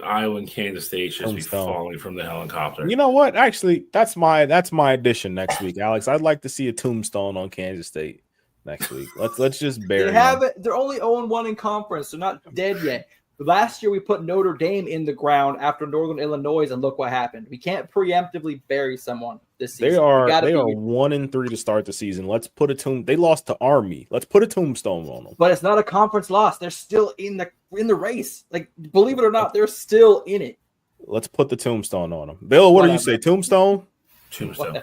Speaker 1: Iowa and Kansas State should be falling from the helicopter.
Speaker 2: You know what? Actually, that's my addition next week, Alex. I'd like to see a tombstone on Kansas State next week. Let's just bury them.
Speaker 3: They're only 0-1 in conference. They're not dead yet. Last year we put Notre Dame in the ground after Northern Illinois, and look what happened. We can't preemptively bury someone this season.
Speaker 2: They are 1-3 to start the season. Let's put They lost to Army. Let's put a tombstone on them.
Speaker 3: But it's not a conference loss. They're still in the race. Like, believe it or not, they're still in it.
Speaker 2: Let's put the tombstone on them. Bill, what do you say? Tombstone?
Speaker 1: Tombstone.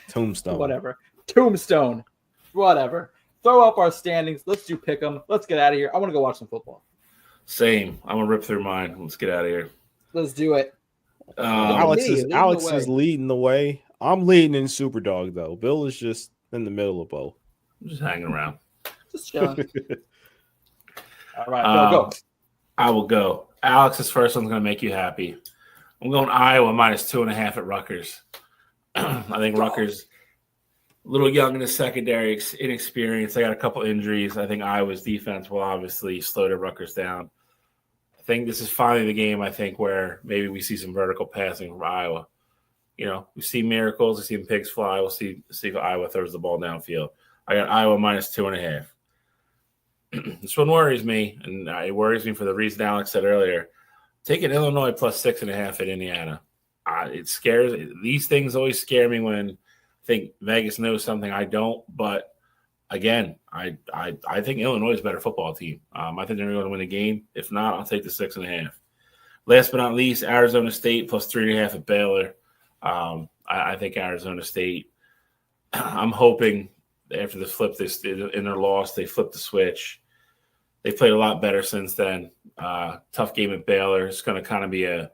Speaker 2: Tombstone.
Speaker 3: Whatever. Tombstone. Whatever. Throw up our standings. Let's do pick 'em. Let's get out of here. I want to go watch some football.
Speaker 1: Same. I'm gonna rip through mine. Let's get out of here.
Speaker 3: Let's do it.
Speaker 2: Alex is leading the way. I'm leading in Superdog though. Bill is just in the middle of both.
Speaker 1: I'm just hanging around.
Speaker 3: Just chilling. All right, go.
Speaker 1: I will go. Alex's first one's gonna make you happy. I'm going Iowa -2.5 at Rutgers. I think Rutgers a little young in the secondary, inexperienced. They got a couple injuries. I think Iowa's defense will obviously slow the Rutgers down. I think this is finally the game, I think, where maybe we see some vertical passing from Iowa. We see miracles. We see pigs fly. We'll see if Iowa throws the ball downfield. I got Iowa -2.5. This one worries me, and it worries me for the reason Alex said earlier. Taking Illinois +6.5 at Indiana. It scares. These things always scare me when I think Vegas knows something I don't. But again, I think Illinois is a better football team. I think they're going to win the game. If not, I'll take the 6.5. Last but not least, Arizona State +3.5 at Baylor. I think Arizona State. I'm hoping after the flip this in their loss, they flip the switch. They played a lot better since then. Tough game at Baylor. It's going to kind of be a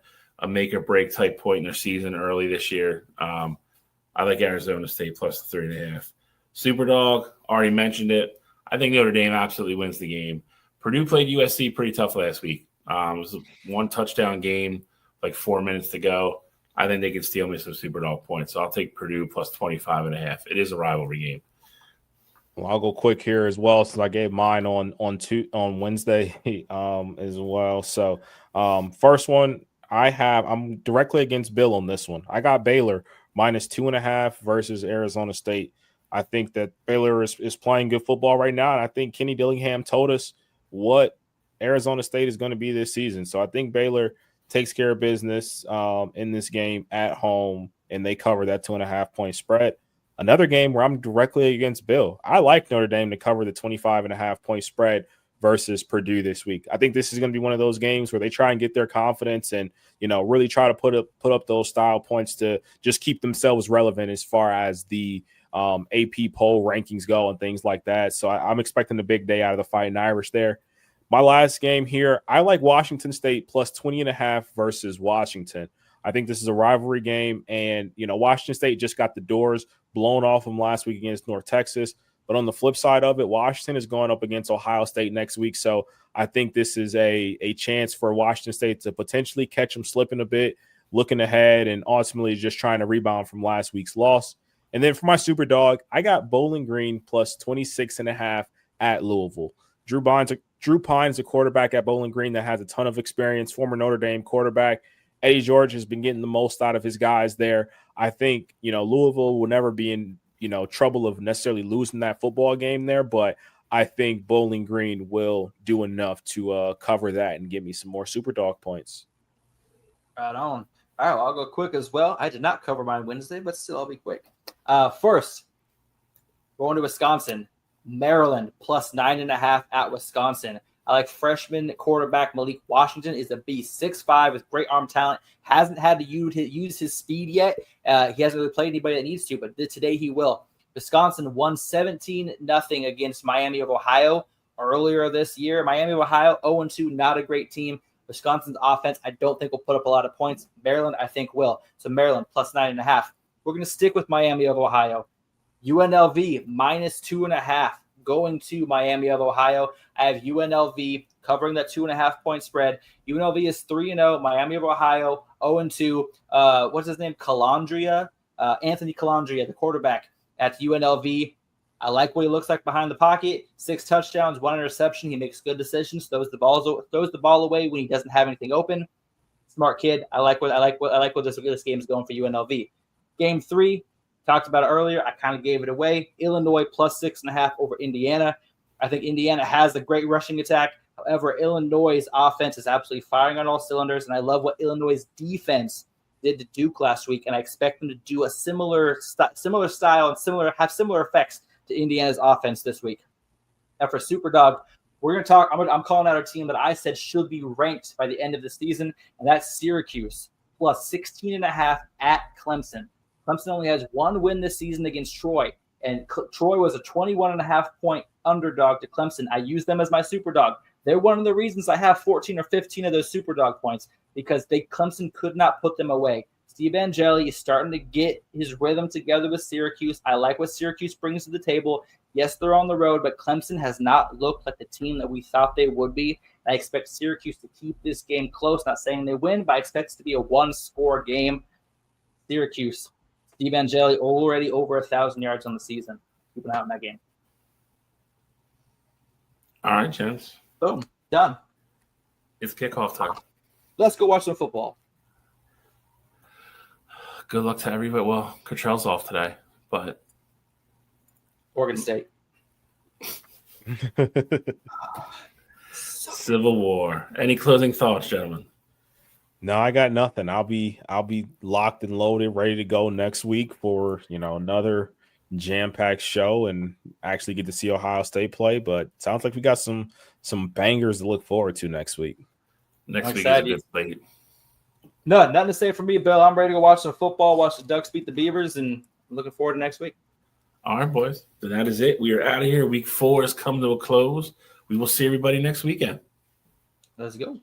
Speaker 1: make or break type point in their season early this year. I like Arizona State +3.5. Superdog, already mentioned it. I think Notre Dame absolutely wins the game. Purdue played USC pretty tough last week. It was a 1 touchdown game, like 4 minutes to go. I think they can steal me some Superdog points. So I'll take Purdue +25.5. It is a rivalry game.
Speaker 2: Well, I'll go quick here as well, since I gave mine on Wednesday as well. So first one I'm directly against Bill on this one. I got Baylor -2.5 versus Arizona State. I think that Baylor is playing good football right now, and I think Kenny Dillingham told us what Arizona State is going to be this season. So I think Baylor takes care of business in this game at home, and they cover that 2.5-point spread. Another game where I'm directly against Bill. I like Notre Dame to cover the 25.5-point spread versus Purdue this week. I think this is going to be one of those games where they try and get their confidence and, really try to put up those style points to just keep themselves relevant as far as the AP poll rankings go and things like that. So I'm expecting a big day out of the Fighting Irish there. My last game here, I like Washington State +20.5 versus Washington. I think this is a rivalry game. And, Washington State just got the doors blown off them last week against North Texas. But on the flip side of it, Washington is going up against Ohio State next week. So I think this is a chance for Washington State to potentially catch them slipping a bit, looking ahead, and ultimately just trying to rebound from last week's loss. And then for my super dog, I got Bowling Green plus 26.5 at Louisville. Drew Pines, a quarterback at Bowling Green that has a ton of experience, former Notre Dame quarterback. Eddie George has been getting the most out of his guys there. I think, Louisville will never be in, trouble of necessarily losing that football game there, but I think Bowling Green will do enough to cover that and give me some more super dog points.
Speaker 3: Right on. All right, well, I'll go quick as well. I did not cover mine Wednesday, but still I'll be quick. First, going to Wisconsin, Maryland plus 9.5 at Wisconsin. I like freshman quarterback Malik Washington is a beast, 6'5", with great arm talent. Hasn't had to use his speed yet. He hasn't really played anybody that needs to, but today he will. Wisconsin won 17-0 against Miami of Ohio earlier this year. Miami of Ohio, 0-2, not a great team. Wisconsin's offense, I don't think will put up a lot of points. Maryland, I think will. So Maryland plus 9.5. We're going to stick with Miami of Ohio. UNLV minus 2.5 going to Miami of Ohio. I have UNLV covering that 2.5 point spread. UNLV is 3-0. Miami of Ohio 0-2. What's his name? Anthony Calandria, the quarterback at UNLV. I like what he looks like behind the pocket. 6 touchdowns, 1 interception. He makes good decisions. Throws the ball away when he doesn't have anything open. Smart kid. I like what this game is going for UNLV. Game 3. Talked about it earlier. I kind of gave it away. Illinois plus 6.5 over Indiana. I think Indiana has a great rushing attack. However, Illinois' offense is absolutely firing on all cylinders, and I love what Illinois' defense did to Duke last week, and I expect them to do a similar style and have similar effects to Indiana's offense this week. Now for Superdog, we're going to talk. I'm calling out a team that I said should be ranked by the end of the season, and that's Syracuse plus 16.5 at Clemson. Clemson only has 1 win this season against Troy, and Troy was a 21.5 point underdog to Clemson. I use them as my superdog. They're one of the reasons I have 14 or 15 of those superdog points because Clemson could not put them away. Steve Angeli is starting to get his rhythm together with Syracuse. I like what Syracuse brings to the table. Yes, they're on the road, but Clemson has not looked like the team that we thought they would be. I expect Syracuse to keep this game close. Not saying they win, but I expect it to be a 1-score game. Syracuse. Steve Angeli already over 1,000 yards on the season. Keep an eye on that game.
Speaker 1: All right, gents.
Speaker 3: Boom. Done.
Speaker 1: It's kickoff time.
Speaker 3: Let's go watch some football.
Speaker 1: Good luck to everybody. Well, Cottrell's off today, but
Speaker 3: Oregon State.
Speaker 1: Civil War. Any closing thoughts, gentlemen?
Speaker 2: No, I got nothing. I'll be locked and loaded, ready to go next week for another jam-packed show and actually get to see Ohio State play. But it sounds like we got some bangers to look forward to next week.
Speaker 1: Next week is a good slate.
Speaker 3: No, nothing to say for me, Bill. I'm ready to go watch some football, watch the Ducks beat the Beavers, and I'm looking forward to next week.
Speaker 1: All right, boys. Then that is it. We are out of here. Week 4 has come to a close. We will see everybody next weekend.
Speaker 3: Let's go.